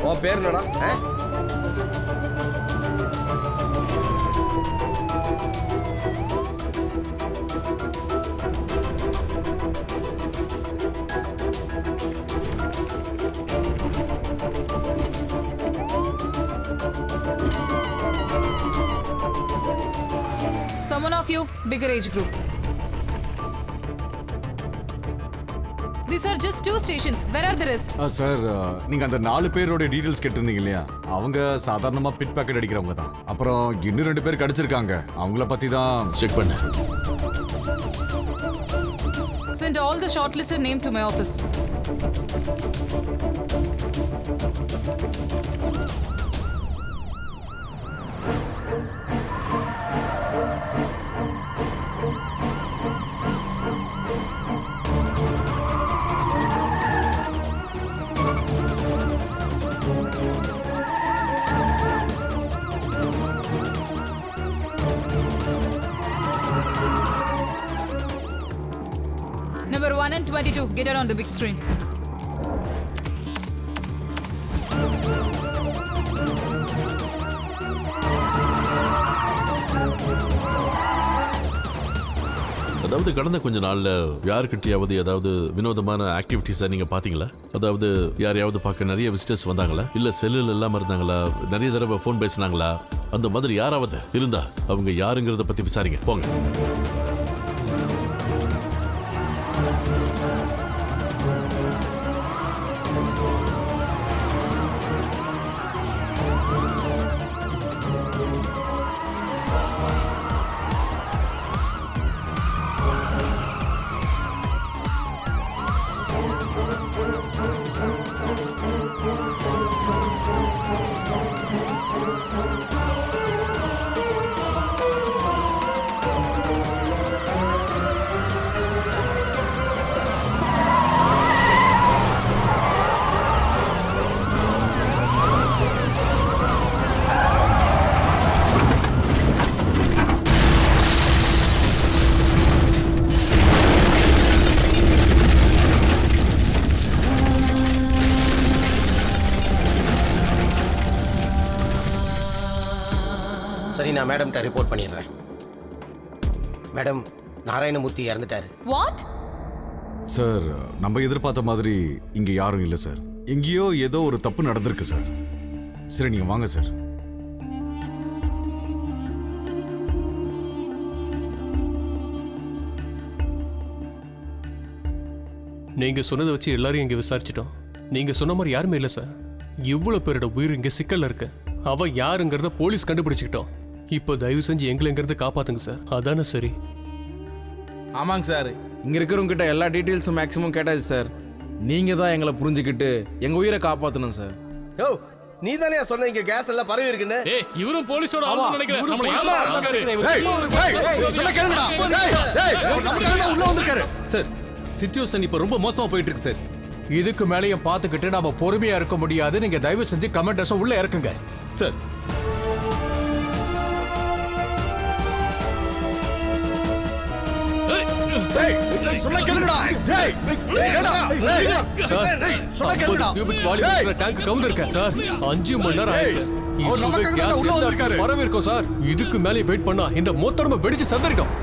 உன் பேர் என்னடா? Someone of you, bigger age group. These are just 2 stations. Where are the rest? Sir நீங்க அந்த 4 பேரோட டீடைல்ஸ் கேட்டிருந்தீங்க இல்லையா, அவங்க சாதாரணமா பிட் பாக்கெட் அடிக்கிறவங்க தான். அப்புறம் இன்னும் 2 பேர் கிடைச்சிருக்காங்க, அவங்கள பத்தி தான் செக் பண்ணு. Send all the shortlisted name to my office. Number 1 and 22, get out on the big screen. அதாவது கடந்த கொஞ்ச நாள்ல யாருக்கிட்டையாவது ஏதாவது வினோதமான ஆக்டிவிட்டிஸை நீங்க பாத்தீங்களா? அதாவது யாரையாவது பார்க்க நிறைய விசிட்டர்ஸ் வந்தாங்களா, இல்ல செல்லுல இல்லாம இருந்தாங்களா, நிறைய தடவை ஃபோன் பேசினாங்களா? அந்த மாதிரி யாராவது இருந்தா அவங்க யாருங்கிறத பத்தி விசாரிங்க. போங்க. சரி, நான் மேடம்கிட்ட ரிப்போர்ட் பண்ணிடுறேன். மேடம், நாராயணமூர்த்தி இறந்துட்டாரு. What? சார் நம்ம எதிர்பார்த்த மாதிரி இங்க யாரும் இல்லை சார். எங்கேயோ ஏதோ ஒரு தப்பு நடந்திருக்கு சார். சரி நீங்க வாங்க சார். நீங்க சொன்னதை வச்சு எல்லாரையும் இங்க விசாரிச்சிட்டோம். நீங்க சொன்ன மாதிரி யாருமே இல்லை சார். இவ்வளவு பேரோட உயிர் இங்க சிக்கல்ல இருக்கு. அவ யாருங்கிறத போலீஸ் கண்டுபிடிச்சுக்கிட்டோம். இப்போ தயவு செஞ்சு எங்களை இங்கிருந்து காப்பாத்துங்க சார். அதானே சரி. ஆமாங்க சார், இங்க இருக்கிறவங்க கிட்ட எல்லா டீட்டெயில்ஸும் மேக்ஸிமம் கேட்டாச்சு சார். நீங்க தான் எங்களை புரிஞ்சுக்கிட்டு எங்க உயிரை காப்பாத்தணும் சார். யோ, நீ தானே சொன்ன இங்க கேஸ் எல்லாம் பரவி இருக்குன்னு? ஏய், இவரும் போலீஸோட ஆளு நினைக்கிறேன். நம்மள உள்ள வந்திருக்காரு சார். சிச்சுவேஷன் இப்போ ரொம்ப மோசமா போயிட்டு இருக்கு சார். இதுக்கு மேலேயும் பார்த்துக்கிட்டு நாம பொறுமையா இருக்க முடியாது. நீங்க தயவு செஞ்சு கமெண்டர்ஸை உள்ள இறக்குங்க சார். இதுக்கு மேலே வெயிட் பண்ணா இந்த மொத்தம் வெடிச்சு சந்தரிக்கும்.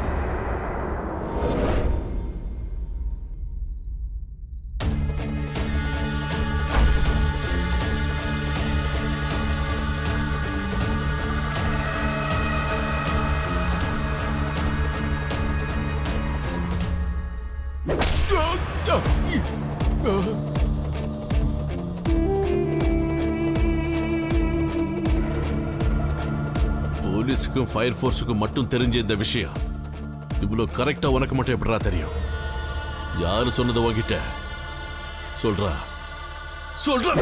போலீஸுக்கும் ஃபயர் ஃபோர்ஸுக்கும் மட்டும் தெரிஞ்ச இந்த விஷயம் இவ்வளோ கரெக்டா உனக்கு மட்டும் எப்படிடா தெரியும்? யாரு சொன்னது உன்கிட்ட? சொல்றா சொல்றா.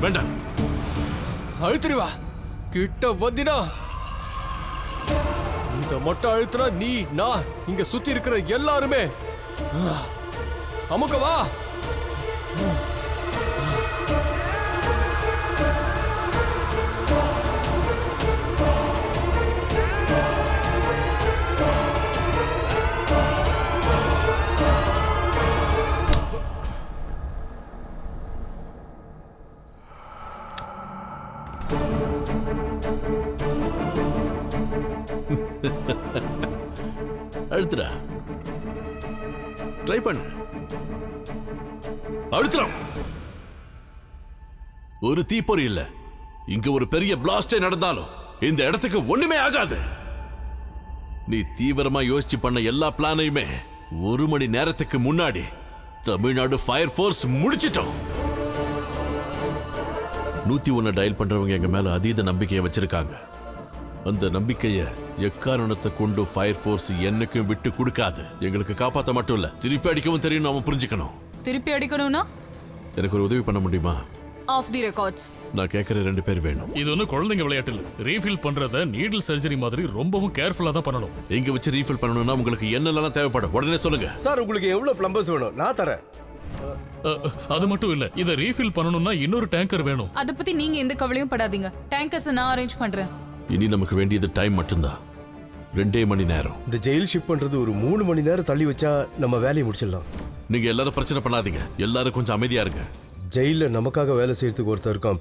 வேண்டாம், அழுத்துருவா. கிட்ட வந்தினா இத மட்டும் அழுத்துனா நீ நான் இங்க சுத்தி இருக்கிற எல்லாருமே அமுக்க வா. அழுத்துடா, ட்ரை பண்ணு, அழுத்துறோம். ஒரு தீப்பொறி இல்ல, இங்க ஒரு பெரிய பிளாஸ்டே நடந்தாலும் இந்த இடத்துக்கு ஒண்ணுமே ஆகாது. நீ தீவிரமா யோசிச்சு பண்ண எல்லா பிளானையுமே 1 மணி நேரத்துக்கு முன்னாடி தமிழ்நாடு ஃபயர் ஃபோர்ஸ் முடிச்சிட்டோம். 101 டயல் பண்றவங்க எங்க மேல அதீத நம்பிக்கையை வச்சிருக்காங்க. அந்த நம்பிக்கையை எக்காரணத்தை கொண்டு ஃபயர் ஃபோர்ஸ் என்னைக்கும் விட்டு கொடுக்காது. எங்களுக்கு காப்பாற்ற மட்டும் இல்ல, திருப்பி அடிக்கவும் தெரியும். நாம புரிஞ்சுக்கணும். திருப்பி அடிக்கணும்னா எனக்கு ஒரு உதவி பண்ண முடியுமா? Off the records. நான் கேட்கிற 2 பேர் வேணும். இது ஒன்றும் குழந்தைங்க விளையாட்டு இல்லை. ரீஃபில் பண்றத நீடில் சர்ஜரி மாதிரி ரொம்பவும் கேர்ஃபுல்லா தான் பண்ணணும். இங்க வச்சு ரீஃபில் பண்ணணும்னா உங்களுக்கு என்னெல்லாம் தேவைப்படும் உடனே சொல்லுங்க. சார், உங்களுக்கு எவ்வளவு பிளம்பர்ஸ் வேணும்? நான் தரேன். அது மட்டும் இல்ல, இத ரீஃபில் பண்ணணும்னா இன்னொரு டேங்கர் வேணும். அத பத்தி நீங்க எந்த கவலையும் படாதீங்க. டேங்கர்ஸ் நான் அரேஞ்ச் பண்றேன். இனி நமக்கு வேண்டியது டைம் மட்டும்தான். 2 மணி நேரம். இந்த ஜெயில் ஷிப் பண்றது ஒரு 3 மணி நேரம் தள்ளி வச்சா நம்ம வேலையை முடிச்சிடலாம். நீங்க எல்லாரும் பிரச்சனை பண்ணாதீங்க. எல்லாரும் கொஞ்சம் அமைதியா இருங்க. ஜெயில நமக்காக வேலை செய்யறதுக்கு ஒருத்தர் இருக்கான்.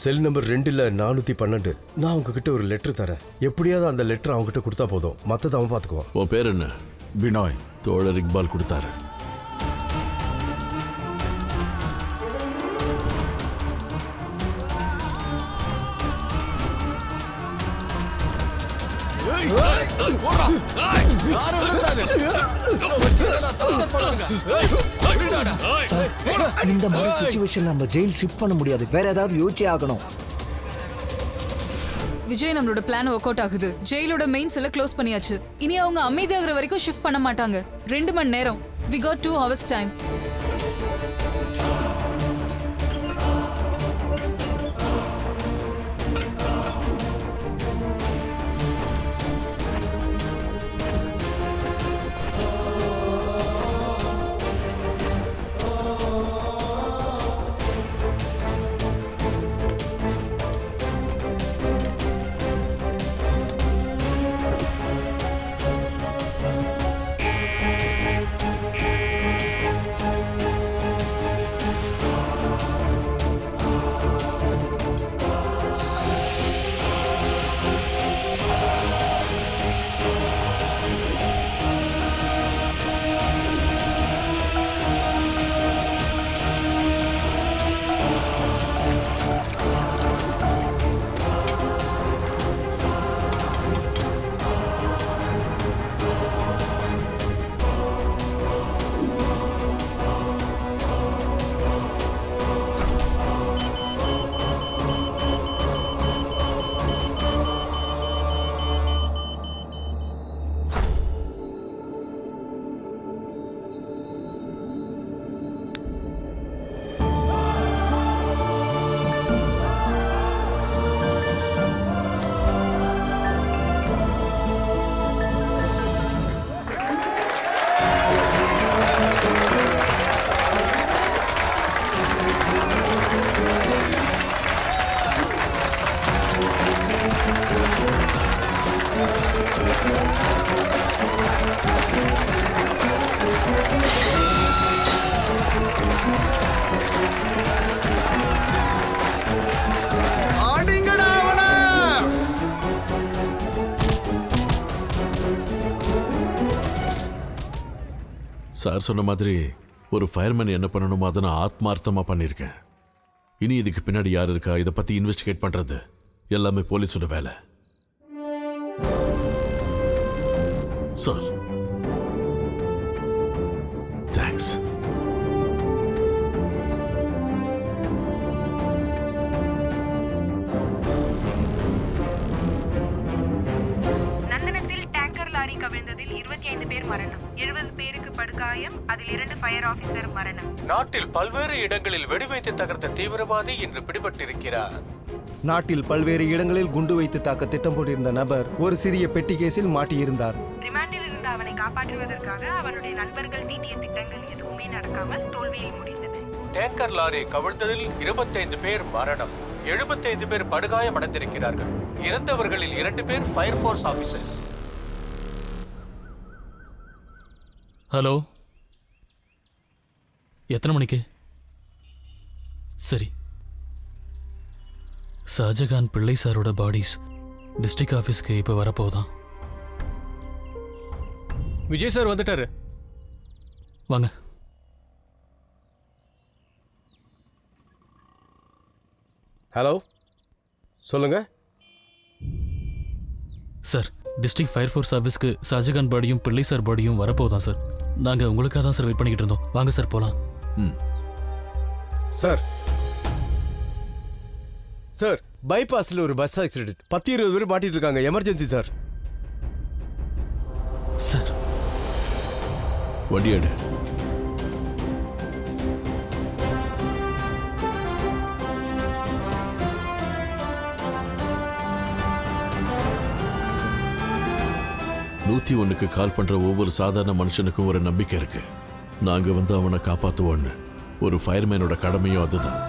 செல் நம்பர் 2ல 412. நான் உங்ககிட்ட ஒரு லெட்டர் தரேன். எப்படியாவது அந்த லெட்டர் அவங்ககிட்ட கொடுத்தா போதும், மத்தத அவன் பாத்துக்குவான். உன் பேர் என்ன? பினாய். தோழர் இக்பால் கொடுத்தாரு. இந்த மாதிரி சிச்சுவேஷன்ல நம்ம ஜெயில் ஷிஃப்ட் பண்ண முடியாது. வேற ஏதாவது யோசிச்சே ஆகணும். விஜய், நம்மளோட பிளான் ஒர்க் அவுட் ஆகுது. ஜெயிலோட மெயின் செல்ல க்ளோஸ் பண்ணியாச்சு. இனி அவங்க அமைதியாகிற வரைக்கும் ஷிஃப்ட் பண்ண மாட்டாங்க. 2 மணி நேரம். We got 2 hours time. Sir சொன்ன மாதிரி ஒரு ஃபயர்மேன் என்ன பண்ணணுமோ அதை நான் ஆத்மார்த்தமா பண்ணியிருக்கேன். இனி இதுக்கு பின்னாடி யார் இருக்கா இதை பத்தி இன்வெஸ்டிகேட் பண்றது எல்லாமே போலீஸோட வேலை. Sir thanks. நந்தனத்தில் டேங்கர் லாரி கவிழ்ந்ததில் 25 பேர் மரணம், 70 பேருக்கு படுகாயம், அதில் 2 ஃபயர் ஆபீசர் மரணம். நாட்டில் பல்வேறு இடங்களில் வெடிவைத்து தகர்த்த தீவிரவாதி இன்று பிடிபட்டிருக்கிறார். நாட்டில் பல்வேறு இடங்களில் குண்டு வைத்து தாக்க திட்டம் போட்டிருந்த நபர் ஒரு சிறிய பெட்டி கேஸில் மாட்டியிருந்தார். ரிமாண்டில் இருந்து அவனை காப்பாற்றுவதற்காக அவனுடைய நண்பர்கள் தீட்டிய திட்டங்கள் எதுவுமே நடக்காமல் தோல்வியில் முடிந்தது. டேங்கர் லாரி கவிழ்ந்ததில் 25 பேர் மரணம், 75 பேர் படுகாயம் அடைந்திருக்கிறார்கள். இறந்தவர்களில் 2 பேர் ஃபயர் ஃபோர்ஸ் ஆபீசர்ஸ். ஹலோ, எத்தனை மணிக்கு? சரி, ஷாஜகான் பிள்ளை சாரோட பாடிஸ் டிஸ்ட்ரிக்ட் ஆஃபீஸ்க்கு இப்போ வரப்போதான். விஜய் சார் வந்துட்டாரு. வாங்க. ஹலோ, சொல்லுங்க சார். டிஸ்ட்ரிக்ட் ஃபயர் ஃபோர்ஸ் ஆஃபீஸ்க்கு ஷாஜகான் பாடியும் பிள்ளை சார் பாடியும் வரப்போதான் சார். நாங்கள் உங்களுக்காக தான் சார் வெயிட் பண்ணிக்கிட்டு இருந்தோம். வாங்க சார் போகலாம். சார், சார் பைபாஸில் ஒரு பஸ் ஆக்சிடென்ட், 10-20 பேர் மாட்டிட்டு இருக்காங்க. Emergency sir. சார் வண்டி எடு. "101க்கு கால் பண்ற ஒவ்வொரு சாதாரண மனுஷனுக்கும் ஒரு நம்பிக்கை இருக்கு. நாங்க வந்து அவனை காப்பாத்துவோன்னு. ஒரு ஃபயர்மேனோட கடமையும் அதுதான்.